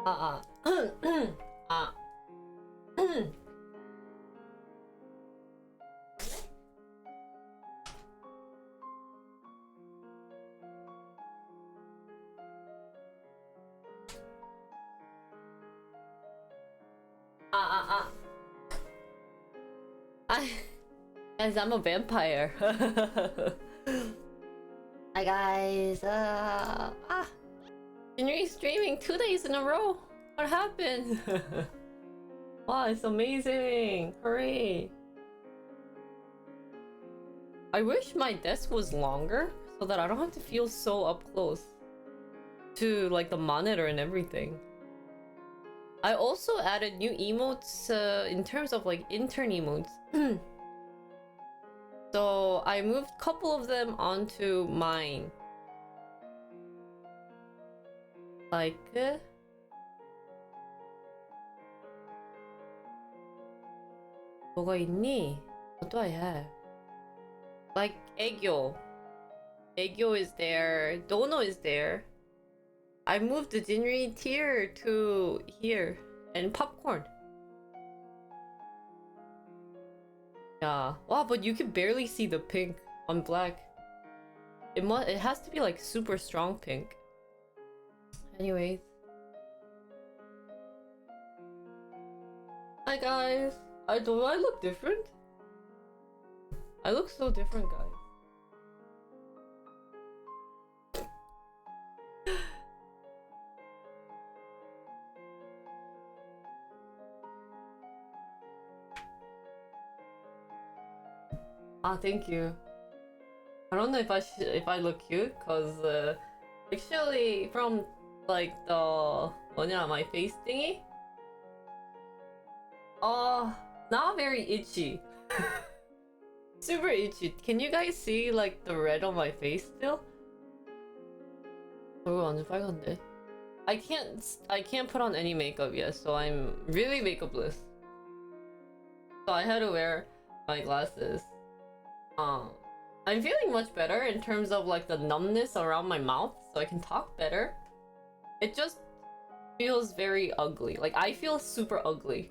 아, 아. 아. Guys, I'm a vampire. Hi guys. Jinri's streaming 2 days in a row. What happened? Wow, it's amazing. Hooray. I wish my desk was longer so that I don't have to feel so up close to like the monitor and everything. I also added new emotes in terms of like intern emotes. So I moved a couple of them onto mine. Like 뭐가 있니? What do I have? Like 애교. 애교 is there. Dono is there. I moved the Jinri tier to here. And popcorn. Yeah. Wow, but you can barely see the pink on black. It has to be like super strong pink. Anyways. Hi guys. Do I look different? I look so different, guys. Thank you. I don't know if I look cute, cause actually from like the my face thingy, not very itchy. Super itchy. Can you guys see like the red on my face still? 얼굴 완전 빨간데. I can't put on any makeup yet, so I'm really makeupless. So I had to wear my glasses. I'm feeling much better in terms of like the numbness around my mouth, so I can talk better. It just feels very ugly. Like I feel super ugly.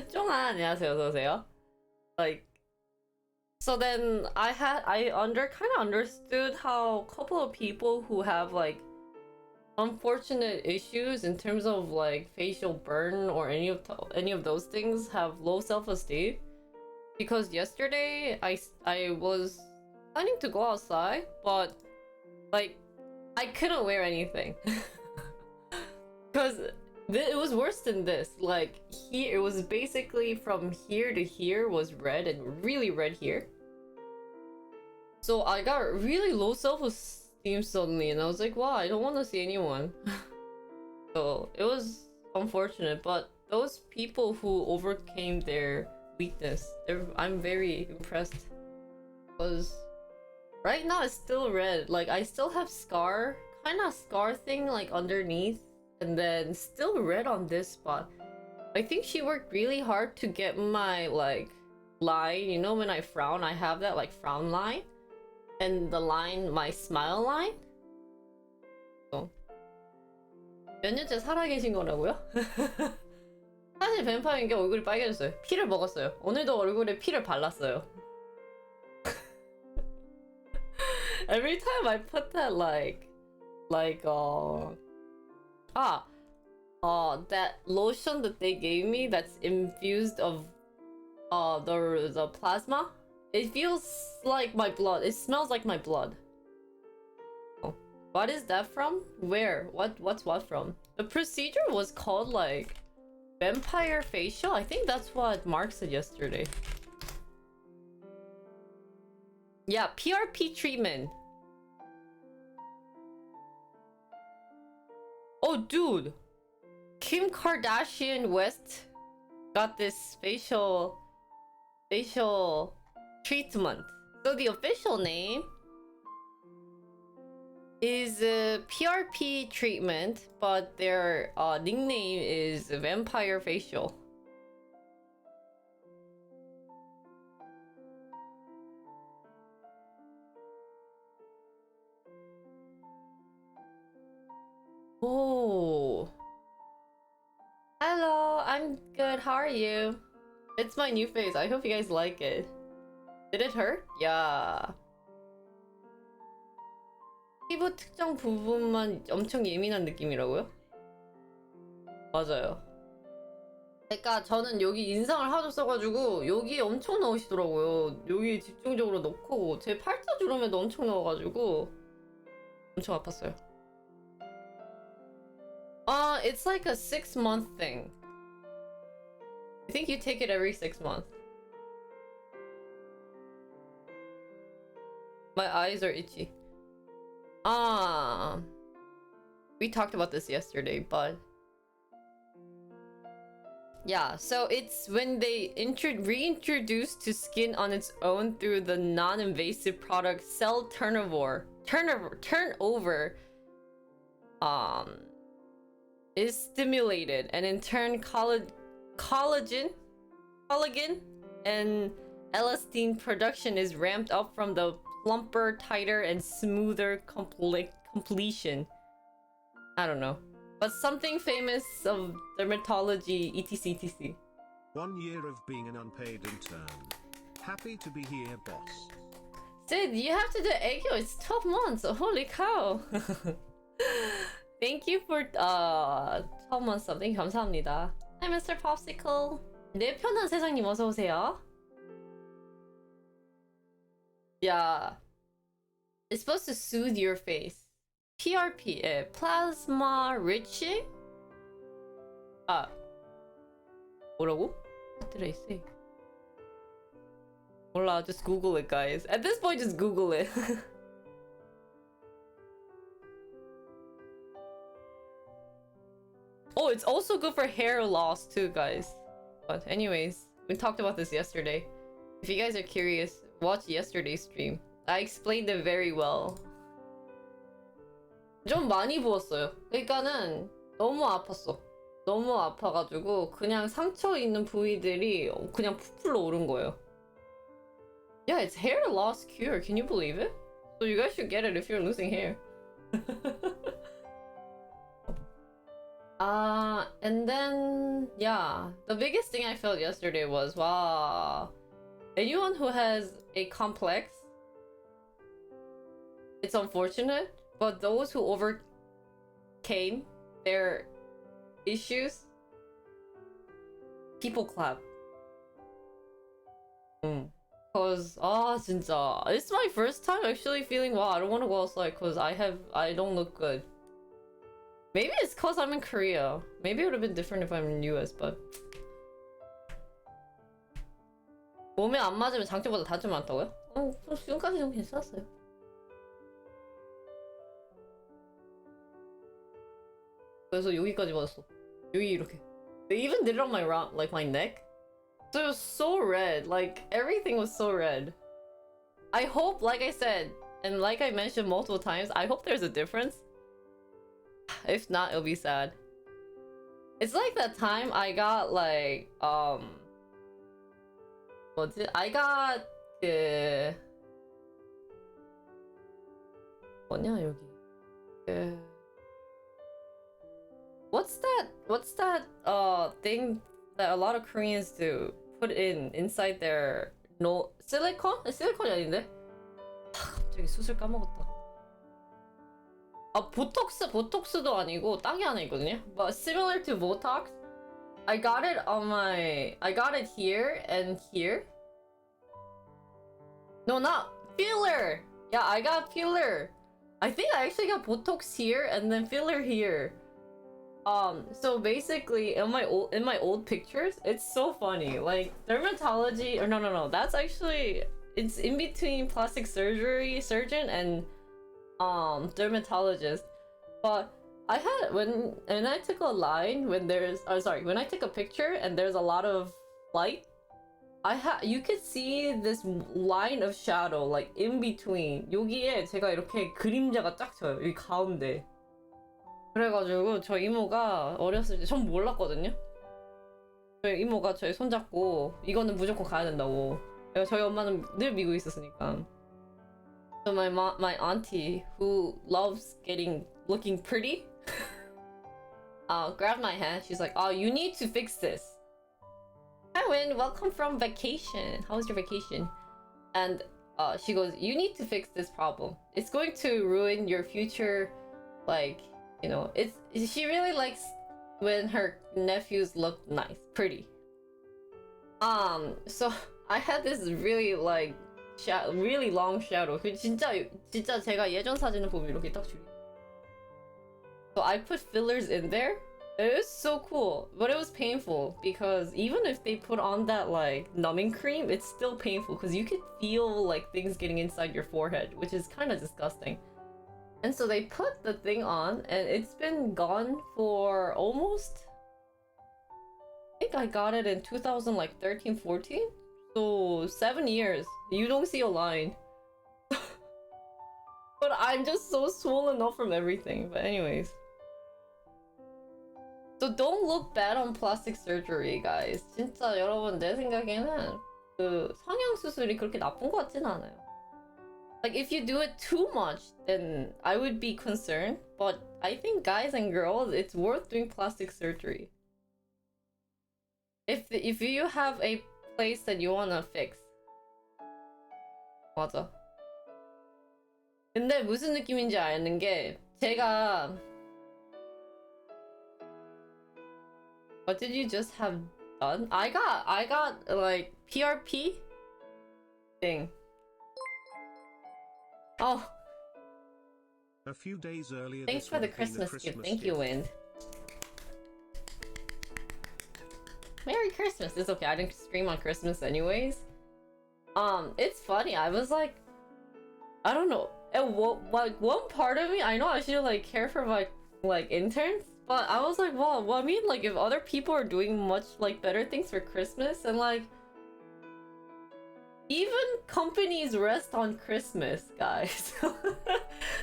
쫑아 안녕하세요. 어서 오세요. Like so then I kind of understood how a couple of people who have like unfortunate issues in terms of like facial burn or any of those things have low self-esteem. Because yesterday I was planning to go outside, but like I couldn't wear anything because it was worse than this. Like here, it was basically from here to here was red and really red here. So I got really low self-esteem suddenly, and I was like, wow, I don't want to see anyone. So it was unfortunate, but those people who overcame their weakness, I'm very impressed. Because right now it's still red. Like I still have scar thing like underneath, and then still red on this spot. I think she worked really hard to get my like line. You know, when I frown, I have that like frown line, and the line, my smile line. So 몇 년째 살아계신 거라고요? 사실 뱀파이어인 게 얼굴이 빨개졌어요. 피를 먹었어요. 오늘도 얼굴에 피를 발랐어요. Every time I put that that lotion that they gave me that's infused of the plasma, it feels like my blood. It smells like my blood. Oh. What is that from? Where? What's what from? The procedure was called like vampire facial? I think that's what Mark said yesterday. Yeah, PRP treatment. Oh, dude. Kim Kardashian West got this facial treatment. So the official name is PRP treatment, but their nickname is vampire facial. Oh. Hello, I'm good. How are you? It's my new face. I hope you guys like it. Did it hurt? Yeah. 피부 특정 부분만 엄청 예민한 느낌이라고요? 맞아요. 그러니까 저는 여기 인상을 하도 써가지고 여기 엄청 넣으시더라고요. 여기 집중적으로 넣고 제 팔자 주름에도 엄청 넣어가지고 엄청 아팠어요. It's like a 6-month thing. I think you take it every 6 months. My eyes are itchy. We talked about this yesterday, but yeah, so it's when they reintroduce to skin on its own through the non-invasive product cell turnover is stimulated, and in turn collagen and elastin production is ramped up from the plumper, tighter, and smoother completion. I don't know. But something famous of dermatology, etc. 1 year of being an unpaid intern. Happy to be here, boss. Dude, you have to do Aegyo. It's 12 months. Holy cow. Thank you for 12 months something. 감사합니다. Hi, Mr. Popsicle. 내 편한 세상님 어서 오세요. Yeah. It's supposed to soothe your face. PRP, plasma rich? 뭐라고? What did I say? 몰라, just Google it, guys. At this point, just Google it. Oh, it's also good for hair loss too, guys. But anyways, we talked about this yesterday. If you guys are curious, watch yesterday's stream. I explained it very well. 좀 많이 부었어요. 그러니까는 너무 아팠어. 너무 아파가지고 그냥 상처 있는 부위들이 그냥 부풀러 오른 거예요. Yeah, it's hair loss cure. Can you believe it? So you guys should get it if you're losing hair. And then yeah, the biggest thing I felt yesterday was wow. Anyone who has a complex, it's unfortunate, but those who overcame their issues, people clap. Cause 진짜 it's my first time actually feeling wow, I don't want to go outside cause I don't look good. Maybe it's cause I'm in Korea. Maybe it would have been different if I'm in US, but 몸에 안 맞으면 장점보다 단점이 많다고요? 지금까지는 괜찮았어요. 그래서 여기까지 맞았어. 여기 이렇게. They even did it on my neck. So it was so red. Like everything was so red. I hope, like I said, and like I mentioned multiple times, I hope there's a difference. If not, it'll be sad. It's like that time I got like I got 그 뭐냐 여기 What's that thing that a lot of Koreans do? Put inside their silicone? 실리콘이 아닌데? 갑자기 수술 까먹었다. 보톡스도 아니고 딴 게 하나 있거든요. But similar to Botox, I got it here and here. No, not filler. Yeah, I got filler. I think I actually got Botox here and then filler here. So basically, in my old pictures, it's so funny. Like dermatology, or no, that's actually it's in between plastic surgeon and dermatologist. But I had when I took a line when I took a picture and there's a lot of light, you could see this line of shadow like in between. 여기에 제가 이렇게 그림자가 쫙 져요. 여기 가운데. 그래가지고 저 이모가 어렸을 때 전 몰랐거든요. 저희 이모가 저희 손잡고 이거는 무조건 가야 된다고. 저희 엄마는 늘 미국에 있었으니까. So my auntie who loves looking pretty grabbed my hand. She's like, "Oh, you need to fix this." Hi, Win. Welcome from vacation. How was your vacation? And she goes, "You need to fix this problem. It's going to ruin your future. Like, you know, it's." She really likes when her nephews look nice, pretty. So I had this really like really long shadow. 그 진짜 제가 예전 사진을 보면 이렇게 딱 줄이. So I put fillers in there. It was so cool, but it was painful because even if they put on that like numbing cream, it's still painful because you could feel like things getting inside your forehead, which is kind of disgusting. And so they put the thing on, and it's been gone for almost. I think I got it in 2013, 14. So 7 years. You don't see a line. But I'm just so swollen up from everything. But anyways. So don't look bad on plastic surgery, guys. 진짜 여러분 내 생각에는 그 성형 수술이 그렇게 나쁜 것 같진 않아요. Like if you do it too much, then I would be concerned. But I think guys and girls, it's worth doing plastic surgery. If you have a place that you wanna fix. 맞아. 근데 무슨 느낌인지 아는 게 제가 What did you just have done? I got like PRP thing. Oh. A few days earlier. Thanks for the Christmas gift. Thank you, Wind. Merry Christmas. It's okay. I didn't stream on Christmas anyways. It's funny. I was like, I don't know. Like one part of me, I know I should like care for my like interns. But I was like, well, I mean, like, if other people are doing much, like, better things for Christmas, and, like, even companies rest on Christmas, guys.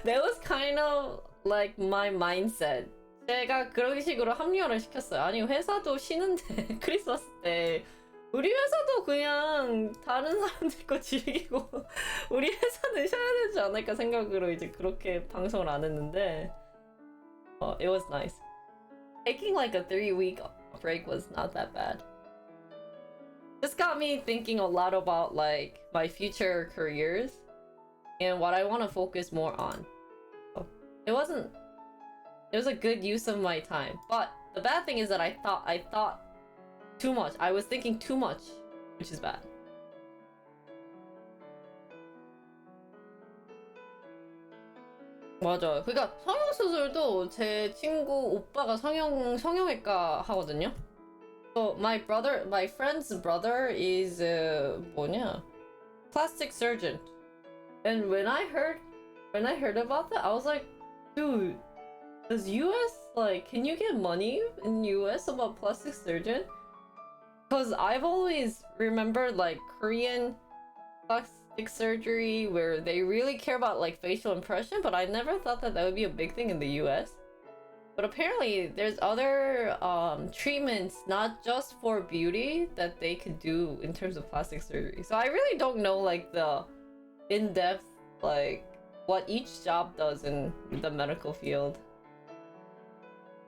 That was kind of, like, my mindset. 제가 그런 식으로 합리화를 시켰어요. 아니, 회사도 쉬는데, 크리스마스 때. 우리 회사도 그냥 다른 사람들 거 즐기고, 우리 회사는 쉬어야 되지 않을까 생각으로 이제 그렇게 방송을 안 했는데, it was nice. Taking like a 3-week break was not that bad. This got me thinking a lot about like my future careers and what I want to focus more on. So it was a good use of my time. But the bad thing is that I thought too much. I was thinking too much, which is bad. 맞아. 그러니까 성형수술도 제 친구 오빠가 성형외과 하거든요. So my friend's brother is 뭐냐? Plastic surgeon. And when I heard about that, I was like, dude, does US like can you get money in US about plastic surgeon? Because I've always remembered like Korean plastic surgery where they really care about like facial impression, but I never thought that would be a big thing in the US. But apparently there's other treatments not just for beauty that they could do in terms of plastic surgery. So I really don't know like the in-depth like what each job does in the medical field,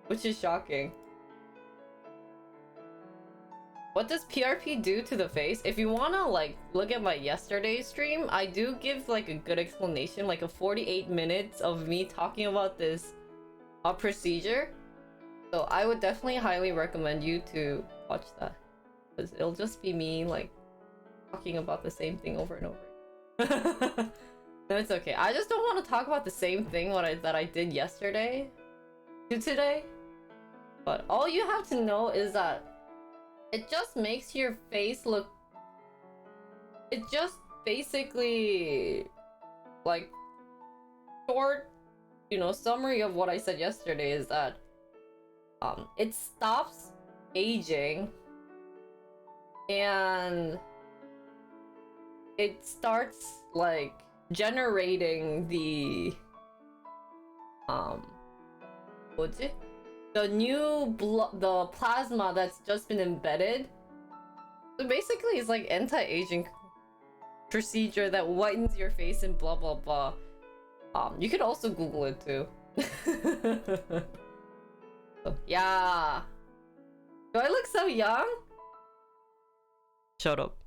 which is shocking. What does PRP do to the face? If you wanna like look at my yesterday stream, I do give like a good explanation, like a 48 minutes of me talking about this procedure. So I would definitely highly recommend you to watch that, because it'll just be me like talking about the same thing over and over. No, it's okay. I just don't want to talk about the same thing that I did yesterday to today. But all you have to know is that it just makes your face look. It just basically like short, summary of what I said yesterday is that it stops aging and it starts like generating the 뭐지? The new the plasma that's just been embedded. So basically it's like anti-aging procedure that whitens your face and blah blah blah. You could also Google it too. Yeah. Do I look so young? Shut up.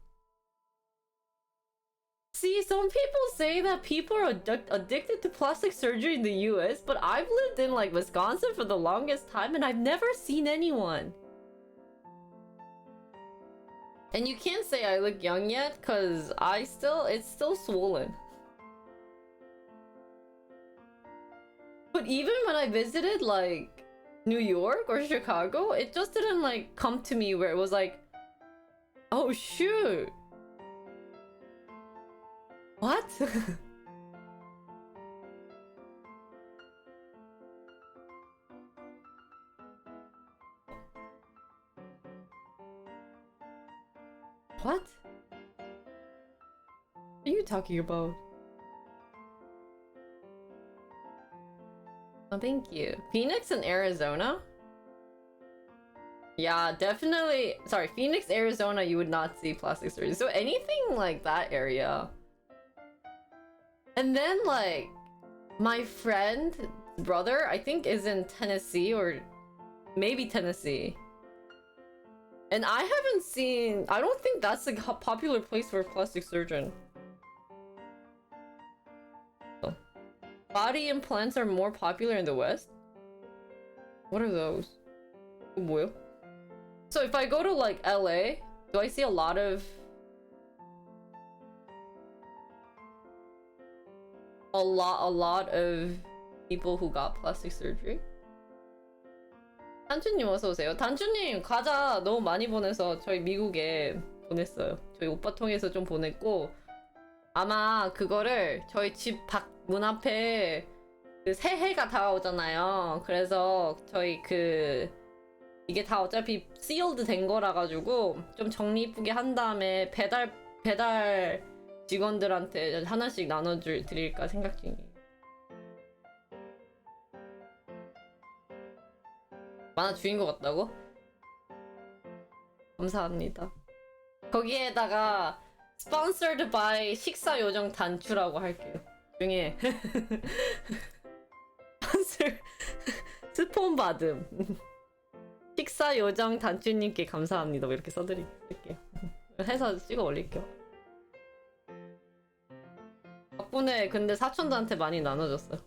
See, some people say that people are addicted to plastic surgery in the US, but I've lived in like Wisconsin for the longest time and I've never seen anyone. And you can't say I look young yet, cause it's still swollen. But even when I visited like New York or Chicago, it just didn't like come to me where it was like, oh shoot. What? What? What are you talking about? Oh, thank you. Phoenix and Arizona? Yeah, definitely. Sorry, Phoenix, Arizona, you would not see plastic surgery. So anything like that area. And then like my friend's brother, I think, is in Tennessee or maybe Tennessee. And I haven't seen, I don't think that's a popular place for a plastic surgeon. Oh. Body implants are more popular in the West? What are those? 뭐요? So if I go to like LA, do I see a lot of a lot of people who got plastic surgery? 단추님 어서 오세요. 단추님 과자 너무 많이 보내서 저희 미국에 보냈어요. 저희 오빠 통해서 좀 보냈고 아마 그거를 저희 집 밖 문 앞에 그 새해가 다가오잖아요. 그래서 저희 이게 다 어차피 sealed 된 거라 가지고 좀 정리 이쁘게 한 다음에 배달 직원들한테 하나씩 드릴까 생각 중이에요. 만화 주인 것 같다고? 감사합니다. 거기에다가 sponsored by 식사 요정 단추라고 할게요. 조용히 해. 스폰 받음. 식사 요정 단추님께 감사합니다. 뭐 이렇게 써드릴게요. 해서 찍어 올릴게요. 덕분에 근데 사촌들한테 많이 나눠줬어요.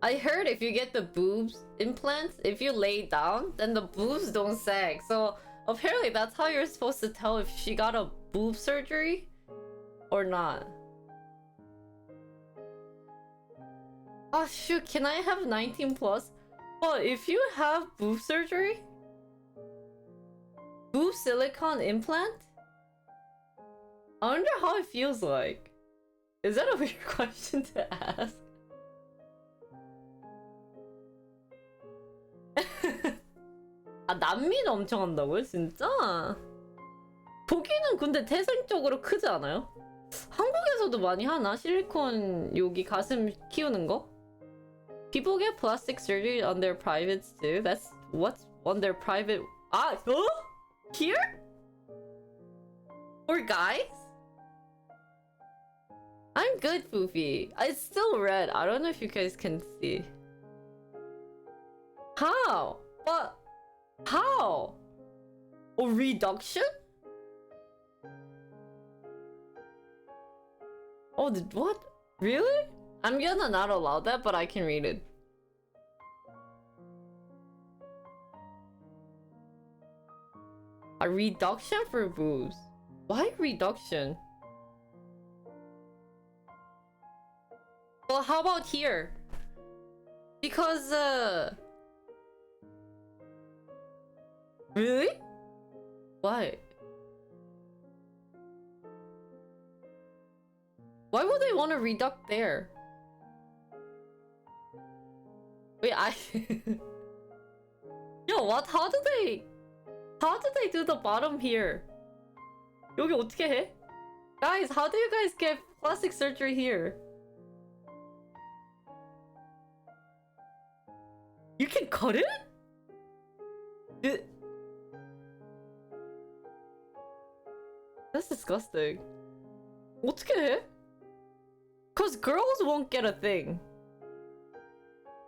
I heard if you get the boobs implants, if you lay down, then the boobs don't sag. So apparently that's how you're supposed to tell if she got a boob surgery or not. Oh shoot, can I have 19 plus? Well, if you have boob surgery? Boob silicone implant? I wonder how it feels like. Is that a weird question to ask? 아, 난민 엄청 한다고요? 진짜? 보기는 근데 태생적으로 크지 않아요? 한국에서도 많이 하나? 실리콘 여기 가슴 키우는 거? People get plastic surgery on their privates too? That's what's on their private... 아! 어? Here? For guys? I'm good, Foofy. It's still red. I don't know if you guys can see. How? But... How? A reduction? Oh, what? Really? I'm gonna not allow that, but I can read it. A reduction for boobs. Why reduction? Well, how about here? Because, Really? Why? Why would they want to reduct there? Wait, Yo, what? How do they do the bottom here? 여기 어떻게 해? Guys, how do you guys get plastic surgery here? You can cut it? That's disgusting. 어떻게 해? Cause girls won't get a thing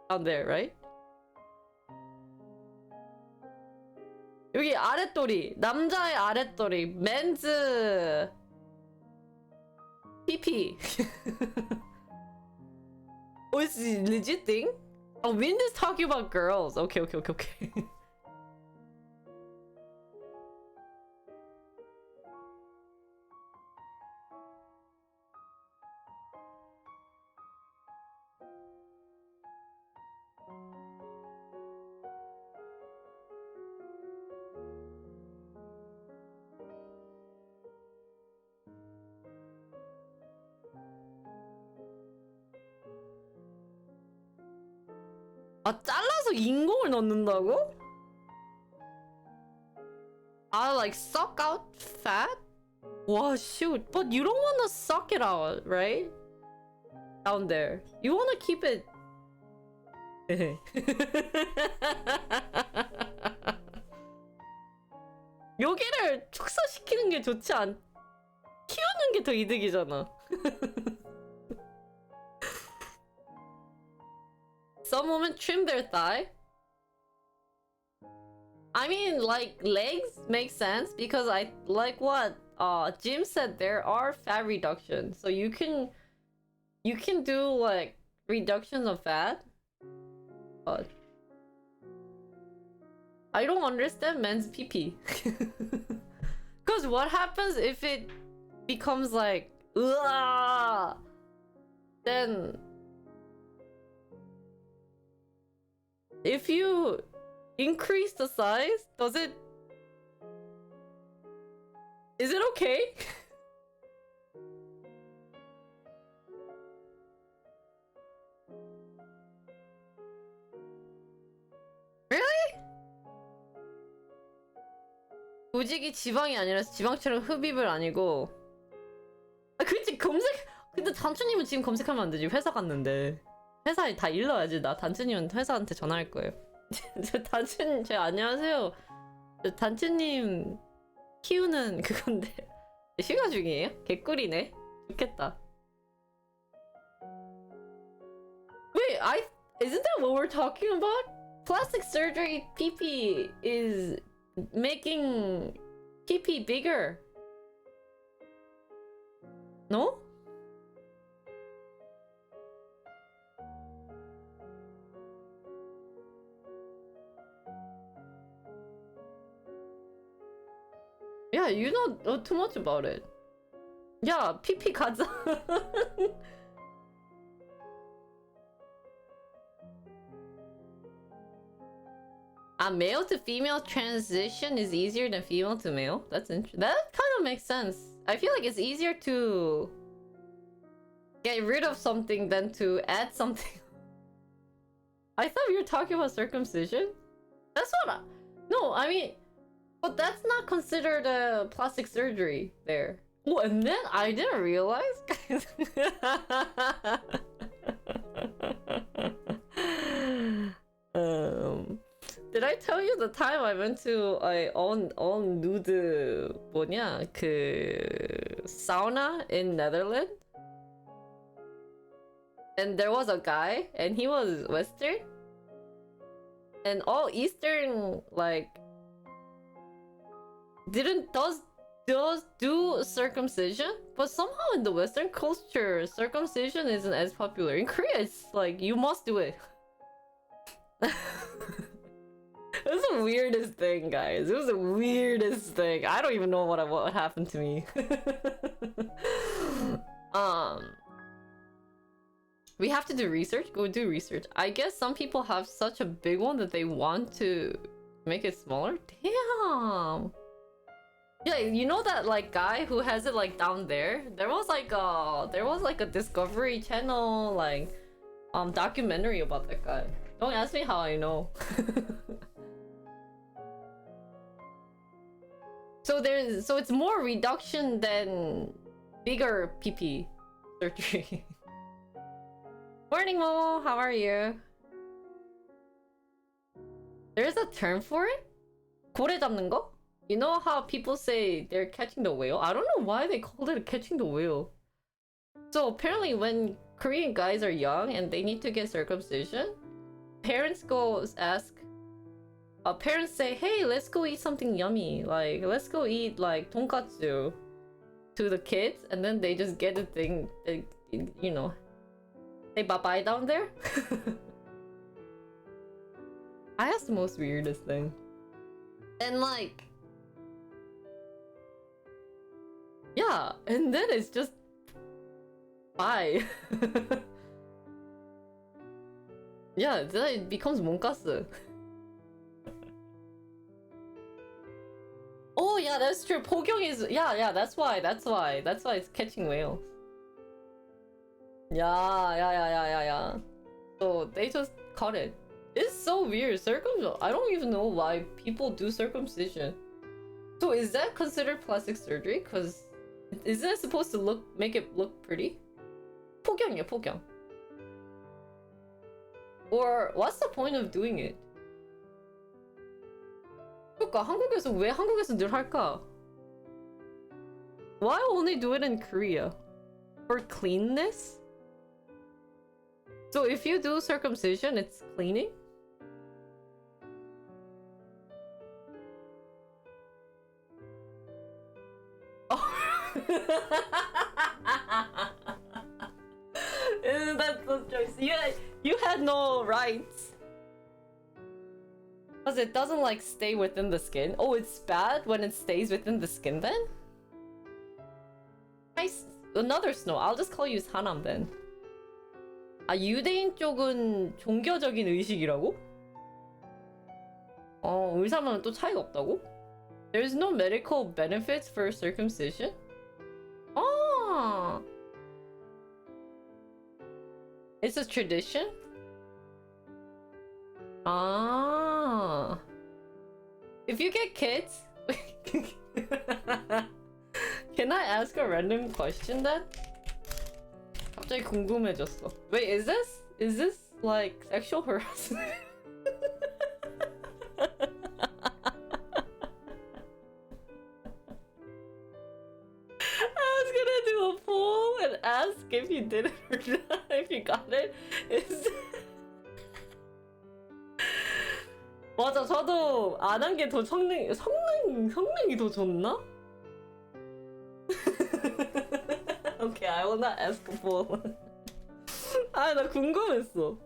down there, right? 여기 아랫도리, 남자의 아랫도리, men's PP. Oh, it's a legit thing? Oh, Wind is talking about girls. Okay. 아, 잘라서 인공을 넣는다고? 아, like suck out fat? Wow, shoot. But you don't want to suck it out, right? Down there. You want to keep it... 여기를 축소시키는 게 좋지 않... 키우는 게 더 이득이잖아. Some women trim their thigh. I mean, like, legs make sense because I like what Jim said, there are fat reductions. So you can do like reductions of fat. But I don't understand men's PP. Cause what happens if it becomes like ugh, then if you increase the size, is it okay? Really? 조직이 지방이 아니라 지방처럼 흡입을 아니고. 아, 그치, 근데 단추님은 지금 검색하면 안 되지. 회사 갔는데. 회사에 다 일러야지. 나 단추님은 회사한테 전화할 거예요. 단추님, 안녕하세요. 단추님 키우는 그건데 휴가 중이에요? 개꿀이네. 좋겠다. Wait, isn't that what we're talking about? Plastic surgery PP is making PP bigger. No? Yeah, you know too much about it. Yeah, PP 가자. A male to female transition is easier than female to male. That's interesting. That kind of makes sense. I feel like it's easier to get rid of something than to add something. I thought we were talking about circumcision. That's what No, I mean, but that's not considered a plastic surgery there. Oh, and then I didn't realize. Did I tell you the time I went to a on nude 뭐냐 그 sauna in Netherlands? And there was a guy, and he was Western, and all Eastern like does do circumcision, but somehow in the Western culture, circumcision isn't as popular. In Korea, it's like you must do it. It was the weirdest thing, guys. It was the weirdest thing. I don't even know what happened to me. We have to do research. Go do research. I guess some people have such a big one that they want to make it smaller. Damn. Yeah, you know that like guy who has it like down there? There was like a Discovery Channel like documentary about that guy. Don't ask me how I know. So it's more reduction than bigger PP surgery. Morning, Mo. How are you? There's a term for it? 고래 잡는 거? You know how people say they're catching the whale? I don't know why they called it catching the whale. So apparently when Korean guys are young and they need to get circumcision, parents parents say, hey, let's go eat something yummy, like let's go eat like tonkatsu to the kids, and then they just get the thing, they bye-bye down there. That's the most weirdest thing. And like, yeah, and then it's just bye. Yeah, then it becomes monkasu. Oh yeah, that's true. Pogyong is, yeah, that's why it's catching whales. Yeah. So they just caught it. It's so weird. I don't even know why people do circumcision. So is that considered plastic surgery? Cause isn't it supposed to make it look pretty? 포경이야, 포경. Or what's the point of doing it? 그러니까 왜 한국에서 늘 할까? Why only do it in Korea? For cleanness? So if you do circumcision, it's cleaning? Oh. Isn't that so true? You had no rights. Because it doesn't like stay within the skin. Oh, it's bad when it stays within the skin then? Another snow. I'll just call you 사람 then. 아, 유대인 쪽은 종교적인 의식이라고? 의사만은 또 차이가 없다고? There's no medical benefits for circumcision? Ah, it's a tradition? Ah. If you get kids... Can I ask a random question then? 갑자기 궁금해졌어. Wait, is this like sexual harassment? I was gonna do a poll and ask if you did it or not, if you got it. 맞아, 저도 안 한 게 더 성능이 더 좋나? Okay, I will not ask a poll. 아, 나 궁금했어.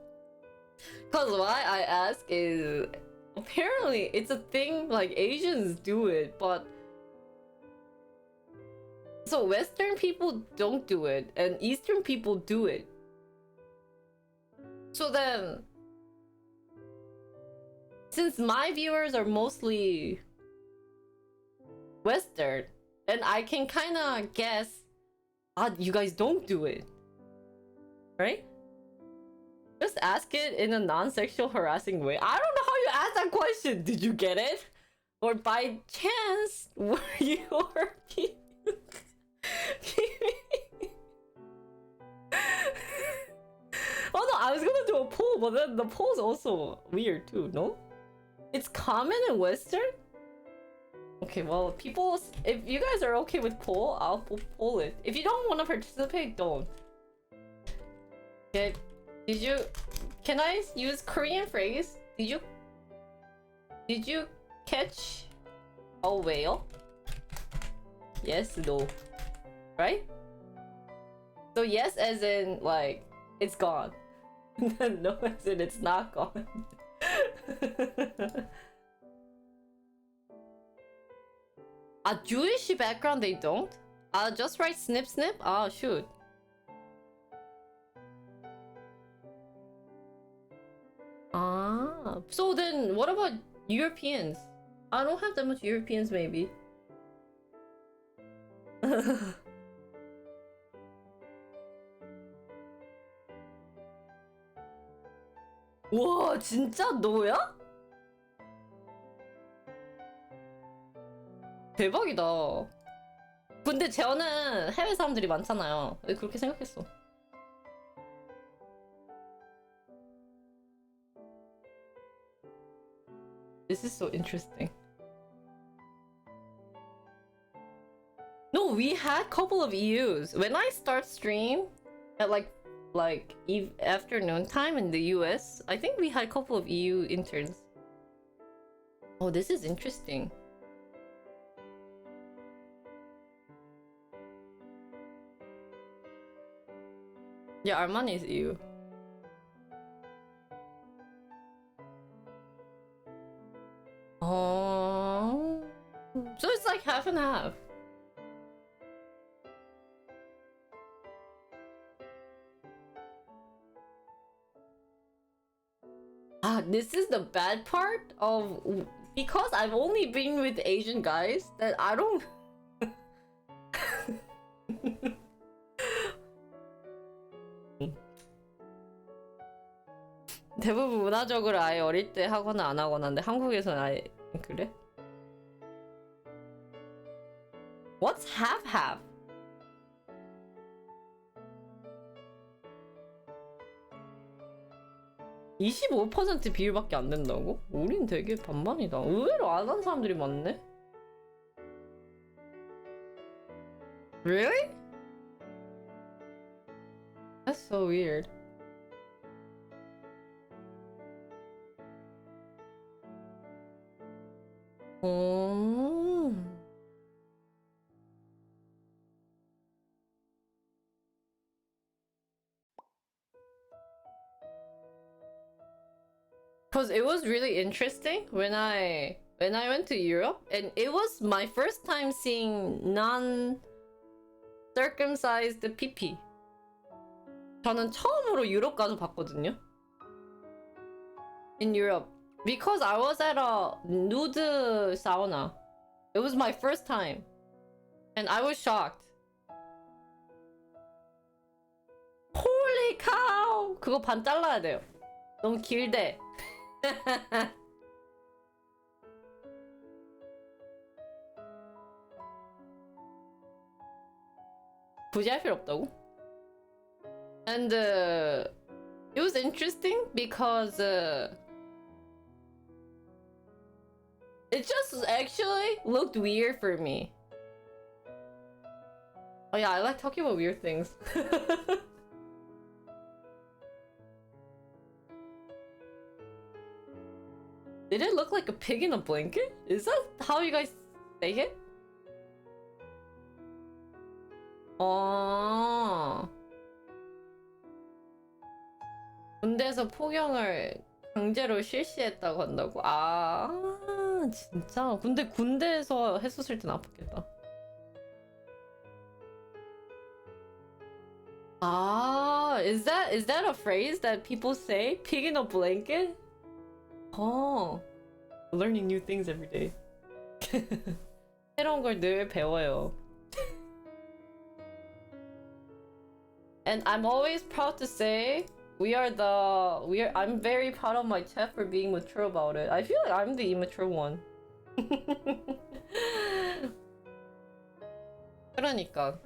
Cause why I ask is apparently it's a thing, like Asians do it, but so Western people don't do it and Eastern people do it. So then, since my viewers are mostly Western, and I can kind of guess, you guys don't do it, right? Just ask it in a non-sexual harassing way. I don't know how you asked that question. Did you get it? Or by chance, were you Oh no, I was gonna do a poll, but then the poll's also weird too, no? It's common in Western? Okay, well, people, if you guys are okay with poll, I'll poll it. If you don't want to participate, don't. Okay, can I use Korean phrase? Did you catch a whale? Yes, no. Right? So yes as in, like, it's gone. No as in it's not gone. Jewish background they don't? Just write snip snip? Shoot. So then what about Europeans? I don't have that much Europeans maybe. 와, 진짜 너야? 대박이다. 근데 저는 해외 사람들이 많잖아요. 그렇게 생각했어. This is so interesting. No Oh, we had couple of EUs. When I start stream at afternoon time in the US, I think we had a couple of EU interns. Oh, this is interesting. Yeah, Armani is EU. Oh, so it's like half and half. This is the bad part of, because I've only been with Asian guys that I don't. 대부분 문화적으로 아예 어릴 때 하거나 안 하거나 한데 한국에서는 아예 그래? What's half half? (25% 비율밖에 안 된다고? 우린 되게 반반이다. 의외로 안 하는 사람들이 많네. Really? That's so weird. Oh. Because it was really interesting when I went to Europe, and it was my first time seeing non-circumcised PP. 저는 처음으로 유럽 가서 봤거든요. In Europe. Because I was at a nude sauna. It was my first time. And I was shocked. Holy cow! 그거 반 잘라야 돼요. 너무 길대. 굳이 할 필요 없다고? And it was interesting because it just actually looked weird for me. Oh yeah, I like talking about weird things. Did it look like a pig in a blanket? Is that how you guys say it? 군대에서 포경을 강제로 실시했다고 한다고? 진짜? 근데 군대에서 했었을 땐 아팠겠다. Is that a phrase that people say? Pig in a blanket? Learning new things every day. 새로운 걸 늘 배워요. And I'm always proud to say I'm very proud of my chef for being mature about it. I feel like I'm the immature one. 그러니까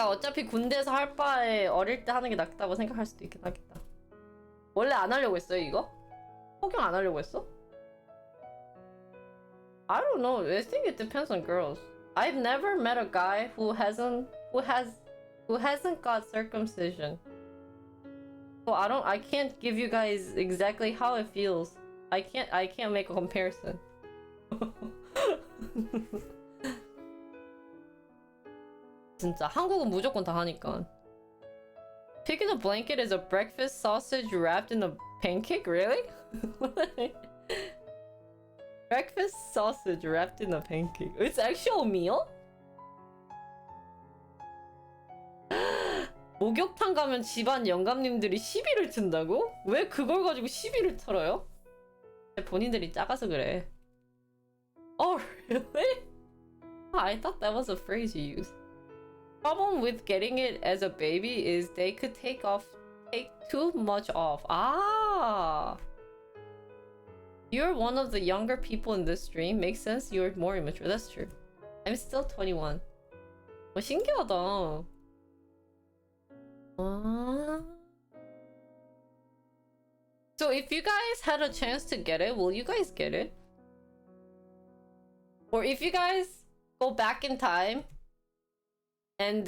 어차피 군대에서 할 바에 어릴 때 하는 게 낫다고 생각할 수도 있긴 하겠다. 원래 안 하려고 했어요, 이거? 포경 안 하려고 했어? I don't know. I think it depends on girls. I've never met a guy who hasn't got circumcision. So I can't give you guys exactly how it feels. I can't make a comparison. 진짜 한국은 무조건 다 하니까. Pig in a blanket is a breakfast sausage wrapped in a pancake? Really? Breakfast sausage wrapped in a pancake. It's actual meal? 목욕탕 가면 집안 영감님들이 시비를 튼다고? 왜 그걸 가지고 시비를 털어요? 본인들이 작아서 그래. Oh, really? I thought that was a phrase you used. Problem with getting it as a baby is they could take too much off. You're one of the younger people in this stream. Makes sense. You're more immature. That's true. I'm still 21. 신기하다. So if you guys had a chance to get it, will you guys get it? Or if you guys go back in time and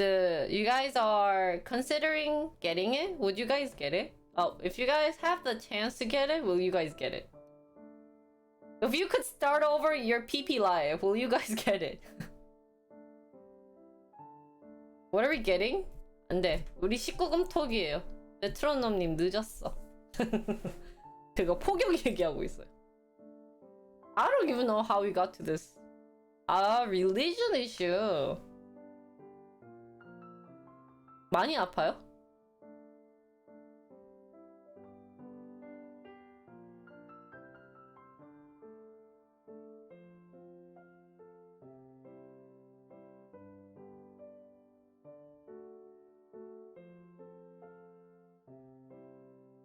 you guys are considering getting it, would you guys get it? Oh, if you guys have the chance to get it, will you guys get it? If you could start over your PP life, will you guys get it? What are we getting? 안 돼. 우리 19금 톡이에요. 메트로놈님 늦었어. 그거 폭격 얘기하고 있어요. I don't even know how we got to this. 아, religion issue. 많이 아파요?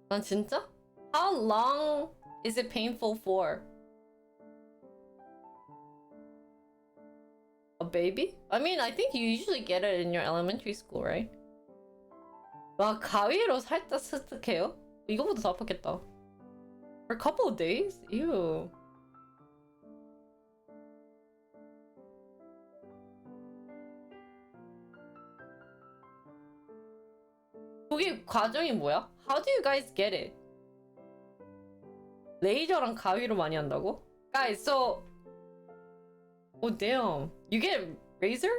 난 진짜? How long is it painful for? A baby? I mean, I think you usually get it in your elementary school, right? 와, 가위로 살짝 스득해요? 이거보다 더 아팠겠다. For a couple of days? Ew. 그게 과정이 뭐야? How do you guys get it? 레이저랑 가위로 많이 한다고? Guys, so... Oh damn. You get razor?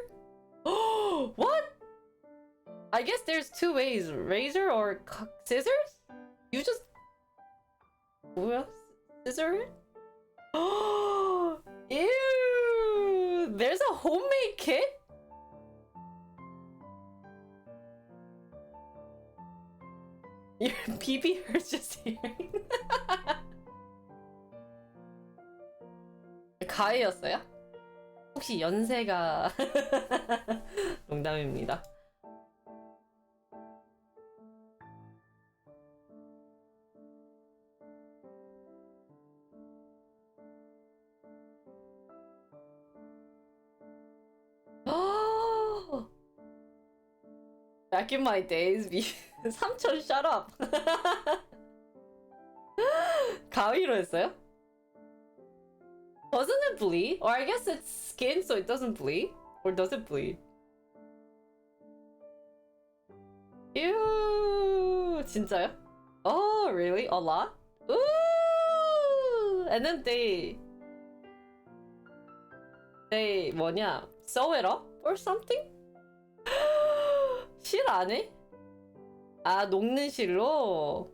What? I guess there's two ways. Razor or scissors? You just... 뭐야? Scissor it? Ew! There's a homemade kit? Your pee hurts just hearing. 가해였어요? 혹시 연세가 농담입니다. Back in my days, 삼촌 shut up. 가위로 했어요? Doesn't it bleed? Or I guess it's skin, so it doesn't bleed? Or does it bleed? Ew, 진짜요? Oh, really? A lot? Ooh! And then they 뭐냐? Sew it up or something? 실 안 해? 아, 녹는 실로?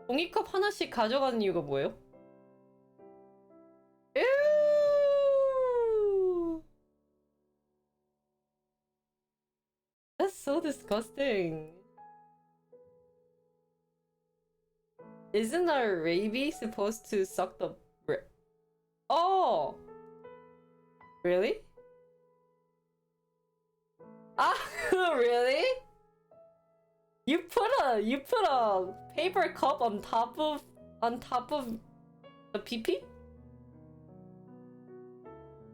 종이컵 하나씩 가져가는 이유가 뭐예요? Ew! That's so disgusting. Isn't our rabies supposed to suck the... Oh! Really? Ah, really? You put a paper cup on top of the pee-pee?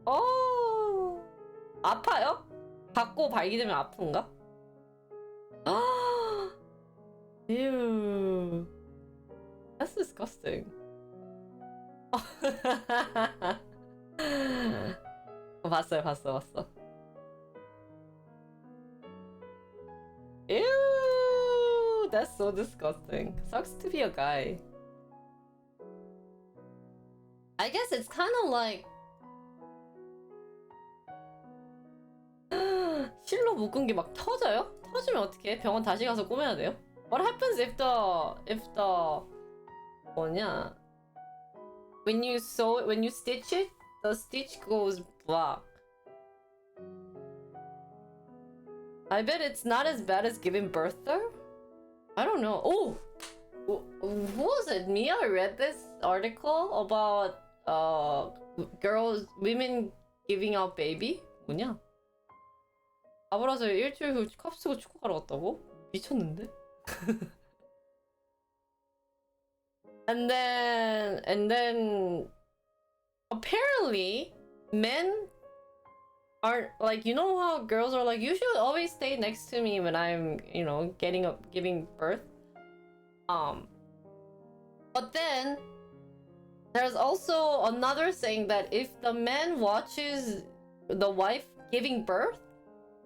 Oh, 아파요? 받고 발기되면 아픈가? 아, ew, that's disgusting. 봤어. Ew, that's so disgusting. Sucks to be a guy. I guess it's kind of like 실로 묶은 게 막 터져요? 터지면 어떡해? 병원 다시 가서 꼬매야 돼요? What happens if the 뭐냐? When you stitch it, the stitch goes black. I bet it's not as bad as giving birth though. I don't know. Oh, who was it? Mia read this article about women giving out baby. 뭐냐? 아브라서 일주일 후 컵 쓰고 축구 가러 갔다고? 미쳤는데? and then apparently men aren't like, you know how girls are like, you should always stay next to me when I'm, you know, giving birth. But then there's also another saying that if the man watches the wife giving birth,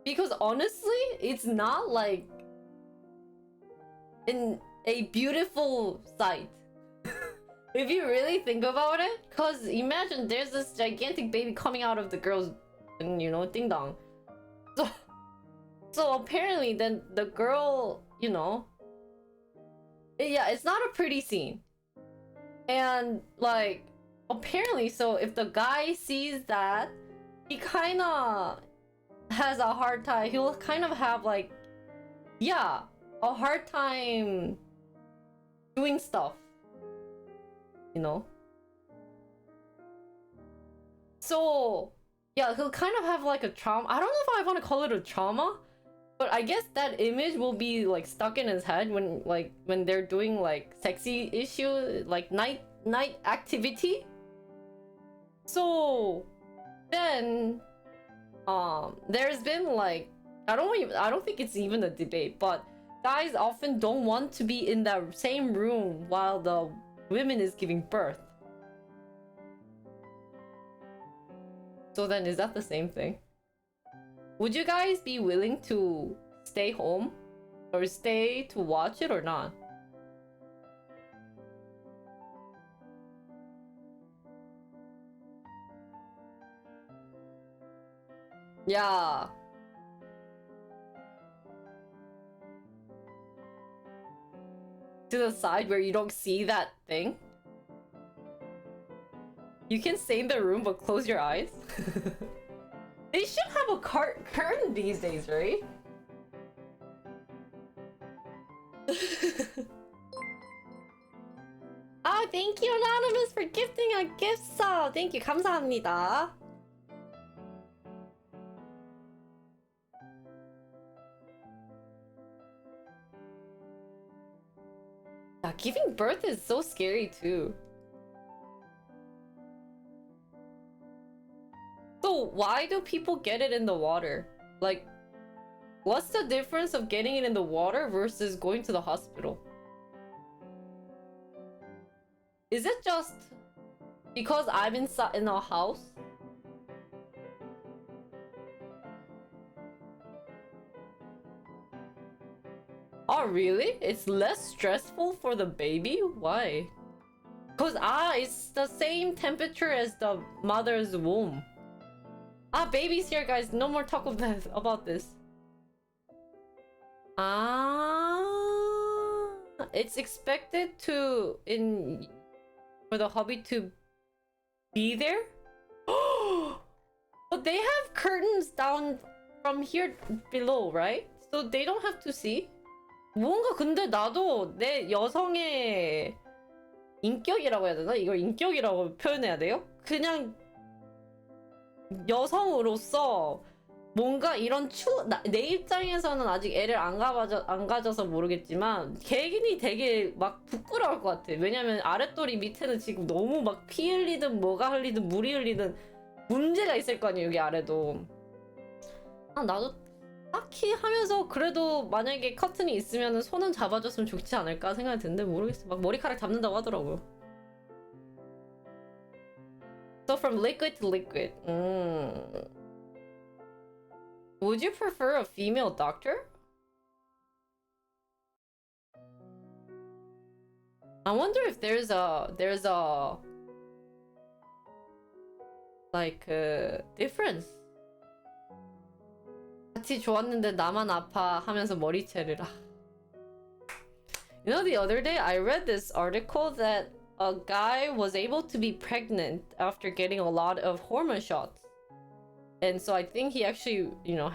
Because honestly, it's not like in a beautiful sight. If you really think about it, because imagine there's this gigantic baby coming out of the girl's, you know, ding dong. So apparently then the girl, you know, yeah, it's not a pretty scene. And like, apparently, so if the guy sees that, he kind of has a hard time. He'll kind of have like, yeah, a hard time doing stuff, you know? So yeah, he'll kind of have like a trauma. I don't know if I want to call it a trauma, but I guess that image will be like stuck in his head when they're doing like sexy issue, like night activity. So then there's been like, I don't think it's even a debate, but guys often don't want to be in that same room while the woman is giving birth. So then is that the same thing? Would you guys be willing to stay home or stay to watch it or not? Yeah. To the side where you don't see that thing? You can stay in the room but close your eyes? They should have a curtain these days, right? Ah, thank you, Anonymous, for gifting a gift sub. Thank you, 감사합니다. Yeah, giving birth is so scary too. So why do people get it in the water? Like, what's the difference of getting it in the water versus going to the hospital? Is it just because I'm inside in a house? Oh really? It's less stressful for the baby? Why? Cause it's the same temperature as the mother's womb. Baby's here, guys. No more talk about this. It's expected for the hubby to be there. But they have curtains down from here below, right? So they don't have to see. 뭔가 근데 나도 내 여성의 인격이라고 해야 되나? 이걸 인격이라고 표현해야 돼요? 그냥 여성으로서 뭔가 이런 내 입장에서는 아직 애를 안 가져서 모르겠지만 개인이 되게 막 부끄러울 것 같아. 왜냐면 아랫도리 밑에는 지금 너무 막 피 흘리든 뭐가 흘리든 물이 흘리든 문제가 있을 거 아니에요, 여기 아래도. 나도 딱히 하면서 그래도 만약에 커튼이 있으면 손은 잡아줬으면 좋지 않을까 생각이 드는데 모르겠어. 막 머리카락 잡는다고 하더라고요. So from liquid to liquid. Would you prefer a female doctor? I wonder if there's a like difference. 같이 좋았는데 나만 아파 하면서 머리채를. You know, the other day I read this article that a guy was able to be pregnant after getting a lot of hormone shots. And so I think he actually, you know,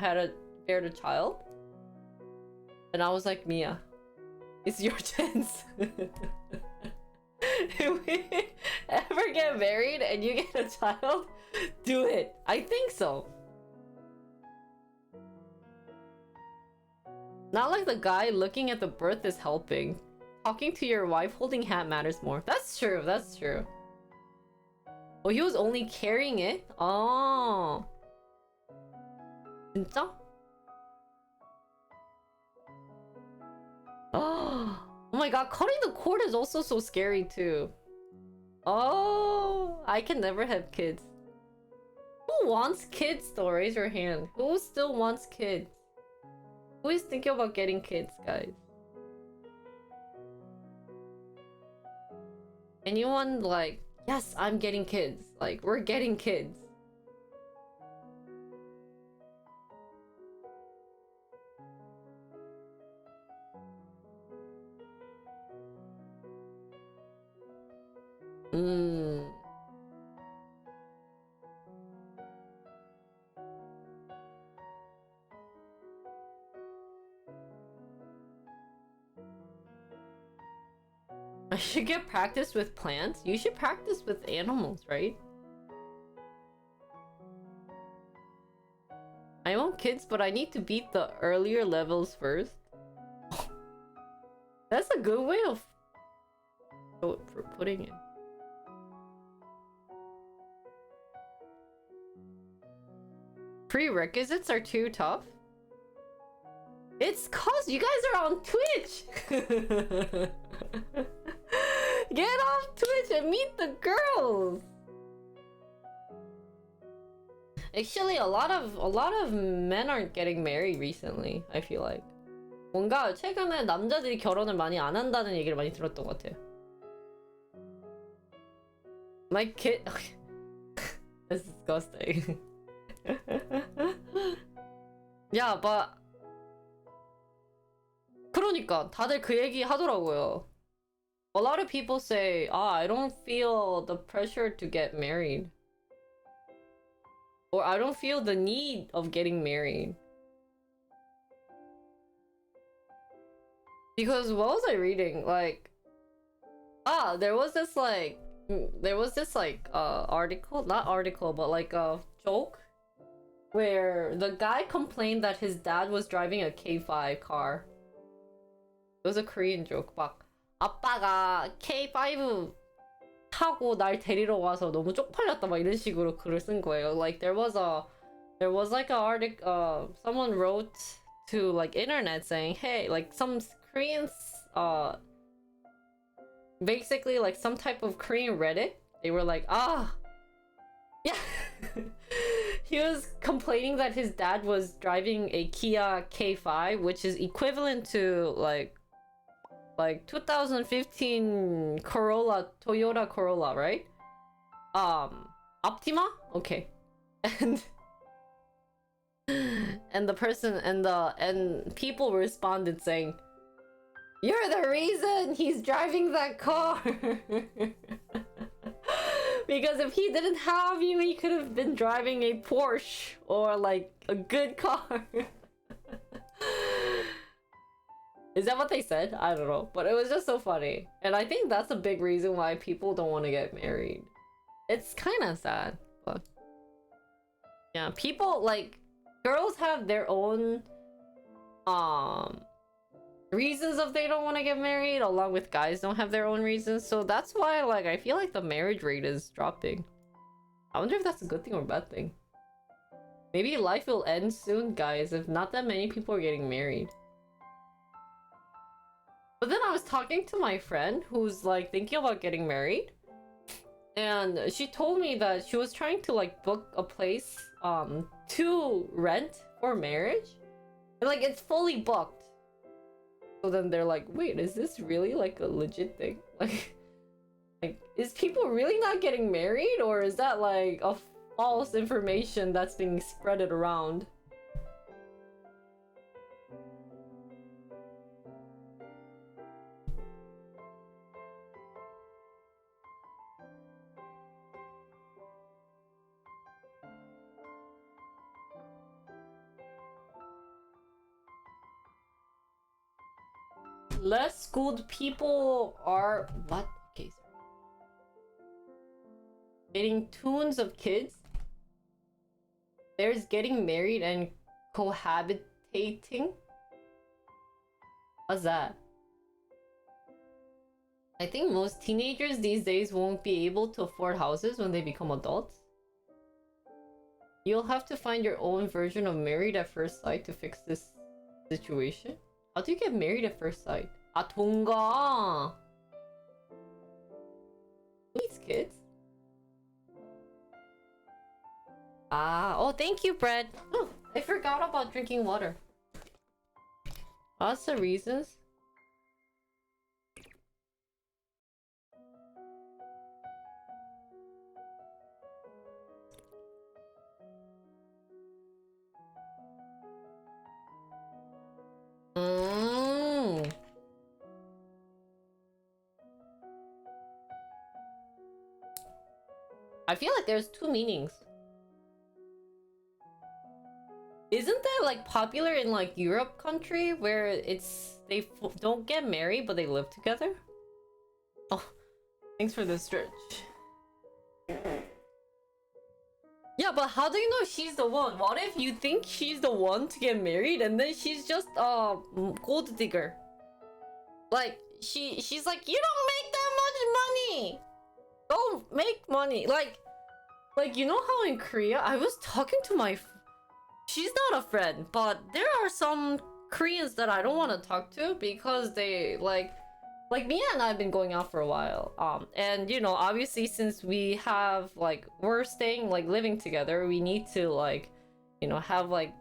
bared a child. And I was like, Mia, it's your chance. If we ever get married and you get a child, do it. I think so. Not like the guy looking at the birth is helping. Talking to your wife holding hand matters more. That's true, that's true. Oh, he was only carrying it? Oh. 진짜? Oh my god, cutting the cord is also so scary too. Oh, I can never have kids. wants kids though? Raise your hand. Who still wants kids? Who is thinking about getting kids, guys? Anyone like, yes, I'm getting kids. Like, we're getting kids. I should get practice with plants. You should practice with animals, right? I want kids, but I need to beat the earlier levels first. That's a good way of putting it. Prerequisites are too tough? It's cause you guys are on Twitch! Get off Twitch and meet the girls! Actually, a lot of men aren't getting married recently, I feel like. 뭔가 최근에 남자들이 결혼을 많이 안 한다는 얘기를 많이 들었던 것 같아요. My kid... That's disgusting. Yeah, but... 그러니까 다들 그 얘기 하더라고요. A lot of people say, I don't feel the pressure to get married. Or I don't feel the need of getting married. Because what was I reading? Like, there was this article, not article, but like a joke where the guy complained that his dad was driving a K5 car. It was a Korean joke. 막 아빠가 K5 타고 날 데리러 와서 너무 쪽팔렸다 막 이런 식으로 글을 쓴 거예요. Like there was like an article, someone wrote to like internet saying, hey, like some Koreans, basically like some type of Korean Reddit, they were like, yeah. He was complaining that his dad was driving a Kia K5, which is equivalent to like 2015 Corolla, Toyota Corolla, right? Optima? Okay. And the person and people responded saying, you're the reason he's driving that car. Because if he didn't have you, he could have been driving a Porsche or like a good car. Is that what they said? I don't know. But it was just so funny. And I think that's a big reason why people don't want to get married. It's kind of sad. But yeah, people like girls have their own reasons of they don't want to get married, along with guys don't have their own reasons. So that's why like I feel like the marriage rate is dropping. I wonder if that's a good thing or a bad thing. Maybe life will end soon, guys, if not that many people are getting married. But then I was talking to my friend who's like thinking about getting married, and she told me that she was trying to like book a place to rent for marriage, and like it's fully booked. So then they're like, wait, is this really like a legit thing? Like is people really not getting married, or is that like a false information that's being spreaded around? Less schooled people are what? Okay, sorry. Getting tons of kids. There's getting married and cohabitating. What's that? I think most teenagers these days won't be able to afford houses when they become adults. You'll have to find your own version of married at first sight to fix this situation. How do you get married at first sight? 동거! Who needs kids? Ah, oh, thank you, Brett. Oh, I forgot about drinking water. What's the reasons? Mm. I feel like there's two meanings. Isn't that like popular in like Europe country where it's they don't get married but they live together? Oh, thanks for the stretch. Yeah, but how do you know she's the one? What if you think she's the one to get married and then she's just a gold digger? Like she's like, you don't make that much money. Don't make money. Like you know how in Korea I was talking to my she's not a friend, but there are some Koreans that I don't want to talk to because they like Mia and I have been going out for a while. And you know, obviously since we have like we're staying like living together, we need to like, you know, have like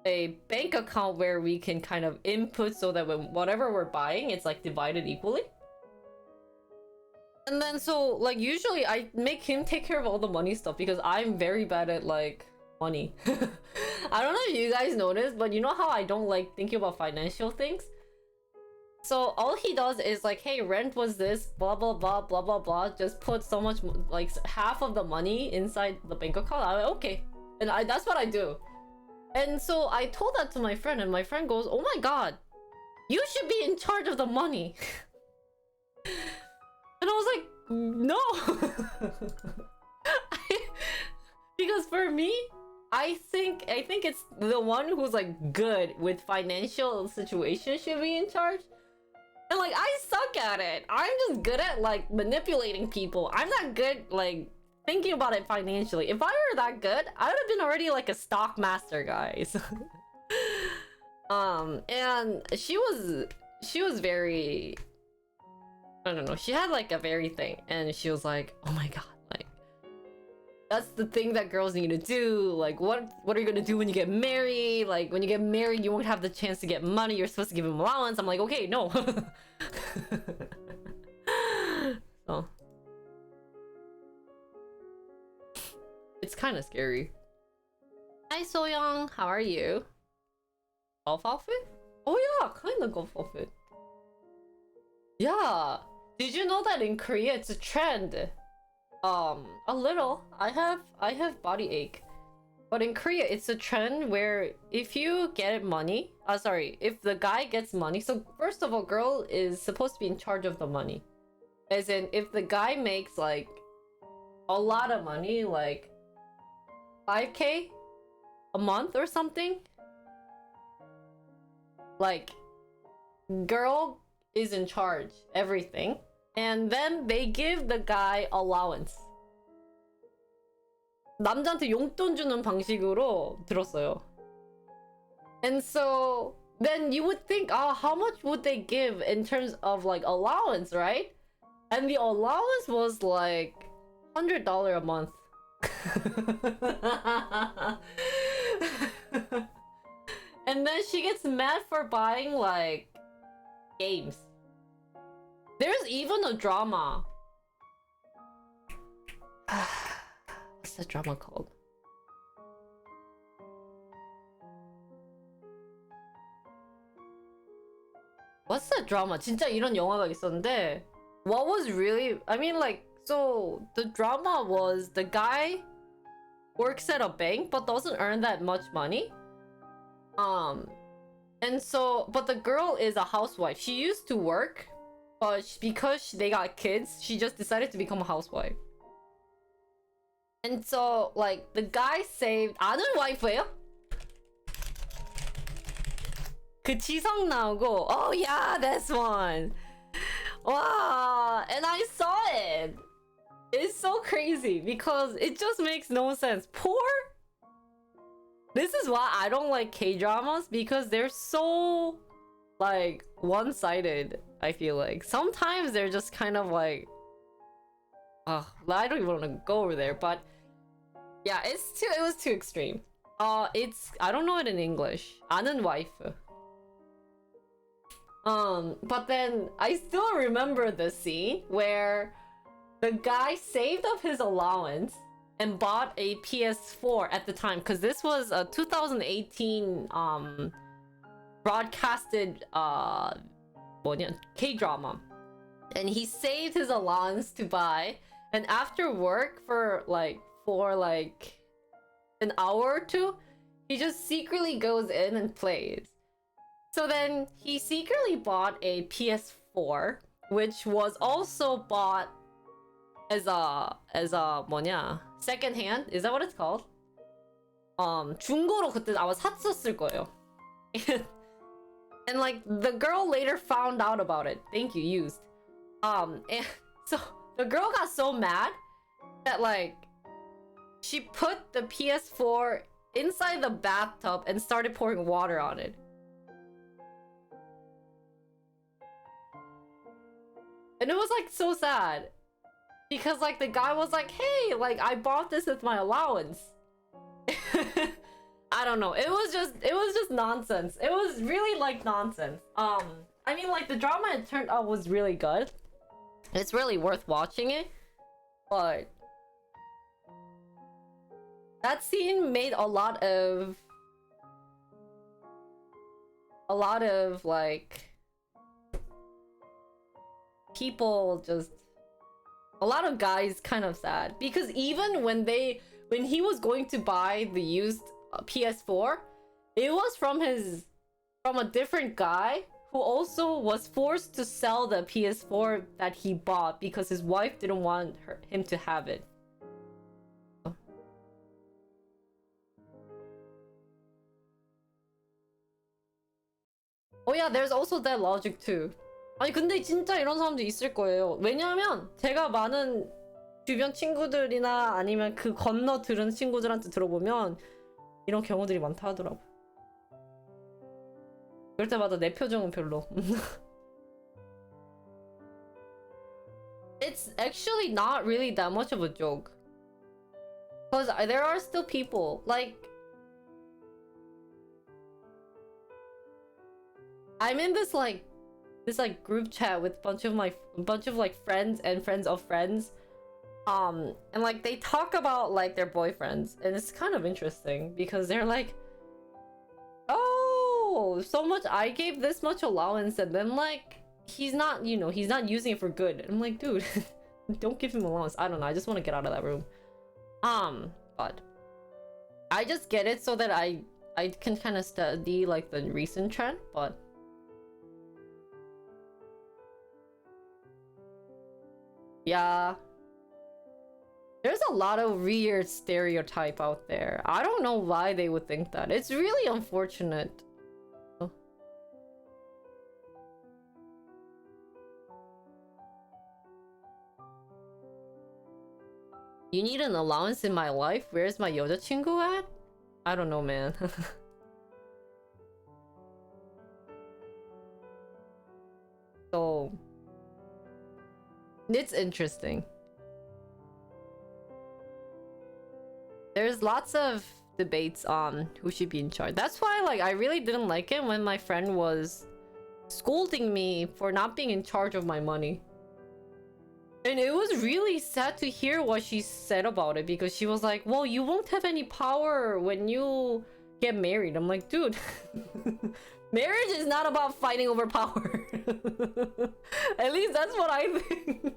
a bank account where we can kind of input so that when whatever we're buying, it's like divided equally. And then so like usually I make him take care of all the money stuff because I'm very bad at like money. I don't know if you guys noticed, but you know how I don't like thinking about financial things? So all he does is like, hey, rent was this, blah blah blah blah blah blah, just put so much, like half of the money inside the bank account. I'm like, okay. And that's what I do. And so I told that to my friend and my friend goes, oh my god, you should be in charge of the money. And I was like, no. Because for me, I think it's the one who's like good with financial situations should be in charge. And like I suck at it. I'm just good at like manipulating people. I'm not good like thinking about it financially. If I were that good, I would have been already like a stock master, guys. And she was very, I don't know, she had like a very thing and she was like, oh my god, like that's the thing that girls need to do. Like what are you gonna do when you get married? Like when you get married you won't have the chance to get money, you're supposed to give him allowance. I'm like, okay, no. So it's kind of scary. Hi Soyoung, how are you? Golf outfit? Oh yeah, kind of golf outfit. Yeah, did you know that in Korea it's a trend? A little. I have body ache. But in Korea, it's a trend where if you get money, if the guy gets money, so first of all, girl is supposed to be in charge of the money. As in, if the guy makes like a lot of money, like 5K a month or something, like girl is in charge, everything. And then they give the guy allowance. 남자한테 용돈 주는 방식으로 들었어요. And so then you would think, how much would they give in terms of like allowance, right? And the allowance was like $100 a month. And then she gets mad for buying like games. There's even a drama. What's the drama called? What's that drama? 진짜 이런 영화가 있었는데 what was really, I mean like, so the drama was the guy works at a bank but doesn't earn that much money. And so, but the girl is a housewife. She used to work, but because they got kids, she just decided to become a housewife. And so, like, the guy saved... 아는 와이프예요? 그 지성 나오고, oh yeah, this one. Wow, and I saw it. It's so crazy because it just makes no sense. Poor? This is why I don't like K-dramas because they're so, like, one-sided, I feel like. Sometimes they're just kind of like... I don't even want to go over there, but Yeah, it was too extreme. It's I don't know it in English. 아는 와이프. But then I still remember the scene where the guy saved up his allowance and bought a PS4 at the time, because this was a 2018 broadcasted 뭐냐 K-drama, and he saved his allowance to buy, and after work for like an hour or two, he just secretly goes in and plays. So then he secretly bought a PS4, which was also bought as a 뭐냐 second hand? Is that what it's called? 중고로 그때 아마 샀었을 거예요. And like the girl later found out about it. Thank you, used. And so the girl got so mad that like she put the PS4 inside the bathtub and started pouring water on it. And it was like so sad. Because like the guy was like, hey, like I bought this with my allowance. I don't know. It was just nonsense. It was really like nonsense. I mean like the drama it turned out was really good. It's really worth watching it. But that scene made a lot of like people just a lot of guys kind of sad, because even when he was going to buy the used PS4, it was from a different guy who also was forced to sell the PS4 that he bought because his wife didn't want him to have it. Oh yeah, there's also that logic too. 아니 근데 진짜 이런 사람도 있을 거예요. 왜냐하면 제가 많은 주변 친구들이나 아니면 그 건너 들은 친구들한테 들어보면 이런 경우들이 많다 하더라고. 그럴 때마다 내 표정은 별로. It's actually not really that much of a joke. Because there are still people like I'm in this group chat with a bunch of like friends and friends of friends, and like they talk about like their boyfriends, and it's kind of interesting because they're like, oh, so much I gave this much allowance, and then like he's not using it for good. And I'm like, dude, don't give him allowance. I don't know, I just want to get out of that room. But I just get it so that I can kind of study like the recent trend. But yeah, there's a lot of weird stereotype out there. I don't know why they would think that. It's really unfortunate. You need an allowance in my life? Where's my 여자친구 at? I don't know, man. So it's interesting. There's lots of debates on who should be in charge. That's why like I really didn't like it when my friend was scolding me for not being in charge of my money. And it was really sad to hear what she said about it, because she was like, well, you won't have any power when you get married. I'm like, dude, marriage is not about fighting over power. At least that's what I think.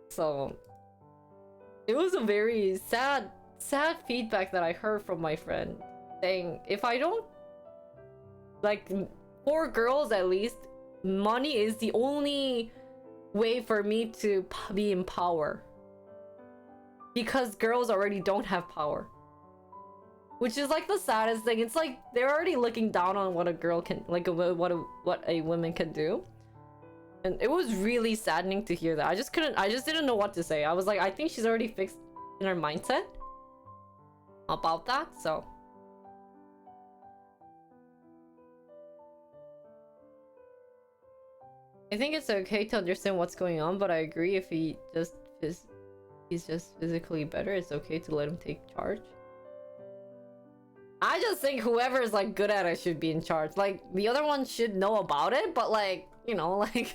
So it was a very sad feedback that I heard from my friend, saying if I don't, like, for girls at least, money is the only way for me to be in power, because girls already don't have power, which is like the saddest thing. It's like they're already looking down on what a girl can, like what a woman can do. And it was really saddening to hear that. I just didn't know what to say. I was like, I think she's already fixed in her mindset about that. So I think it's okay to understand what's going on, but I agree if he's just physically better, it's okay to let him take charge. I just think whoever is like good at it should be in charge. Like the other one should know about it, but like, you know, like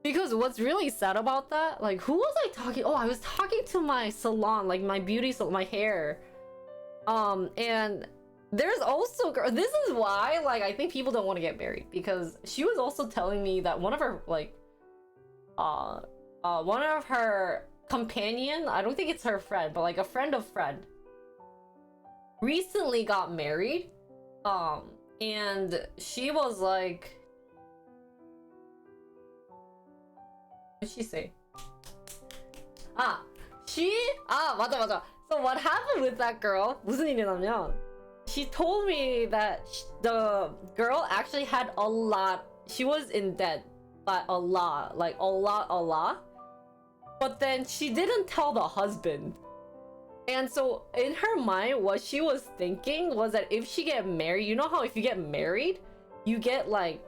because what's really sad about that, like who was I talking? Oh, I was talking to my salon, like my beauty salon, my hair. And there's also this is why like I think people don't want to get married, because she was also telling me that one of her like one of her companion, I don't think it's her friend, but like a friend of friend, recently got married. And she was like, what did she say? 맞아. So what happened with that girl? 무슨 일이냐면, she told me that the girl actually had a lot. She was in debt, but a lot. But then she didn't tell the husband. And so in her mind, what she was thinking was that if she get married, you know how if you get married, you get like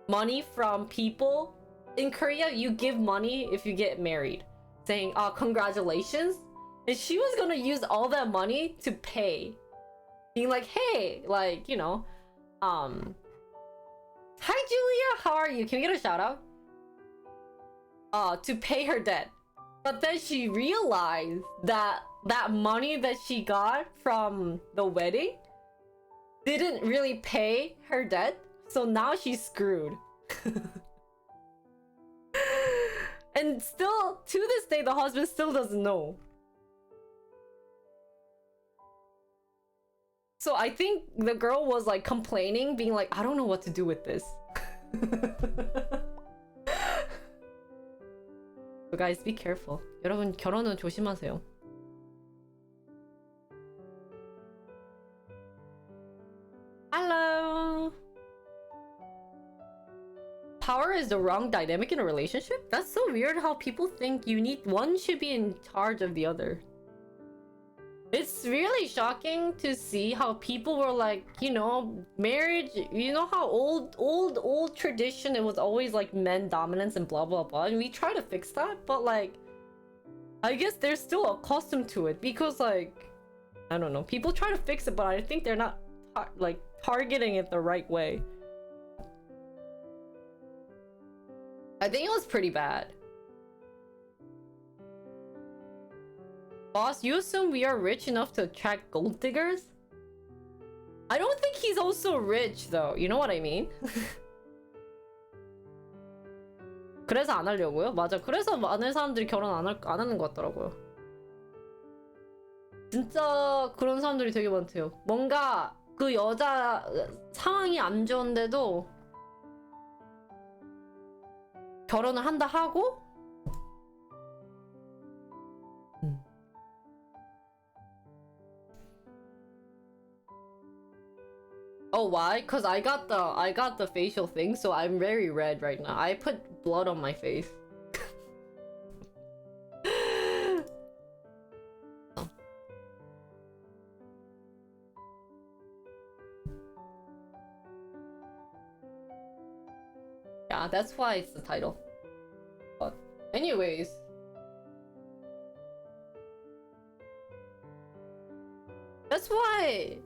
money from people. In Korea, you give money if you get married, saying, congratulations. And she was gonna use all that money to pay. Being like, hey, like, you know, hi Julia, how are you? Can we get a shout out? To pay her debt. But then she realized that that money that she got from the wedding didn't really pay her debt. So now she's screwed. And still, to this day, the husband still doesn't know. So I think the girl was like complaining, being like, I don't know what to do with this. So guys, be careful. 여러분, 결혼은 조심하세요. Hello. Power is the wrong dynamic in a relationship? That's so weird how people think one should be in charge of the other. It's really shocking to see how people were like, you know, marriage, you know how old tradition, it was always like men dominance and blah blah blah, and we try to fix that, but like I guess they're still accustomed to it because like I don't know, people try to fix it, but I think they're not like targeting it the right way. I think it was pretty bad. Boss, you assume we are rich enough to attract gold diggers? I don't think he's also rich though. You know what I mean? 그래서 안 하려고요? 맞아. 그래서 많은 사람들이 결혼 안 하는 것 같더라고요. 진짜 그런 사람들이 되게 많대요. 뭔가 그 여자 상황이 안 좋은데도 결혼을 한다 하고 Oh, why? Cause I got the facial thing, so I'm very red right now. I put blood on my face. Oh. Yeah, that's why it's the title. But anyways. That's why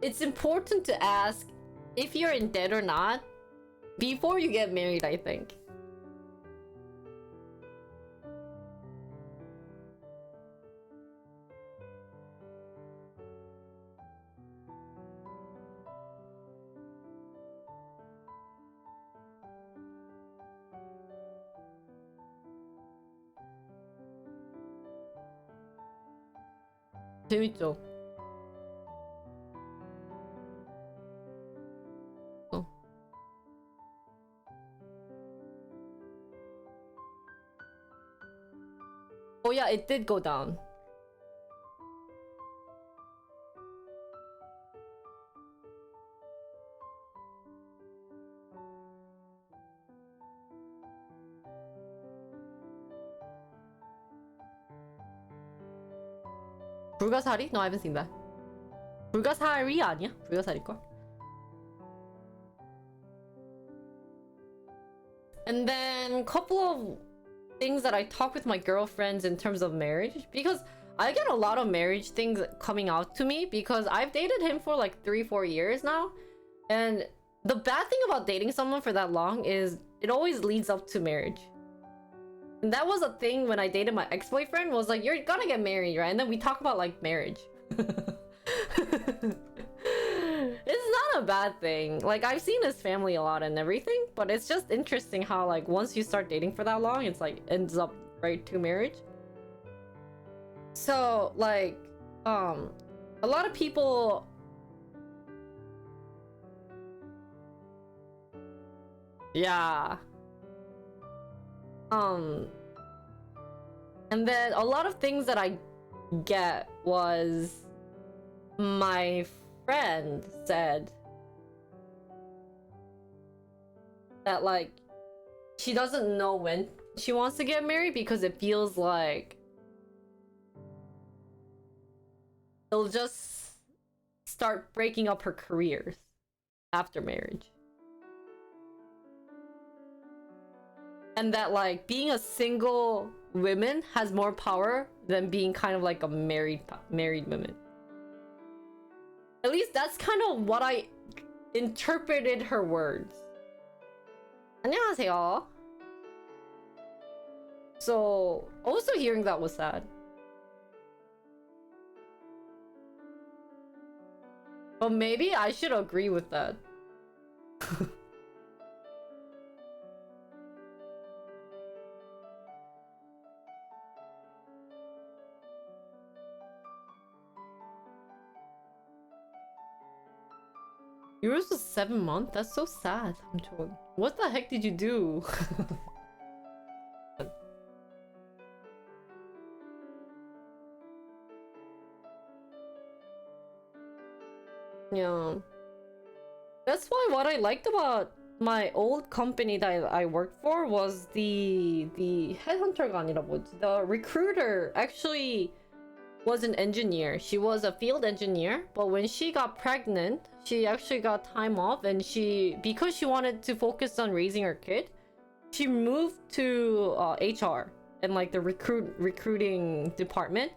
it's important to ask if you're in debt or not before you get married, I think. 재밌죠? Oh yeah, it did go down. 불가사리? No, I haven't seen that. 불가사리 아니야? 불가사리걸? And then couple of things that I talk with my girlfriends in terms of marriage, because I get a lot of marriage things coming out to me because I've dated him for like 3-4 years now. And the bad thing about dating someone for that long is it always leads up to marriage. And that was a thing when I dated my ex-boyfriend, was like, you're gonna get married, right? And then we talk about like marriage. It's not a bad thing. Like, I've seen his family a lot and everything, but it's just interesting how like once you start dating for that long, it's like ends up right to marriage. So like a lot of people yeah. And then a lot of things that I get was my friend said that like she doesn't know when she wants to get married because it feels like they'll just start breaking up her careers after marriage. And that like being a single woman has more power than being kind of like a married woman. At least that's kind of what I interpreted her words. 안녕하세요. So also hearing that was sad. But maybe I should agree with that. Yours was 7 months? That's so sad. What the heck did you do? Yeah. That's why what I liked about my old company that I worked for was the headhunter가 아니라 뭐지? The recruiter actually was an engineer. She was a field engineer, but when she got pregnant, she actually got time off, and because she wanted to focus on raising her kid, she moved to HR and like the recruiting department,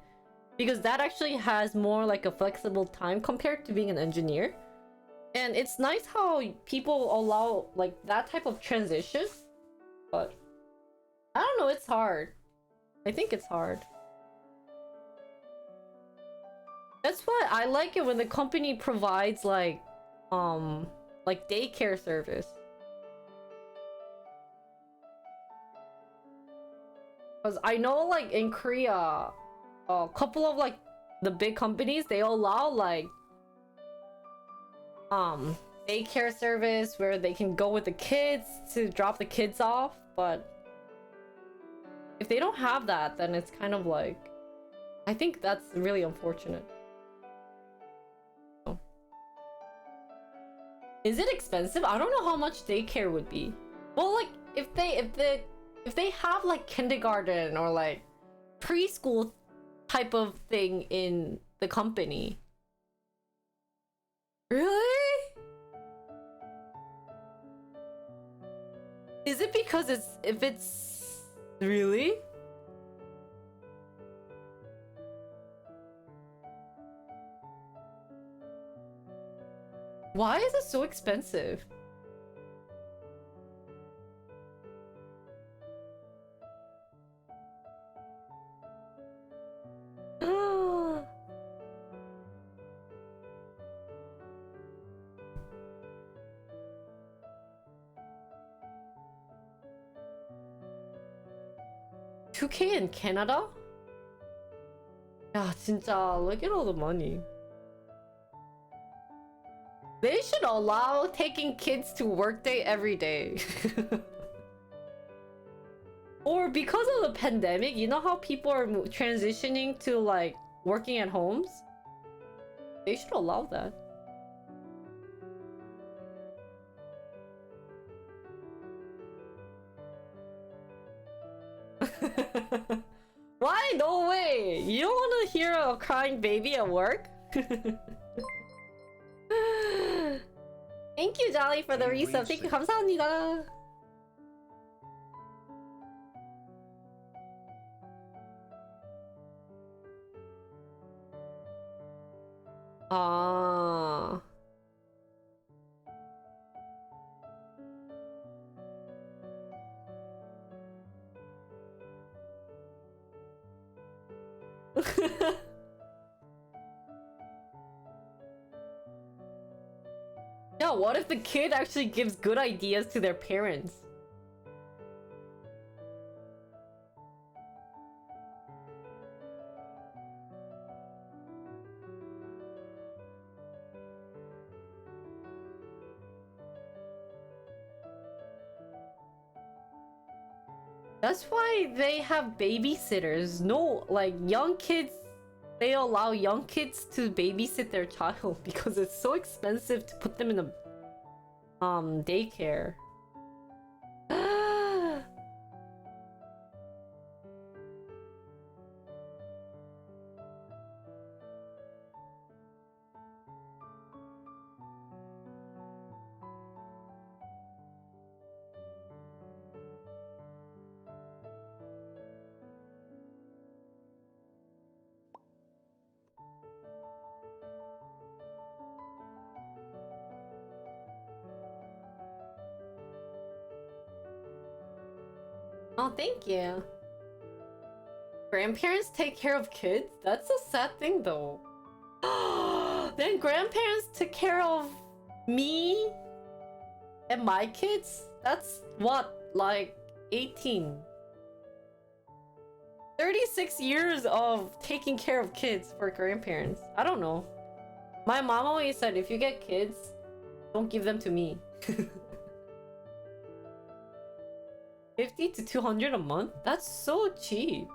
because that actually has more like a flexible time compared to being an engineer. And it's nice how people allow like that type of transition, but I don't know, it's hard. I think it's hard. That's why I like it when the company provides like daycare service. Because I know like in Korea, a couple of like the big companies, they allow like daycare service where they can go with the kids to drop the kids off, but if they don't have that, then it's kind of like, I think that's really unfortunate. Is it expensive? I don't know how much daycare would be. Well, like if they have like kindergarten or like preschool type of thing in the company. Really? Is it because it's really? Why is it so expensive? $2K in Canada? 야, 진짜, look at all the money. They should allow taking kids to workday every day. Or because of the pandemic, you know how people are transitioning to like working at homes? They should allow that. Why? No way! You don't want to hear a crying baby at work? Thank you, Jolly, for the resub. Thank you, 감사합니다. Ah. Yeah, what if the kid actually gives good ideas to their parents? That's why they have babysitters. No, like young kids, they allow young kids to babysit their child because it's so expensive to put them in a daycare. Oh, thank you. Grandparents take care of kids? That's a sad thing though. Then grandparents took care of me and my kids? That's what, like 18? 36 years of taking care of kids for grandparents. I don't know. My mom always said if you get kids, don't give them to me. 50 to 200 a month? That's so cheap.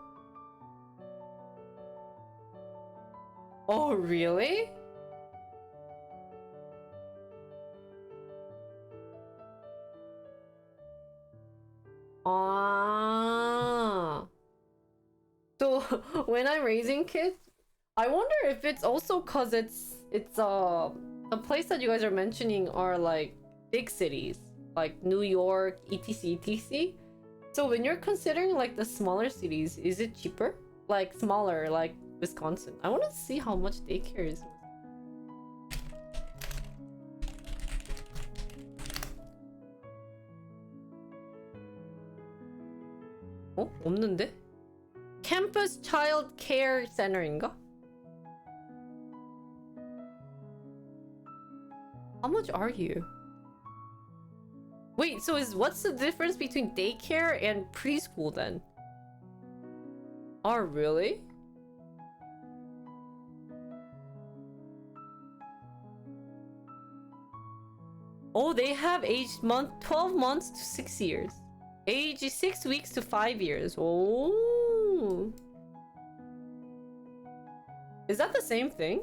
Oh, really? Ah. So when I'm raising kids, I wonder if it's also cause it's the place that you guys are mentioning are like big cities, like New York, etc, etc. So when you're considering like the smaller cities, is it cheaper? Like smaller, like Wisconsin. I want to see how much daycare is. 어? 없는데? Campus Child Care Center인가? How much are you? Wait, so what's the difference between daycare and preschool then? Oh, really? Oh, they have aged 12 months to 6 years. Age 6 weeks to 5 years. Oh. Is that the same thing?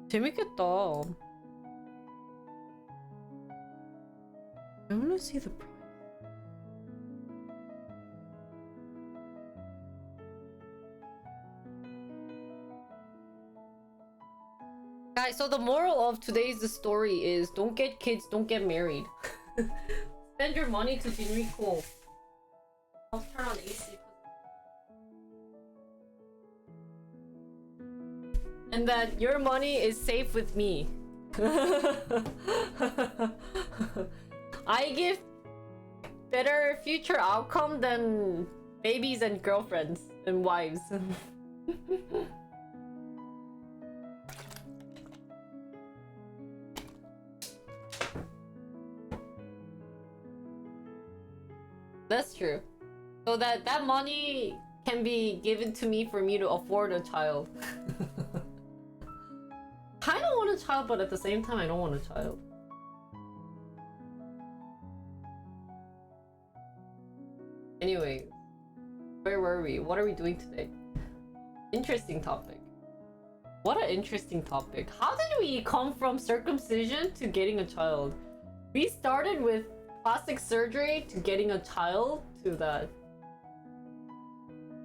재밌겠다. I wanna see the price. Guys, so the moral of today's story is don't get kids, don't get married. Spend your money to Jinrico. I'll turn on AC. And that your money is safe with me. I give better future outcome than babies and girlfriends and wives. That's true. So that money can be given to me for me to afford a child. I don't want a child, but at the same time, I don't want a child. Anyway, where were we? What are we doing today? Interesting topic. What an interesting topic. How did we come from circumcision to getting a child? We started with plastic surgery to getting a child to that.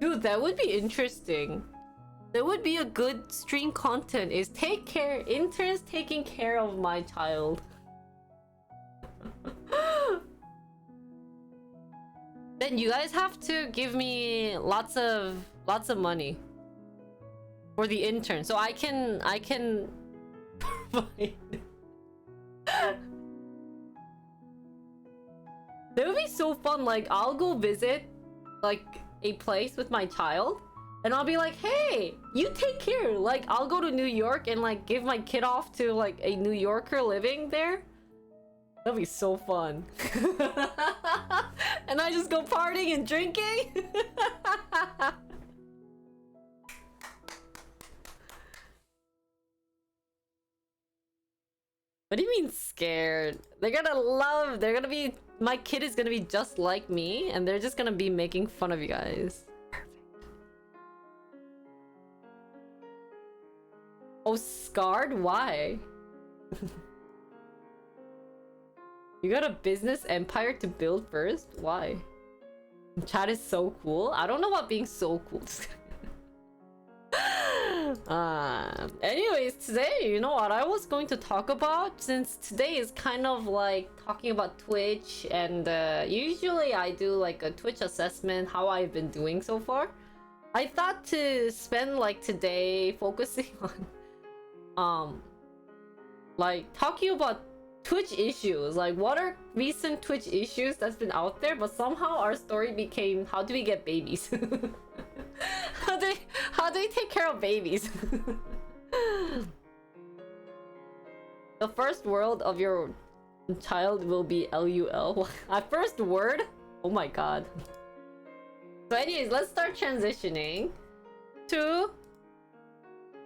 Dude, that would be interesting. That would be a good stream content is take care, interns taking care of my child. then you guys have to give me lots of money for the intern, so I can provide. That would be so fun. Like, I'll go visit like a place with my child, and I'll be like, hey, you take care. Like, I'll go to New York and like give my kid off to like a New Yorker living there. That'd be so fun. And I just go partying and drinking. What do you mean scared? They're gonna be, my kid is gonna be just like me, and they're just gonna be making fun of you guys. Perfect. Oh, scarred? Why? You got a business empire to build first? Why? Chat is so cool. I don't know about being so cool. Anyways, today, you know what I was going to talk about? Since today is kind of like talking about Twitch, and usually I do like a Twitch assessment, how I've been doing so far. I thought to spend like today focusing on like talking about Twitch issues, like what are recent Twitch issues that's been out there, but somehow our story became how do we get babies? how do we take care of babies? The first word of your child will be LUL. Our first word? Oh my god. So anyways, let's start transitioning to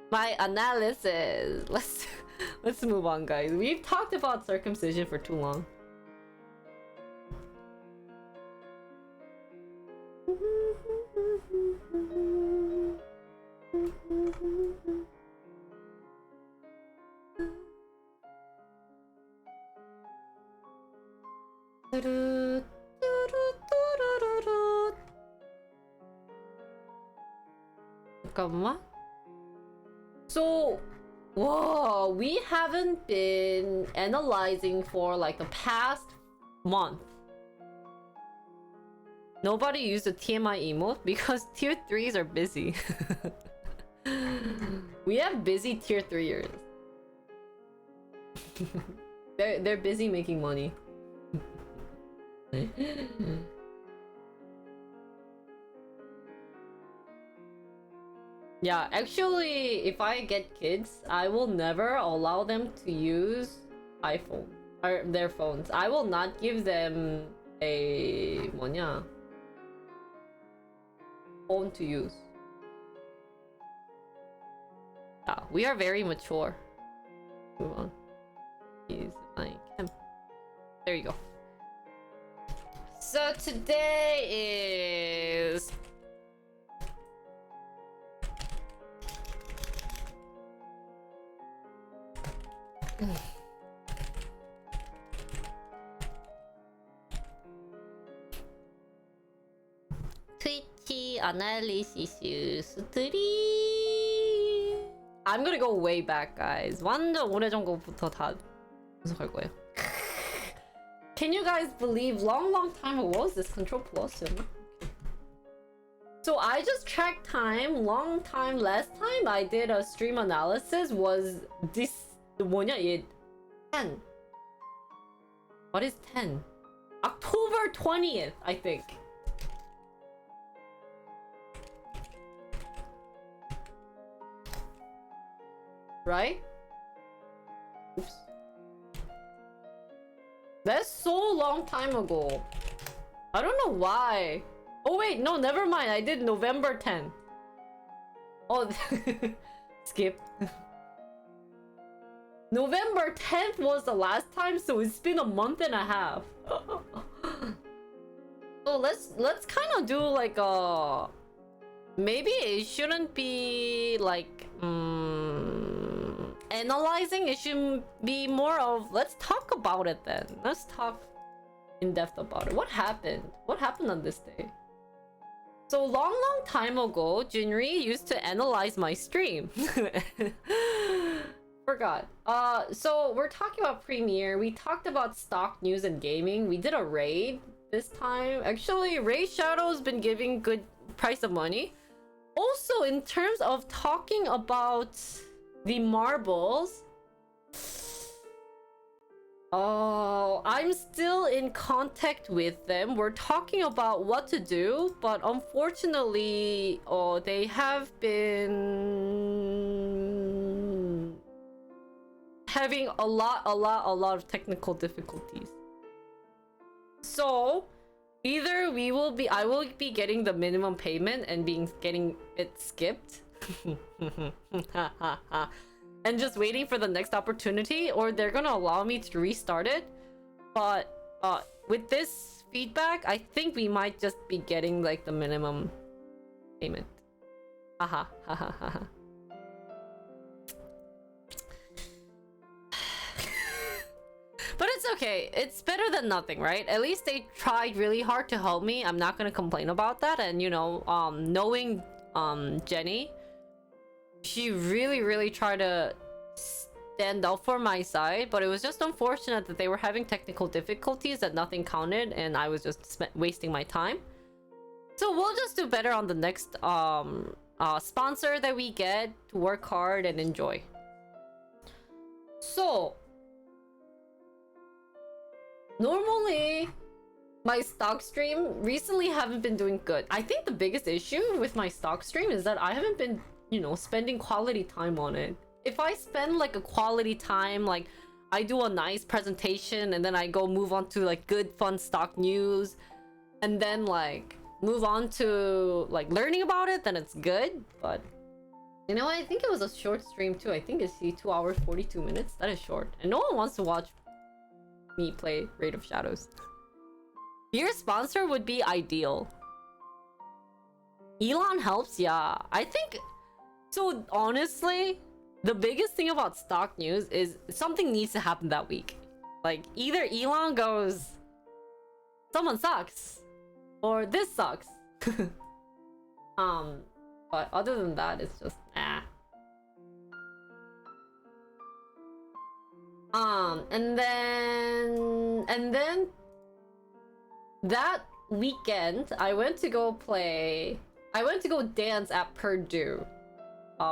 my analysis. Let's move on, guys. We've talked about circumcision for too long. 잠깐만. So, whoa, we haven't been analyzing for like the past month. Nobody used the TMI emote because tier 3s are busy. We have busy tier 3ers. They're busy making money. Yeah, actually, if I get kids, I will never allow them to use iPhone or their phones. I will not give them a 뭐냐 phone to use. Yeah, we are very mature. Move on. Use my cam. There you go. So today is 트위치 아날리시스 3. I'm gonna go way back, guys. 완전 오래전부터 다 분석할 거예요. Can you guys believe long time ago was this Control Plus? So I just tracked time. Long time last time I did a stream analysis was this 뭐냐 얘 10. What is 10? October 20th, I think. Right? Oops. That's so long time ago. I don't know why. Oh wait, no, never mind. I did November 10. Oh, skip. November 10th was the last time, so it's been a month and a half. So let's kind of do like a, maybe it shouldn't be like analyzing. It should be more of let's talk about it then. Let's talk in depth about it. What happened? What happened on this day? So long time ago, Junri used to analyze my stream. For forgot. So we're talking about Premiere. We talked about stock news and gaming. We did a raid this time. Actually, Raid Shadow's been giving good price of money. Also, in terms of talking about the marbles, oh, I'm still in contact with them. We're talking about what to do, but unfortunately, they have been having a lot of technical difficulties. So either I will be getting the minimum payment and getting it skipped and just waiting for the next opportunity, or they're gonna allow me to restart it. But with this feedback, I think we might just be getting like the minimum payment. Haha. But it's okay. It's better than nothing, right? At least they tried really hard to help me. I'm not gonna complain about that. And you know, knowing Jenny, she really tried to stand up for my side, but it was just unfortunate that they were having technical difficulties, that nothing counted, and I was just wasting my time. So we'll just do better on the next sponsor that we get to work hard and enjoy. So normally my stock stream recently haven't been doing good. I think the biggest issue with my stock stream is that I haven't been, you know, spending quality time on it. If I spend like a quality time, like I do a nice presentation and then I go move on to like good fun stock news and then like move on to like learning about it, then it's good. But you know, I think it was a short stream too. I think it's 2 hours 42 minutes. That is short, and no one wants to watch me play Raid of Shadows. Beer sponsor would be ideal. Elon helps, yeah. I think so. Honestly, the biggest thing about stock news is something needs to happen that week. Like either Elon goes, someone sucks, or this sucks. But other than that, it's just and then that weekend I went to go dance at Purdue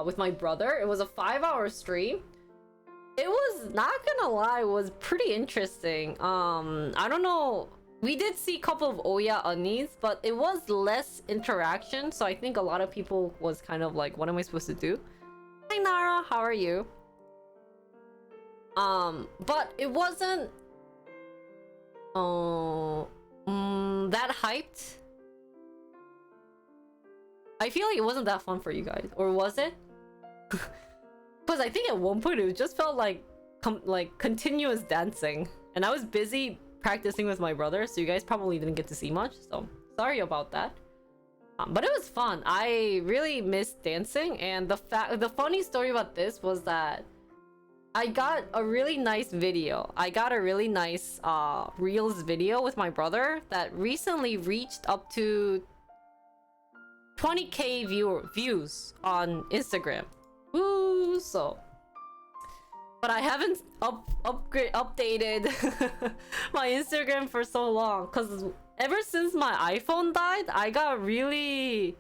with my brother. It was a 5-hour stream. It was, not gonna lie, was pretty interesting. I don't know, we did see a couple of Oya Unis, but it was less interaction, so I think a lot of people was kind of like, what am I supposed to do? Hi Nara, how are you? But it wasn't that hyped. I feel like it wasn't that fun for you guys, or was it? Because I think at one point it just felt like continuous dancing, and I was busy practicing with my brother, so you guys probably didn't get to see much, so sorry about that. But it was fun. I really missed dancing, and the funny story about this was that I got a really nice video. I got a really nice Reels video with my brother that recently reached up to 20k views on Instagram. Woo! So, but I haven't updated my Instagram for so long, because ever since my iPhone died, I got really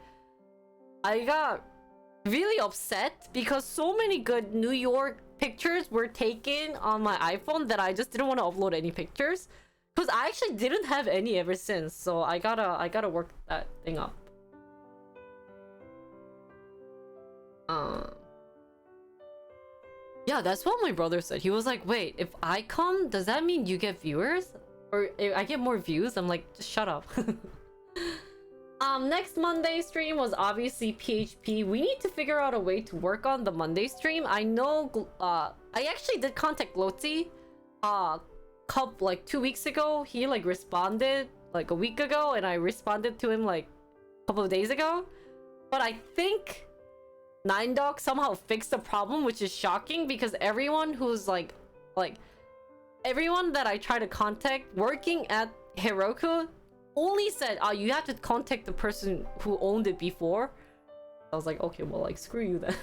upset because so many good New York pictures were taken on my iPhone that I just didn't want to upload any pictures, because I actually didn't have any ever since. So I gotta work that thing up. Yeah, that's what my brother said. He was like, wait, if I come, does that mean you get viewers? Or if I get more views? I'm like, just shut up. Next Monday stream was obviously PHP. We need to figure out a way to work on the Monday stream. I know, I actually did contact Lotzi, like 2 weeks ago. He like responded like a week ago, and I responded to him like a couple of days ago. But I think Nine Dog somehow fixed the problem, which is shocking, because everyone who's like everyone that I try to contact working at Heroku only said, oh, you have to contact the person who owned it before. I was like, okay, well, like, screw you then.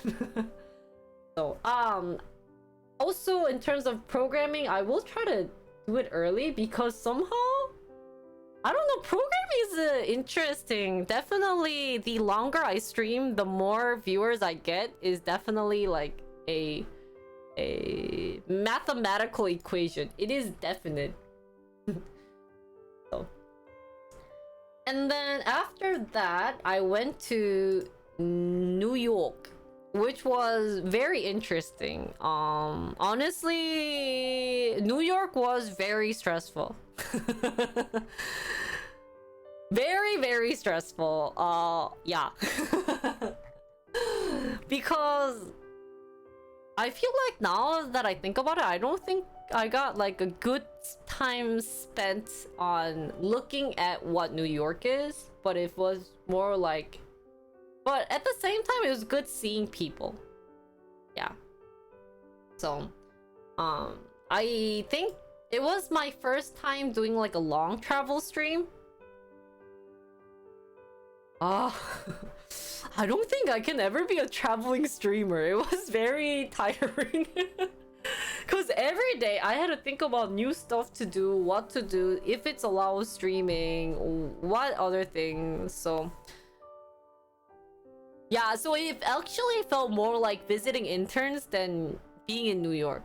So, also in terms of programming, I will try to do it early because somehow, I don't know, programming is interesting. Definitely the longer I stream, the more viewers I get is definitely like a mathematical equation. It is definite. So. And then after that, I went to New York, which was very interesting. Honestly, New York was very stressful. Very, very stressful. Yeah. Because I feel like now that I think about it, I don't think I got like a good time spent on looking at what New York is, but it was more like, but at the same time, it was good seeing people. Yeah. So, I think it was my first time doing like a long travel stream. I don't think I can ever be a traveling streamer. It was very tiring. Because every day I had to think about new stuff to do, what to do, if it's allowed streaming, what other things. So yeah, so it actually felt more like visiting interns than being in New York.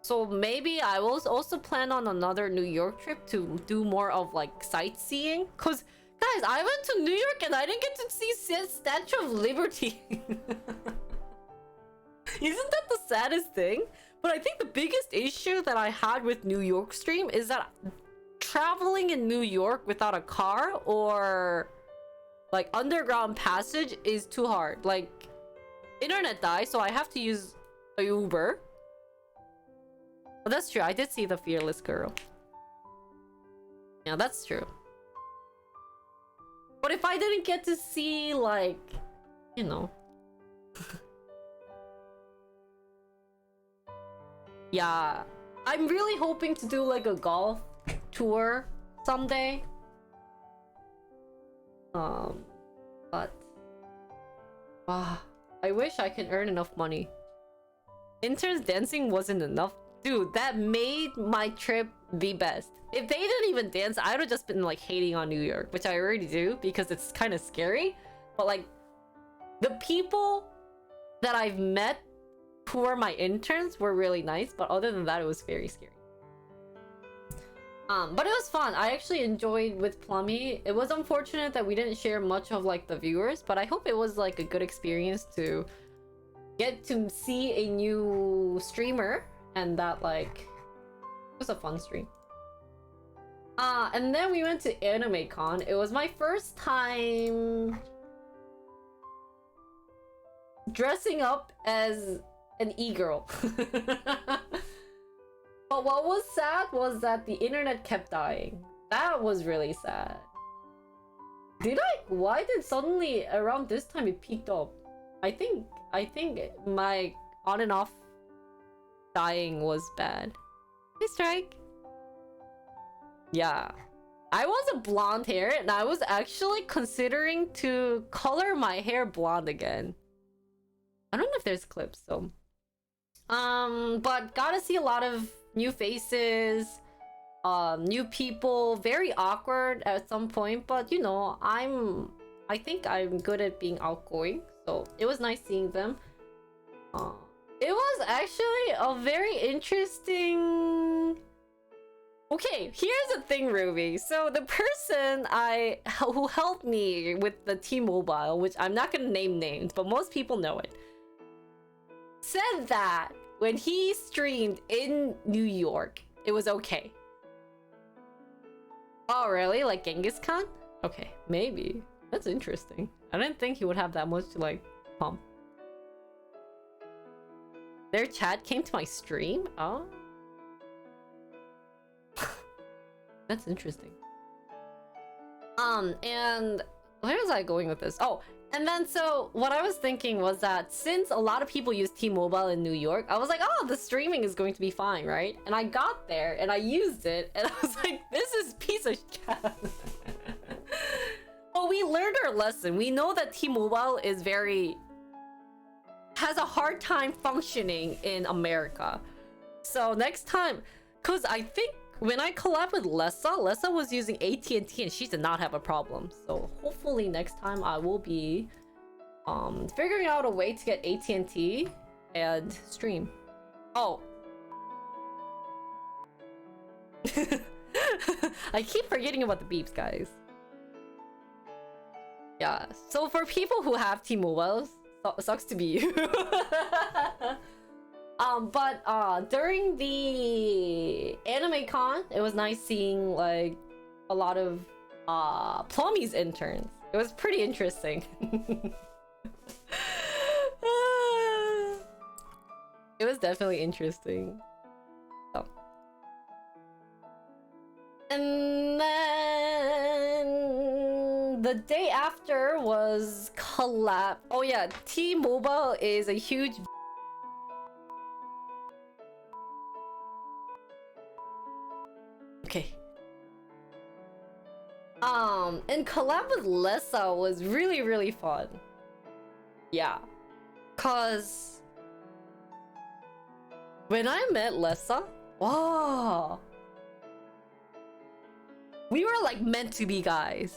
So maybe I will also plan on another New York trip to do more of like sightseeing. Because guys, I went to New York and I didn't get to see Statue of Liberty. Isn't that the saddest thing? But I think the biggest issue that I had with New York stream is that traveling in New York without a car or like underground passage is too hard. Like, internet dies, so I have to use a Uber. But that's true, I did see the Fearless Girl. Yeah, that's true. But if I didn't get to see, like, you know. Yeah. I'm really hoping to do, like, a golf tour someday. But... I wish I could earn enough money. Interns dancing wasn't enough. Dude, that made my trip the best. If they didn't even dance, I would have just been like hating on New York, which I already do because it's kind of scary. But like, the people that I've met who are my interns were really nice, but other than that, it was very scary. But it was fun. I actually enjoyed with Plummy. It was unfortunate that we didn't share much of like the viewers, but I hope it was like a good experience to get to see a new streamer and that like it was a fun stream. And then we went to Anime Con. It was my first time dressing up as an e-girl. But what was sad was that the internet kept dying. That was really sad. Why did suddenly around this time it peaked up? I think my on and off dying was bad. Hey, Strike. Yeah. I was a blonde hair and I was actually considering to color my hair blonde again. I don't know if there's clips, so. But got to see a lot of new faces, new people, very awkward at some point, but you know, I think I'm good at being outgoing, so it was nice seeing them. It was actually a very interesting... Okay, here's the thing, Ruby. So the person who helped me with the T-Mobile, which I'm not gonna name names, but most people know it, said that when he streamed in New York, it was okay. Oh, really? Like Genghis Khan? Okay, maybe. That's interesting. I didn't think he would have that much to, like, pump. Their chat came to my stream? Oh. That's interesting. And where was I going with this? Oh, and then so what I was thinking was that since a lot of people use T-Mobile in New York, I was like, oh, the streaming is going to be fine, right? And I got there and I used it and I was like, this is piece of crap. Well, we learned our lesson. We know that T-Mobile has a hard time functioning in America. So next time, cause I think when I collab with Lessa was using AT&T and she did not have a problem. So hopefully next time I will be figuring out a way to get AT&T and stream. Oh. I keep forgetting about the beeps, guys. Yeah, so for people who have T-Mobile, sucks to be you. But during the anime con, it was nice seeing like a lot of Plummy's interns. It was pretty interesting. It was definitely interesting. So. And then the day after was collab. Oh yeah, T-Mobile is a huge okay. And collab with Lessa was really fun. Yeah. Cause when I met Lessa, wow. We were like meant to be, guys.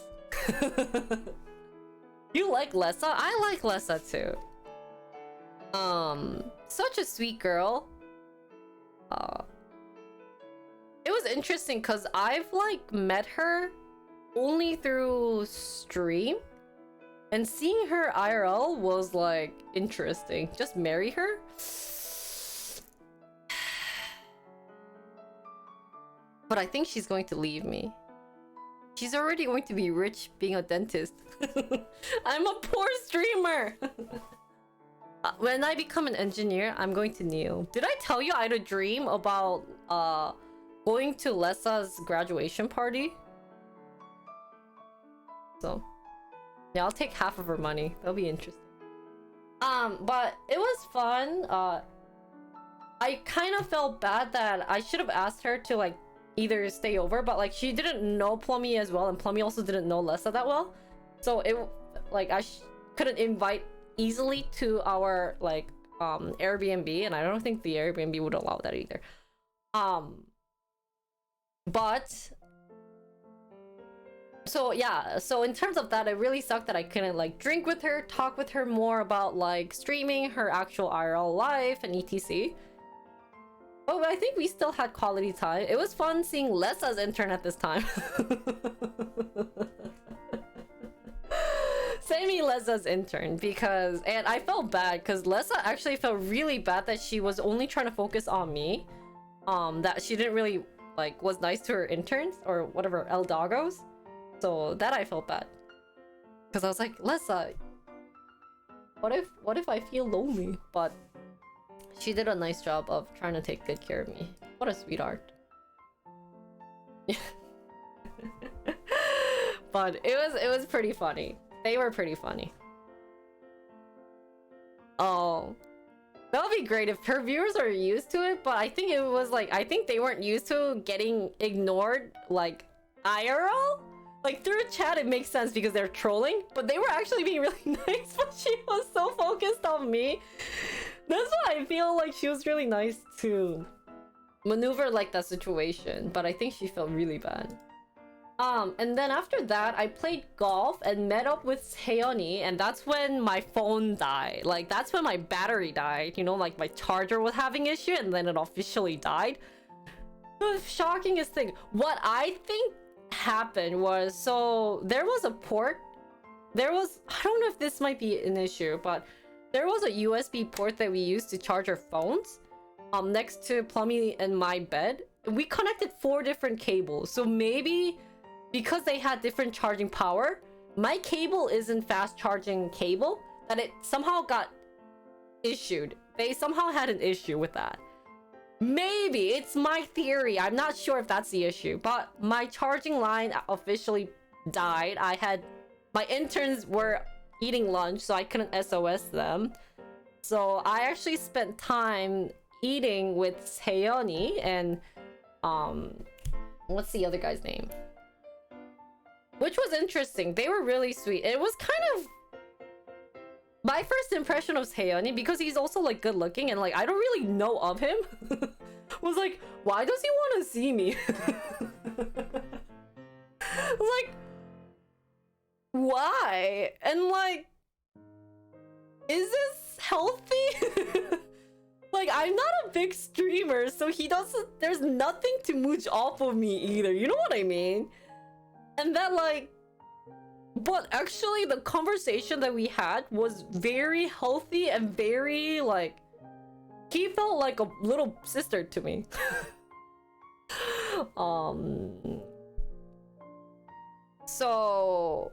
You like Lessa? I like Lessa too. Such a sweet girl. It was interesting because I've like met her only through stream, and seeing her IRL was like interesting. Just marry her? But I think she's going to leave me. She's already going to be rich being a dentist. I'm a poor streamer. When I become an engineer, I'm going to kneel. Did I tell you I had a dream about going to Lessa's graduation party? So yeah, I'll take half of her money. That'll be interesting. But it was fun. I kind of felt bad that I should have asked her to like either stay over, but like she didn't know Plummy as well, and Plummy also didn't know Lessa that well, so it like I couldn't invite easily to our like Airbnb, and I don't think the Airbnb would allow that either. But so yeah, so in terms of that, it really sucked that I couldn't like drink with her, talk with her more about like streaming, her actual IRL life, and etc. But I think we still had quality time. It was fun seeing Lessa's intern at this time. Sammy Lessa's intern, because and I felt bad because Lessa actually felt really bad that she was only trying to focus on me. That she didn't really like was nice to her interns or whatever El Doggos. So that I felt bad. Because I was like, Lessa, what if I feel lonely? But she did a nice job of trying to take good care of me. What a sweetheart. But it was pretty funny. They were pretty funny. Oh, that would be great if her viewers are used to it, but I think it was like, I think they weren't used to getting ignored like IRL. Like through chat it makes sense because they're trolling, but they were actually being really nice, but she was so focused on me. That's why I feel like she was really nice to maneuver like that situation, but I think she felt really bad. And then after that, I played golf and met up with Seoni, and that's when my phone died. Like, that's when my battery died. You know, like my charger was having issue, and then it officially died. The shockingest thing, what I think happened was, so there was a port. There was, I don't know if this might be an issue, but there was a USB port that we used to charge our phones next to Plummy and my bed. We connected 4 different cables, so maybe because they had different charging power, my cable isn't fast charging cable, that it somehow got issued. They somehow had an issue with that. Maybe, it's my theory. I'm not sure if that's the issue, but my charging line officially died. My interns were eating lunch, so I couldn't SOS them. So I actually spent time eating with Seoni and what's the other guy's name? Which was interesting. They were really sweet. It was kind of my first impression of Seoni, because he's also like good looking and like I don't really know of him. like, why does he want to see me? Like, why? And like, is this healthy? Like, I'm not a big streamer, so he doesn't, there's nothing to mooch off of me either, you know what I mean? And that like, but actually the conversation that we had was very healthy and very like, he felt like a little sister to me. So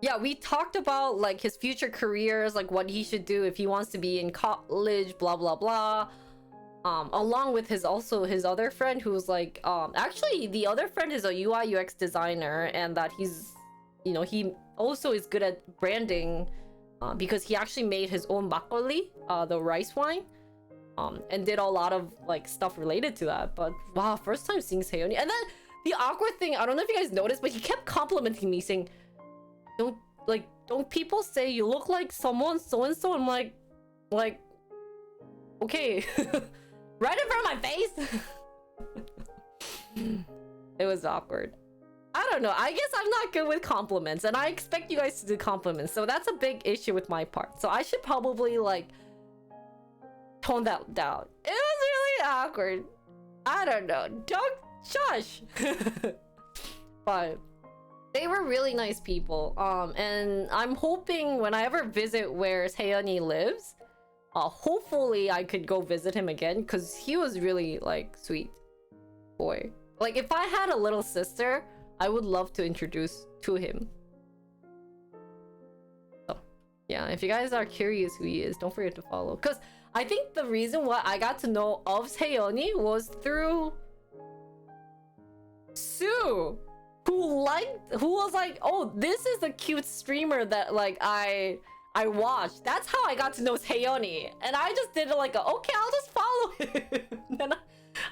yeah, we talked about like his future careers, like what he should do if he wants to be in college, blah blah blah. Along with his other friend who's like, actually the other friend is a UI UX designer, and that he's, you know, he also is good at branding, because he actually made his own makgeolli, the rice wine, and did a lot of like stuff related to that. But wow, first time seeing Seoni. And then the awkward thing, I don't know if you guys noticed, but he kept complimenting me, saying, don't people say you look like someone so and so? I'm like, okay. Right in front of my face. It was awkward. I don't know, I guess I'm not good with compliments, and I expect you guys to do compliments, so that's a big issue with my part. So I should probably like tone that down. It was really awkward. I don't know, don't shush. But they were really nice people, and I'm hoping when I ever visit where Seoni lives, hopefully I could go visit him again, because he was really like sweet boy. Like if I had a little sister, I would love to introduce to him. So yeah, if you guys are curious who he is, don't forget to follow, because I think the reason why I got to know of Seoni was through Sue, who was like, oh, this is a cute streamer that like I watched. That's how I got to know Seoni, and I just did it like, okay, I'll just follow him. And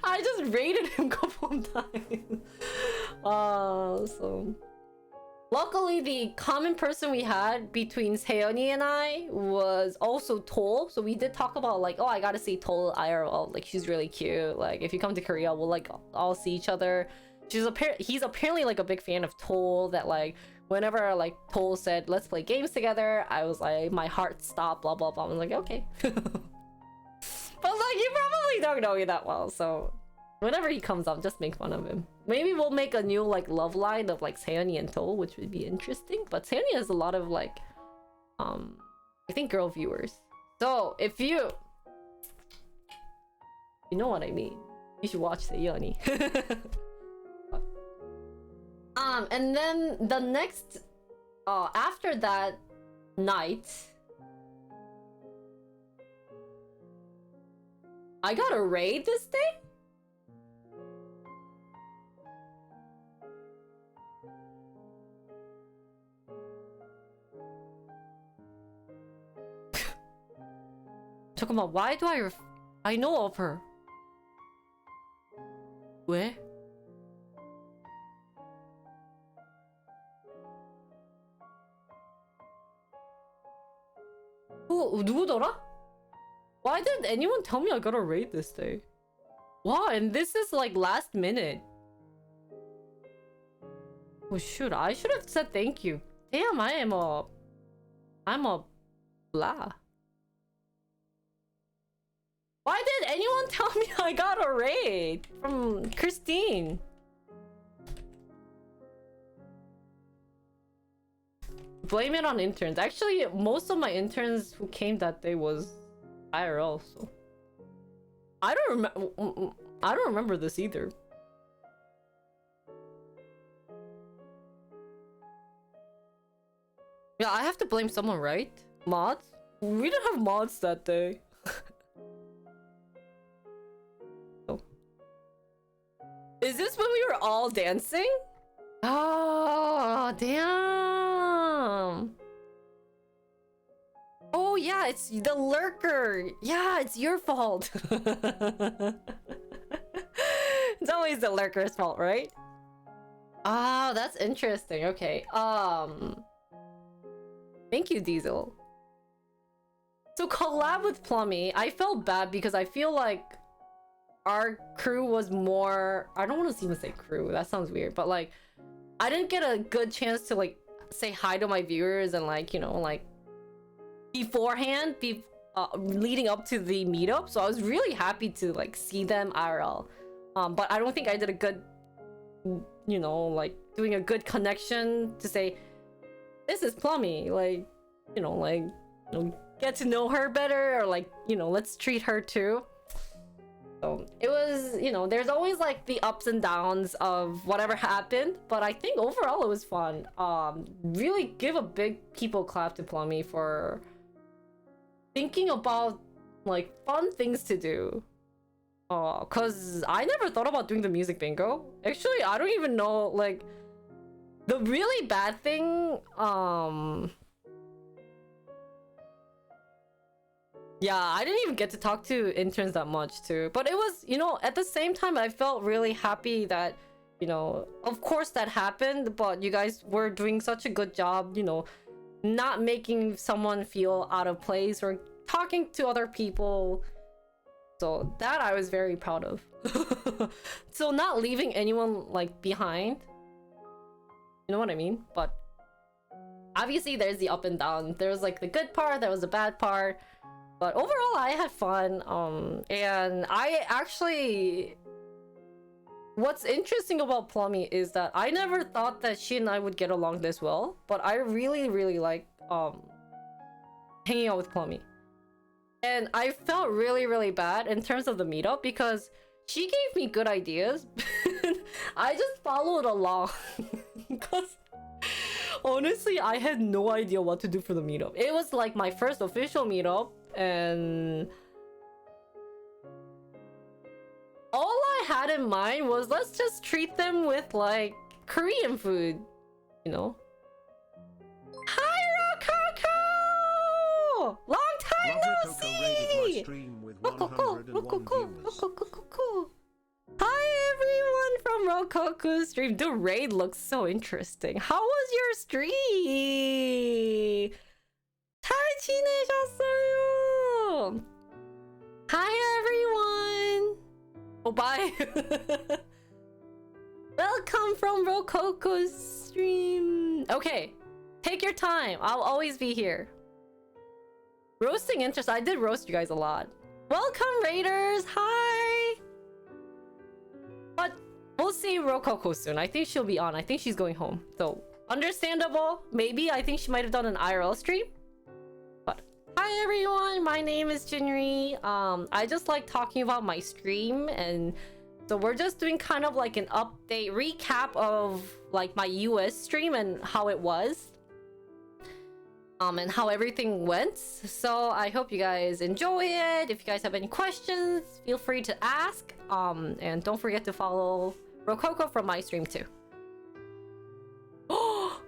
I just rated him a couple of times. So luckily the common person we had between Seoni and I was also Toll, so we did talk about like, oh, I gotta see Toll IRL, like she's really cute, like if you come to Korea we'll like all see each other. He's apparently like a big fan of Toll, that like whenever like Toll said let's play games together, I was like, my heart stopped, blah blah blah. I was like, okay. But like, you probably don't know me that well, so whenever he comes up, just make fun of him. Maybe we'll make a new like love line of like Seoni and Toll, which would be interesting. But Seoni has a lot of like I think girl viewers, so if you know what I mean, you should watch Seoni. And then the next after that night, I got a raid this day? 잠깐만, why do I know of her? 왜? 누구더라? Why did anyone tell me I got a raid this day? Wow, and this is like last minute. Oh shoot, I should have said thank you. Damn, I'm a blah. Why did anyone tell me I got a raid from Christine? Blame it on interns. Actually, most of my interns who came that day was IRL, so I don't remember this either. Yeah, I have to blame someone, right? Mods? We didn't have mods that day. Oh. Is this when we were all dancing? Oh, damn. Oh yeah, it's the lurker. Yeah, it's your fault. It's always the lurker's fault, right? Ah, that's interesting. Okay. Thank you, Diesel. So collab with Plummy. I felt bad because I feel like our crew was more, I don't want to even say crew, that sounds weird, but like I didn't get a good chance to like say hi to my viewers and like, you know, like beforehand, leading up to the meetup. So I was really happy to like see them IRL. But I don't think I did a good, you know, like doing a good connection to say, this is Plummy, like, you know, like, you know, get to know her better, or like, you know, let's treat her too. So it was, you know, there's always like the ups and downs of whatever happened, but I think overall it was fun. Really give a big people clap to Plummy for thinking about like fun things to do. Cause I never thought about doing the music bingo. Actually, I don't even know, like, the really bad thing, yeah, I didn't even get to talk to interns that much too. But it was, you know, at the same time, I felt really happy that, you know, of course that happened, but you guys were doing such a good job, you know, not making someone feel out of place or talking to other people. So that I was very proud of. So not leaving anyone like behind. You know what I mean? But obviously there's the up and down. There's like the good part, there was the bad part. But overall I had fun. And I actually, what's interesting about Plummy is that I never thought that she and I would get along this well. But I really, really like hanging out with Plummy. And I felt really, really bad in terms of the meetup because she gave me good ideas. I just followed along. Because honestly, I had no idea what to do for the meetup. It was like my first official meetup, and all I had in mind was let's just treat them with like Korean food, you know? Hi, Rococo! Long time no see! Rococo! Hi everyone from Rococo's stream. The raid looks so interesting. How was your stream? 잘 지내셨어요? Hi everyone. Oh, bye. Welcome from Rococo's stream. Okay, take your time. I'll always be here. Roasting interest. I did roast you guys a lot. Welcome raiders. Hi. But we'll see Rococo soon. I think she'll be on. I think she's going home. So understandable. Maybe I think she might have done an IRL stream. But hi everyone. My name is Jinri. I just like talking about my stream, and so we're just doing kind of like an update recap of like my US stream and how it was. And how everything went. So I hope you guys enjoy it. If you guys have any questions, feel free to ask. And don't forget to follow Rococo from my stream too. Oh,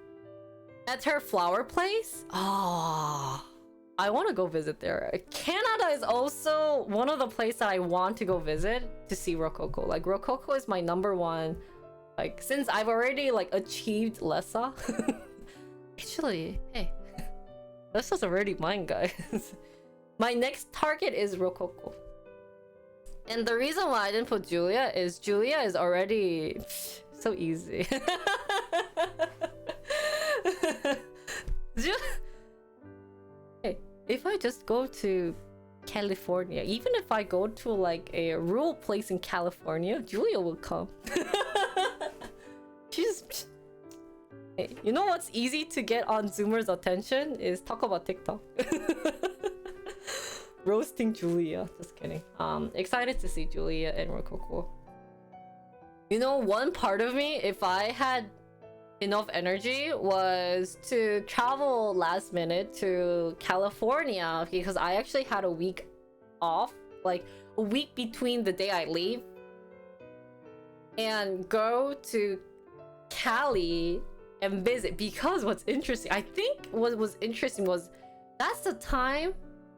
at her flower place? Oh, I want to go visit there. Canada is also one of the places that I want to go visit to see Rococo. Like Rococo is my number one. Like since I've already like achieved Lessa. Actually, hey. This is already mine, guys. My next target is Rococo. And the reason why I didn't put Julia is already so easy. Hey, if I just go to California, even if I go to like a rural place in California, Julia will come. She's... Hey, you know what's easy to get on Zoomers' attention is talk about TikTok. Roasting Julia. Just kidding. Excited to see Julia and Rococo. You know, one part of me, if I had enough energy, was to travel last minute to California, because I actually had a week off, like a week between the day I leave, and go to Cali and visit. Because what's interesting, I think what was interesting was that's the time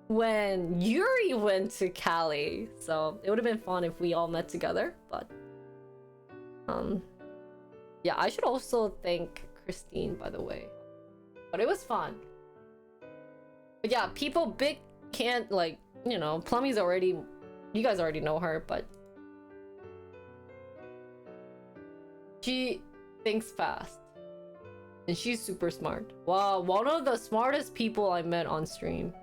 when Yuri went to Cali, so it would have been fun if we all met together. But yeah, I should also thank Christine, by the way, but it was fun. But yeah, people big can't, like, you know, Plummy's already, you guys already know her, but She thinks fast. And she's super smart. Wow, one of the smartest people I met on stream.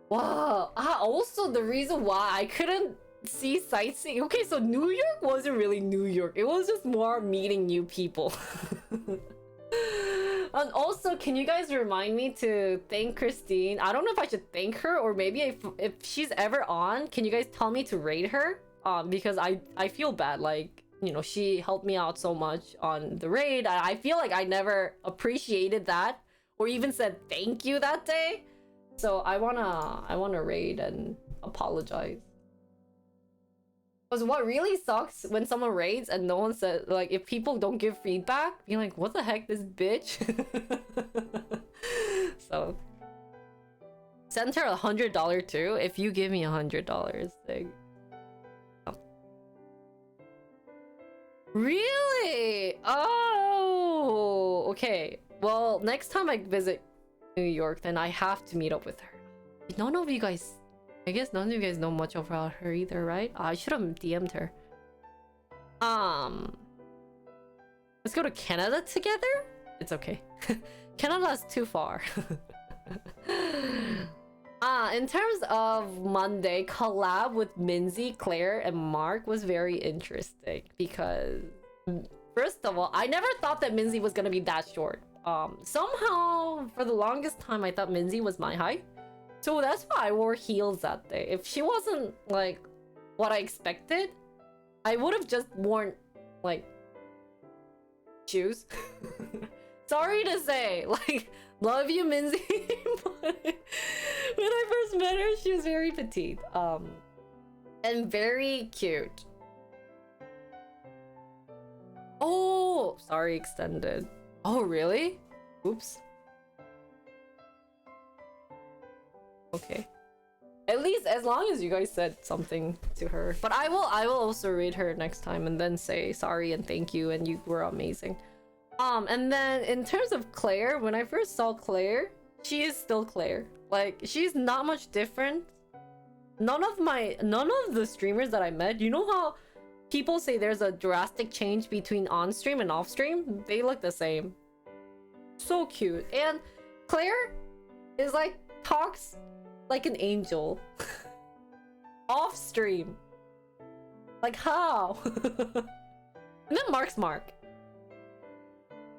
Wow. Also the reason why I couldn't see sightseeing. Okay, so New York wasn't really New York. It was just more meeting new people. And also, can you guys remind me to thank Christine? I don't know if I should thank her, or maybe if she's ever on, can you guys tell me to rate her? Because I feel bad, like, you know, she helped me out so much on the raid. I feel like I never appreciated that or even said thank you that day. So I wanna raid and apologize. Because what really sucks when someone raids and no one says, like, if people don't give feedback, be like, what the heck, this bitch? So send her $100 too if you give me $100. Like, oh. Really? Oh, okay. Well, next time I visit New York, then I have to meet up with her. None of you guys, I guess none of you guys know much about her either, right? I should have DM'd her. Let's go to Canada together? It's okay. Canada's too far. In terms of Monday, collab with Minzy, Claire, and Mark was very interesting because, first of all, I never thought that Minzy was gonna be that short. Somehow, for the longest time, I thought Minzy was my height. So that's why I wore heels that day. If she wasn't, like, what I expected, I would have just worn, like, shoes. Sorry to say, like, love you, Minzy. But when I first met her, she was very petite. And very cute. Oh, sorry, extended. Oh, really? Oops. Okay. At least as long as you guys said something to her. But I will also read her next time and then say sorry and thank you and you were amazing. And then in terms of Claire, when I first saw Claire, she is still Claire. Like, she's not much different. None of the streamers that I met, you know how people say there's a drastic change between on stream and off stream? They look the same. So cute. And Claire is like, talks like an angel. Off stream. Like, how? And then Mark's Mark.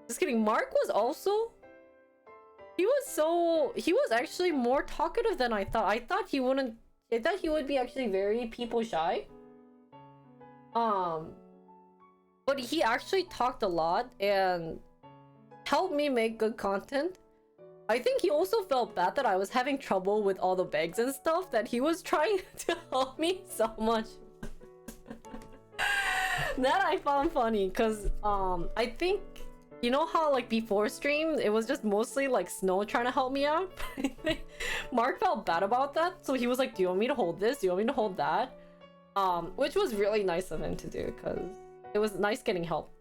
Just kidding. Mark was also... He was actually more talkative than I thought. I thought he would be actually very people shy. But he actually talked a lot and helped me make good content. I think he also felt bad that I was having trouble with all the bags and stuff, that he was trying to help me so much. That I found funny, because I think, you know how like before stream it was just mostly like Snow trying to help me out? Mark felt bad about that, so he was like, do you want me to hold this? Do you want me to hold that? Which was really nice of him to do, because it was nice getting help.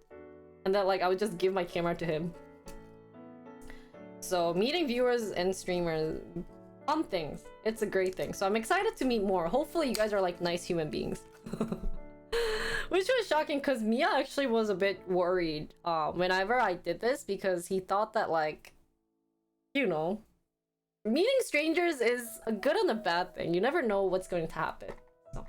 And then like I would just give my camera to him. So meeting viewers and streamers, fun things. It's a great thing. So I'm excited to meet more. Hopefully you guys are like nice human beings. Which was shocking because Mia actually was a bit worried whenever I did this, because he thought that, like, you know, meeting strangers is a good and a bad thing. You never know what's going to happen. So.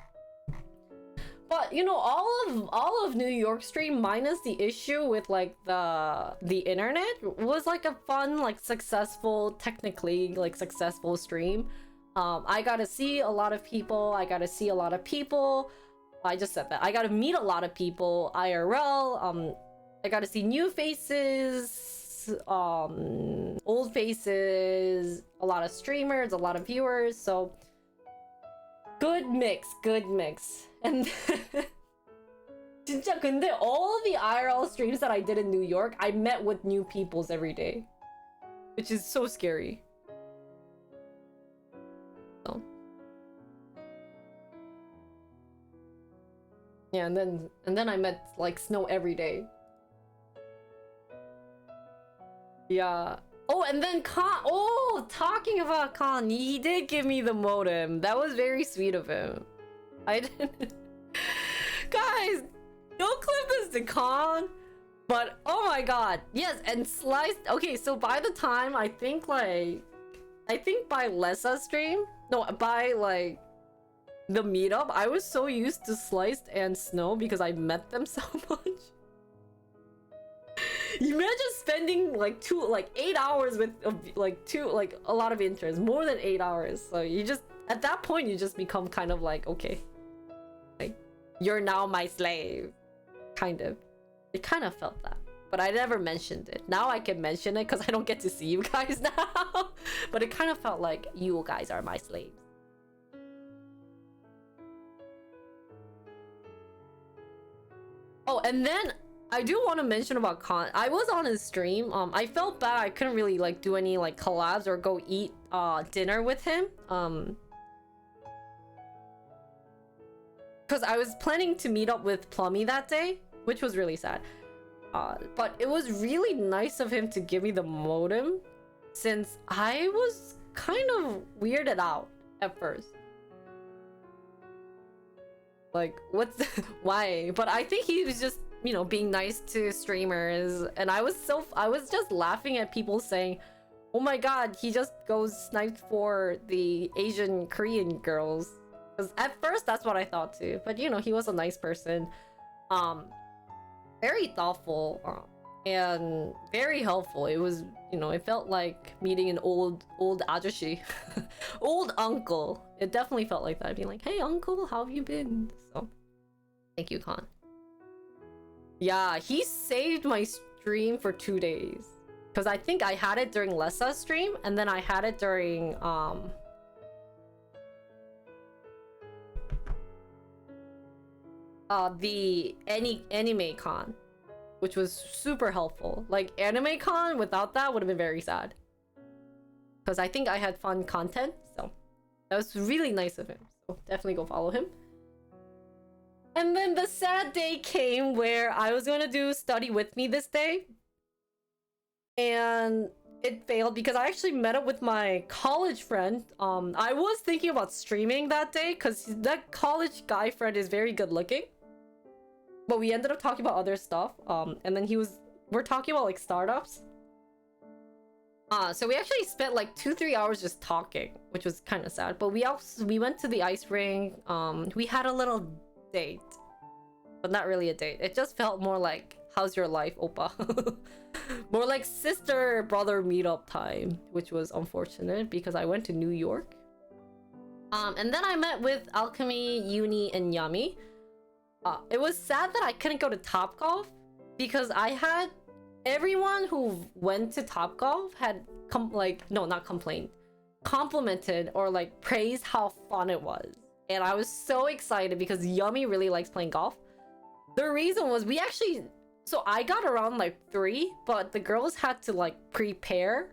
But you know, all of New York stream minus the issue with like the internet was like a fun, like successful, technically like successful stream. I got to see a lot of people. I just said that. I got to meet a lot of people IRL. I got to see new faces, old faces, a lot of streamers, a lot of viewers. So good mix. And 진짜 근데 all of the IRL streams that I did in New York, I met with new peoples every day, which is so scary. So. Yeah, and then I met like Snow every day. Yeah. Oh, and then Khan. Oh, talking about Khan, he did give me the modem. That was very sweet of him. I didn't. Guys, Don't clip this to con. But oh my god, yes, and sliced. Okay, so by the time I think by Lessa stream, no, by like the meetup, I was so used to Sliced and Snow because I met them so much. Imagine spending like 8 hours with a lot of interns, more than 8 hours. So you just, at that point, you just become kind of like, okay, like you're now my slave, kind of. It kind of felt that, but I never mentioned it. Now I can mention it because I don't get to see you guys now. But it kind of felt like you guys are my slaves. Oh, and then I do want to mention about Khan. I was on his stream. I felt bad I couldn't really like do any like collabs or go eat dinner with him. Because I was planning to meet up with Plummy that day, which was really sad. But it was really nice of him to give me the modem, since I was kind of weirded out at first. Like, what's why? But I think he was just, you know, being nice to streamers, and I was just laughing at people saying, oh my god, he just goes sniped for the Asian Korean girls. Because at first that's what I thought too, but you know, he was a nice person, very thoughtful, and very helpful. It was, you know, it felt like meeting an old ajushi, old uncle. It definitely felt like that, being like, hey uncle, how have you been? So thank you, Khan. Yeah, he saved my stream for 2 days, because I think I had it during Lessa's stream, and then I had it during the anime con, which was super helpful. Like, anime con without that would have been very sad, because I think I had fun content. So that was really nice of him, so definitely go follow him. And then the sad day came where I was going to do study with me this day, and it failed because I actually met up with my college friend. I was thinking about streaming that day because that college guy friend is very good looking, but we ended up talking about other stuff. And then we're talking about like startups. So we actually spent like 2-3 hours just talking, which was kind of sad. But we went to the ice rink. We had a little date, but not really a date. It just felt more like, how's your life, oppa? More like sister brother meetup time, which was unfortunate because I went to New York. And then I met with Alchemy, Uni, and Yummy. It was sad that I couldn't go to Topgolf because I had everyone who went to Topgolf had complimented or like praised how fun it was. And I was so excited because Yummy really likes playing golf. The reason was so I got around like 3, but the girls had to like prepare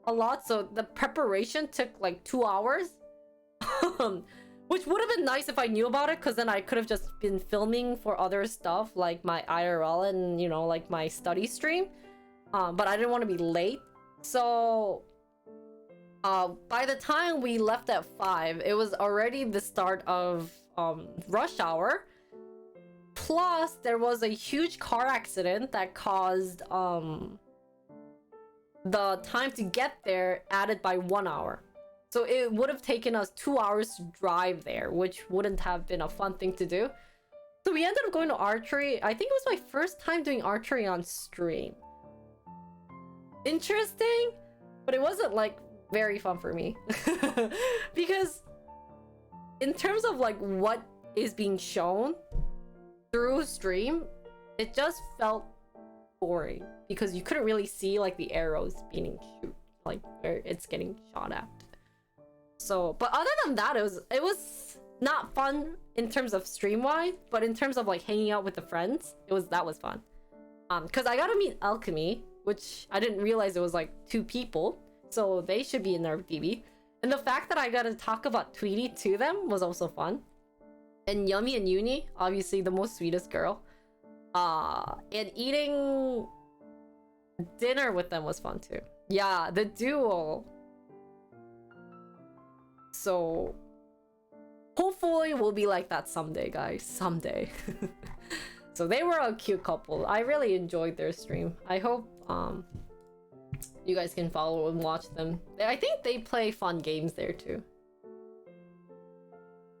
a lot. So the preparation took like 2 hours, which would have been nice if I knew about it, because then I could have just been filming for other stuff like my IRL and, you know, like my study stream. But I didn't want to be late. So by the time we left at 5, it was already the start of rush hour. Plus, there was a huge car accident that caused the time to get there added by 1 hour. So it would have taken us 2 hours to drive there, which wouldn't have been a fun thing to do. So we ended up going to archery. I think it was my first time doing archery on stream. Interesting, but it wasn't like very fun for me. Because in terms of like what is being shown through stream, it just felt boring because you couldn't really see like the arrows being shoot, like where it's getting shot at. So, but other than that, it was not fun in terms of stream wise, but in terms of like hanging out with the friends, that was fun. Because I got to meet Alchemy, which I didn't realize it was like 2 people, so they should be in their BB. And the fact that I got to talk about Tweety to them was also fun. And Yummy and Uni, obviously the most sweetest girl. And eating dinner with them was fun too. Yeah, the duo. So hopefully we'll be like that someday, guys. Someday. So they were a cute couple. I really enjoyed their stream. I hope you guys can follow and watch them. I think they play fun games there too.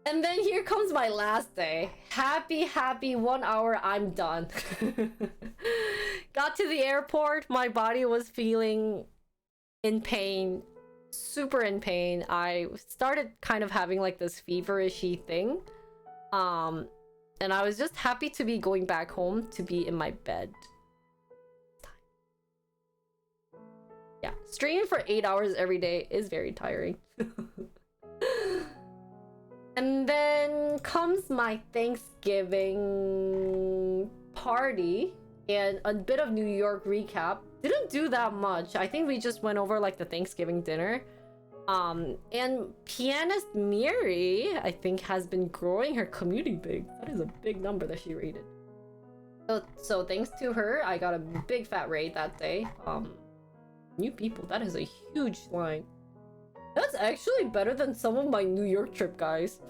And then here comes my last day. Happy 1 hour, I'm done. Got to the airport, my body was feeling in pain, super in pain. I started kind of having like this feverishy thing. And I was just happy to be going back home to be in my bed. Yeah, streaming for 8 hours every day is very tiring. And then comes my Thanksgiving party and a bit of New York recap. Didn't do that much. I think we just went over like the Thanksgiving dinner. And pianist Miri, I think, has been growing her community big. That is a big number that she rated. So thanks to her, I got a big fat raid that day. New people, that is a huge line. That's actually better than some of my New York trip guys.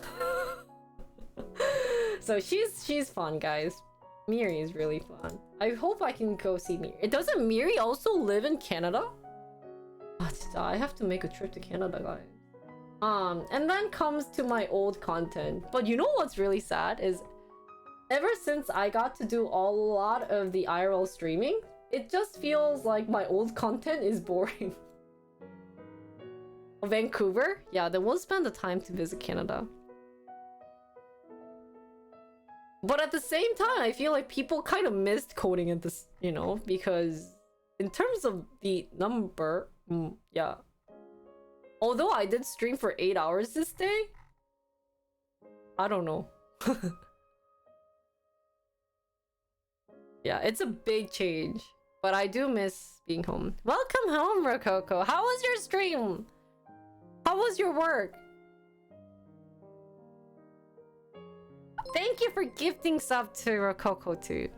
So she's fun, guys. Miri is really fun. I hope I can go see Miri. Doesn't Miri also live in Canada? I have to make a trip to Canada, guys. And then comes to my old content. But you know what's really sad is ever since I got to do a lot of the IRL streaming, it just feels like my old content is boring. Vancouver? Yeah, then we'll spend the time to visit Canada. But at the same time, I feel like people kind of missed coding at this, you know, because in terms of the number, yeah. Although I did stream for 8 hours this day, I don't know. Yeah, it's a big change, but I do miss being home. Welcome home, Rococo. How was your stream? How was your work? Thank you for gifting sub to Rococo too.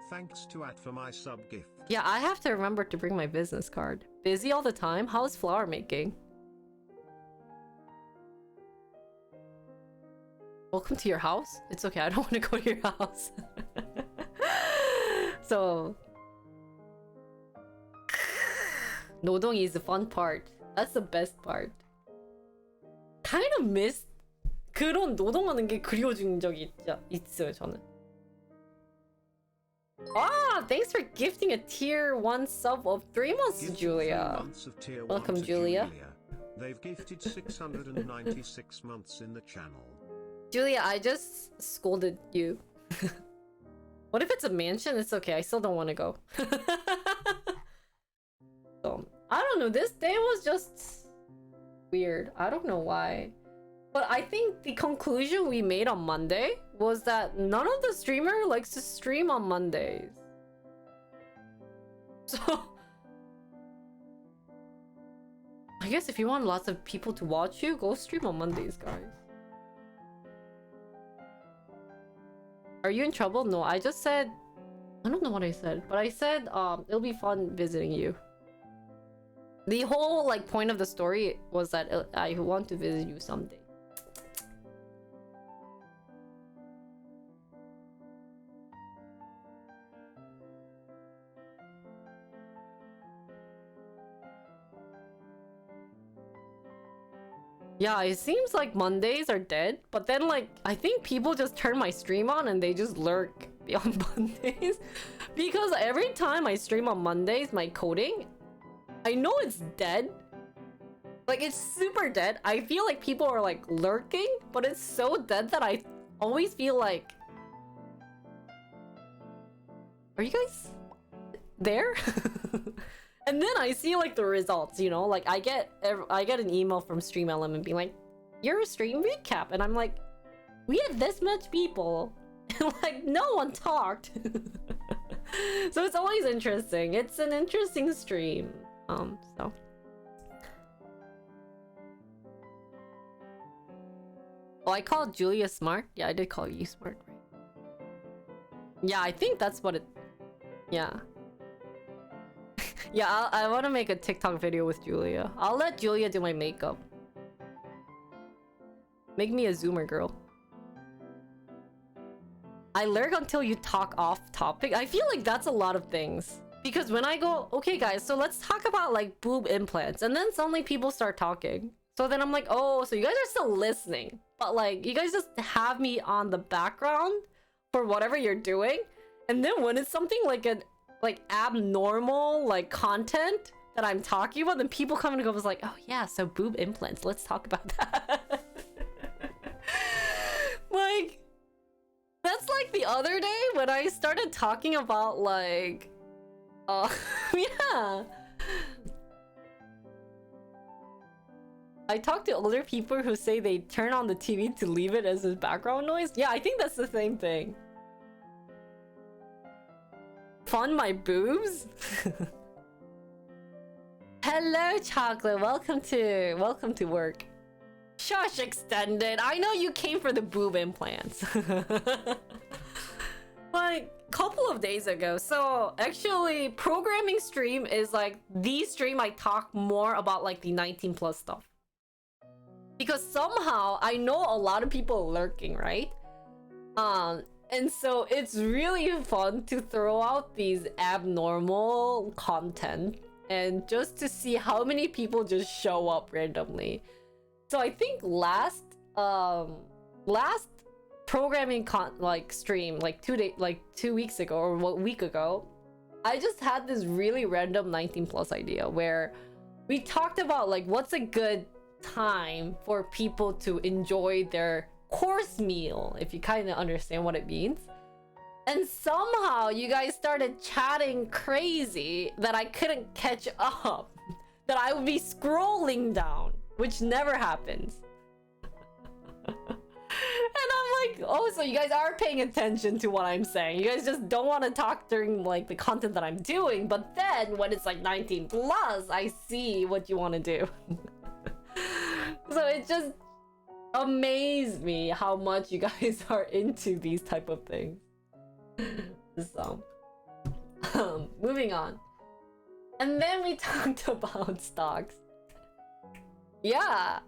Thanks to At for my sub gift. Yeah, I have to remember to bring my business card. Busy all the time? How's flower making? Welcome to your house? It's okay, I don't want to go to your house. So... 노동 is the fun part. That's the best part. Kind of missed 그런 노동하는 게 그리워진 적이 있어요, 저는. Ah, thanks for gifting a tier 1 sub of 3 months to Julia. 3 months of tier Welcome, 1 to Julia. They've gifted 696 months in the channel. Julia, I just scolded you. What if it's a mansion? It's okay, I still don't want to go. So, I don't know, this day was just weird. I don't know why. But I think the conclusion we made on Monday was that none of the streamer likes to stream on Mondays. So... I guess if you want lots of people to watch you, go stream on Mondays, guys. Are you in trouble? No, I just said... I don't know what I said, but I said it'll be fun visiting you. The whole like point of the story was that I want to visit you someday. Yeah, it seems like Mondays are dead, but then like I think people just turn my stream on and they just lurk on Mondays. Because every time I stream on Mondays, my coding, I know it's dead. Like it's super dead. I feel like people are like lurking, but it's so dead that I always feel like, are you guys there? And then I see like the results, you know, like I get an email from Stream Element being like, your stream recap, and I'm like, we had this much people and like no one talked. So it's always interesting. It's an interesting stream. So oh, I called Julia smart. Yeah, I did call you smart, right? Yeah, I think that's what it. Yeah. Yeah, I want to make a TikTok video with Julia. I'll let Julia do my makeup. Make me a Zoomer girl. I lurk until you talk off topic. I feel like that's a lot of things. Because when I go, okay guys, so let's talk about like boob implants. And then suddenly people start talking. So then I'm like, oh, so you guys are still listening. But like, you guys just have me on the background for whatever you're doing. And then when it's something like an like abnormal like content that I'm talking about, then people come and go was like, oh yeah, so boob implants, let's talk about that. Like, that's like the other day when I started talking about like yeah, I talk to older people who say they turn on the TV to leave it as a background noise. Yeah, I think that's the same thing. Fun my boobs. Hello chocolate, welcome to work. Shush extended, I know you came for the boob implants. Like couple of days ago, so actually programming stream is like the stream I talk more about like the 19 plus stuff, because somehow I know a lot of people lurking, right? And so it's really fun to throw out these abnormal content and just to see how many people just show up randomly. So I think last programming stream like 2 weeks ago or a week ago, I just had this really random 19 plus idea where we talked about like what's a good time for people to enjoy their course meal, if you kind of understand what it means. And somehow you guys started chatting crazy that I couldn't catch up, that I would be scrolling down, which never happens. And I'm like, oh, so you guys are paying attention to what I'm saying. You guys just don't want to talk during like the content that I'm doing, but then when it's like 19 plus, I see what you want to do. So it just amazed me how much you guys are into these type of things. So moving on. And then we talked about stocks. Yeah,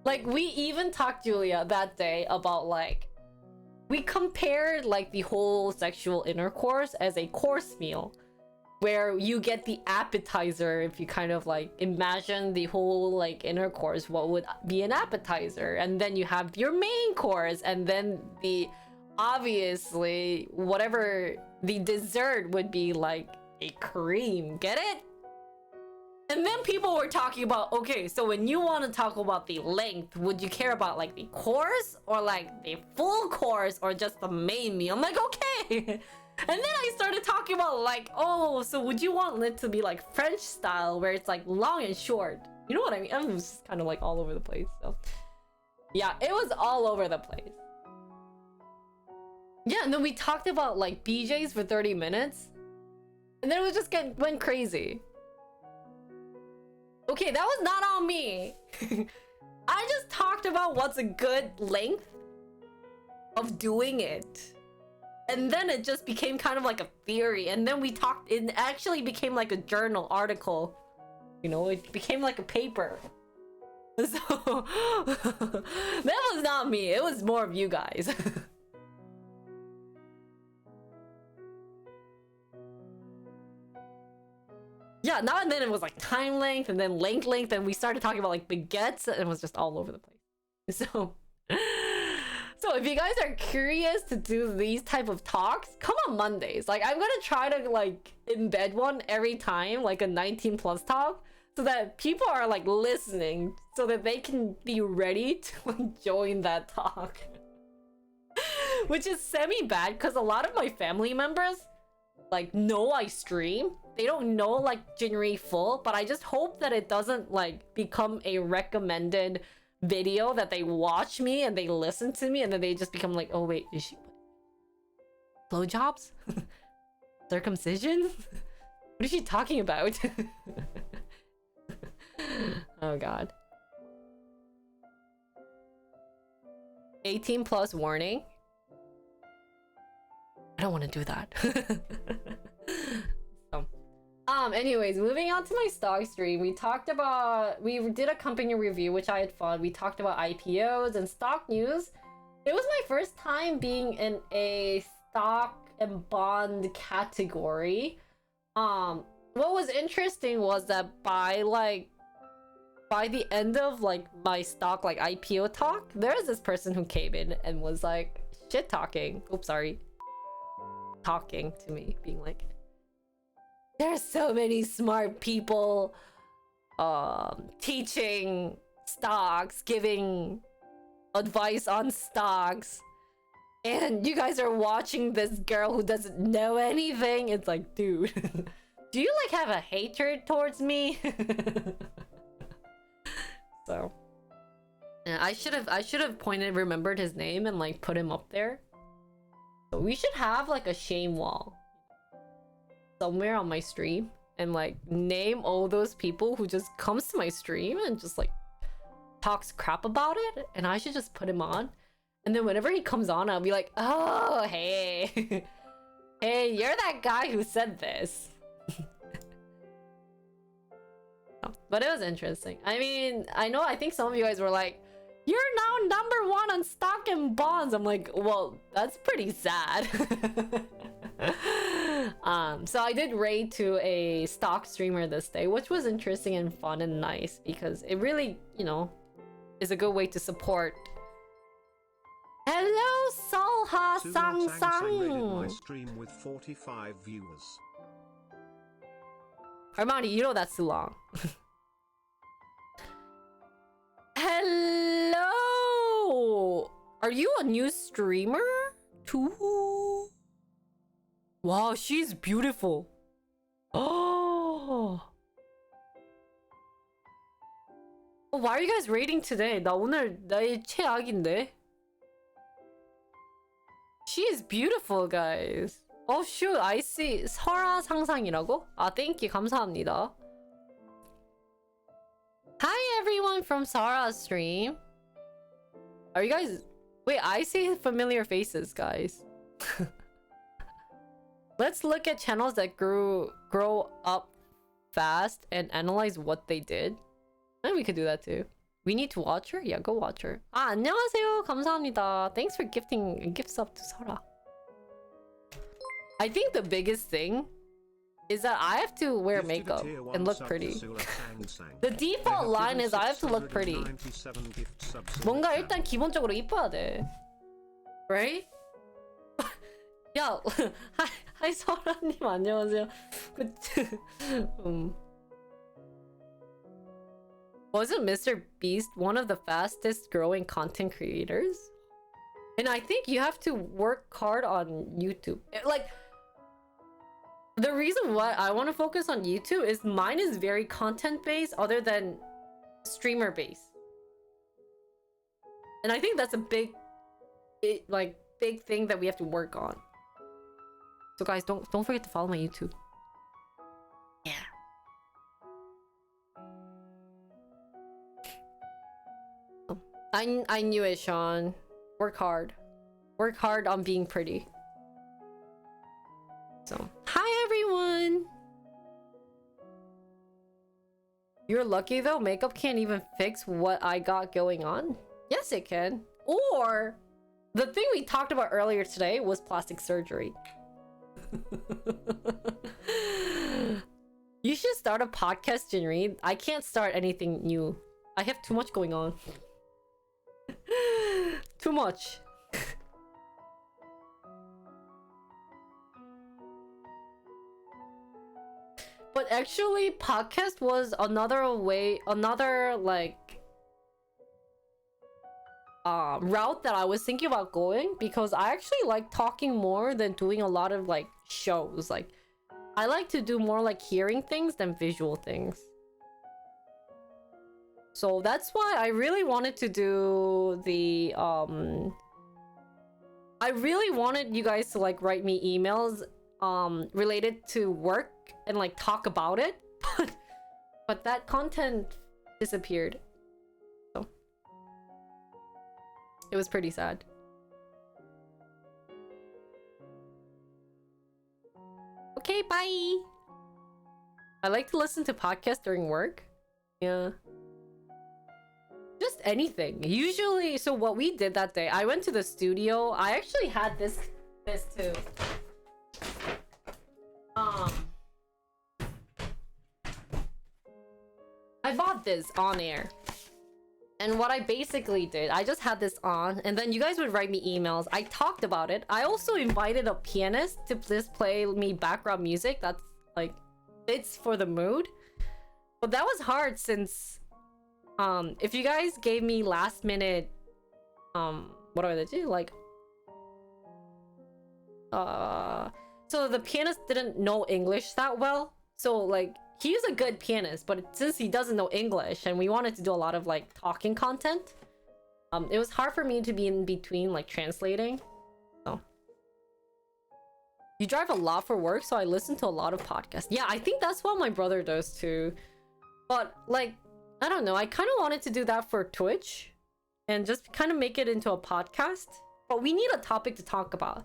like we even talked, Julia, that day about like we compared like the whole sexual intercourse as a course meal, where you get the appetizer. If you kind of like imagine the whole like intercourse, what would be an appetizer, and then you have your main course, and then the obviously whatever the dessert would be like a cream. Get it? And then people were talking about, okay, so when you want to talk about the length, would you care about like the course or like the full course or just the main meal? I'm like, okay. And then I started talking about like, oh, so would you want it to be like French style where it's like long and short? You know what I mean? I'm just kind of like all over the place. So yeah, it was all over the place. Yeah, and then we talked about like BJ's for 30 minutes. And then it was just went crazy. Okay, that was not on me. I just talked about what's a good length of doing it. And then it just became kind of like a theory. And then we talked, it actually became like a journal article. You know, it became like a paper. So that was not me. It was more of you guys. Yeah, now and then it was like time length and then length, and we started talking about like baguettes, and it was just all over the place. So if you guys are curious to do these type of talks, come on Mondays. Like I'm gonna try to like embed one every time, like a 19 plus talk, so that people are like listening, so that they can be ready to like join that talk. Which is semi-bad because a lot of my family members like know I stream. They don't know like January full, but I just hope that it doesn't like become a recommended video that they watch me and they listen to me and then they just become like, oh wait, is she blowjobs? Circumcision? What is she talking about? Oh god. 18 plus warning. I don't want to do that. So, anyways, moving on to my stock stream, we did a company review, which I had fun. We talked about IPOs and stock news. It was my first time being in a stock and bond category. What was interesting was that by the end of like my stock like IPO talk, there's this person who came in and was like shit talking. Oops, sorry. Talking to me, being like, there's so many smart people teaching stocks, giving advice on stocks, and you guys are watching this girl who doesn't know anything. It's like, dude, do you like have a hatred towards me? So yeah, I should have remembered his name and like put him up there. So we should have like a shame wall somewhere on my stream and like name all those people who just comes to my stream and just like talks crap about it, and I should just put him on, and then whenever he comes on I'll be like, oh hey hey, you're that guy who said this. But it was interesting. I mean, I think some of you guys were like, you're now #1 on stock and bonds. I'm like, well, that's pretty sad. So I did raid to a stock streamer this day, which was interesting and fun and nice because it really, is a good way to support. Hello, Solha Sang Sang raided my Sang. stream with 45 viewers. Armani, that's too long. Hello! Are you a new streamer? Too? Wow, she's beautiful. Oh. Why are you guys raiding today? 나 오늘 나의 최악인데. She is beautiful, guys. Oh shoot, I see. 설아 상상이라고? thank you. 감사합니다. Hi everyone from Sarah's stream. Are you guys... Wait, I see familiar faces, guys. Let's look at channels that grow up fast and analyze what they did. And we could do that too. We need to watch her? Yeah, go watch her. 안녕하세요. 감사합니다. Thanks for gifting gifts up to Sarah. I think the biggest thing is that I have to wear makeup and look pretty. The default line is I have to look pretty. 뭔가 일단 기본적으로 이뻐야 돼. Right? 야, 하이 설아님 안녕하세요. Wasn't Mr. Beast one of the fastest growing content creators? And I think you have to work hard on YouTube. Like, the reason why I want to focus on YouTube is mine is very content based other than streamer based. And I think that's a big thing that we have to work on. So guys, don't forget to follow my YouTube. Yeah. I knew it, Sean. Work hard. Work hard on being pretty. So, hi everyone! You're lucky though, makeup can't even fix what I got going on. Yes, it can. Or, the thing we talked about earlier today was plastic surgery. You should start a podcast, Jinri. I can't start anything new. I have too much going on. Too much. But actually, podcast was another route that I was thinking about going, because I actually like talking more than doing a lot of like shows. Like, I like to do more like hearing things than visual things. So that's why I really wanted to do the I really wanted you guys to like write me emails related to work and like talk about it, but that content disappeared. So it was pretty sad. Okay, bye. I like to listen to podcasts during work. Yeah. Just anything. Usually, so what we did that day, I went to the studio. I actually had this too. I bought this on air. And what I basically did, I just had this on, and then you guys would write me emails. I talked about it. I also invited a pianist to just play me background music that's like fits for the mood. But that was hard since if you guys gave me last minute what are they do? Like so the pianist didn't know English that well. So like he's a good pianist, but since he doesn't know English and we wanted to do a lot of like talking content, it was hard for me to be in between like translating. So you drive a lot for work, so I listen to a lot of podcasts. Yeah, I think that's what my brother does too. But like, I don't know, I kind of wanted to do that for Twitch and just kind of make it into a podcast. But we need a topic to talk about.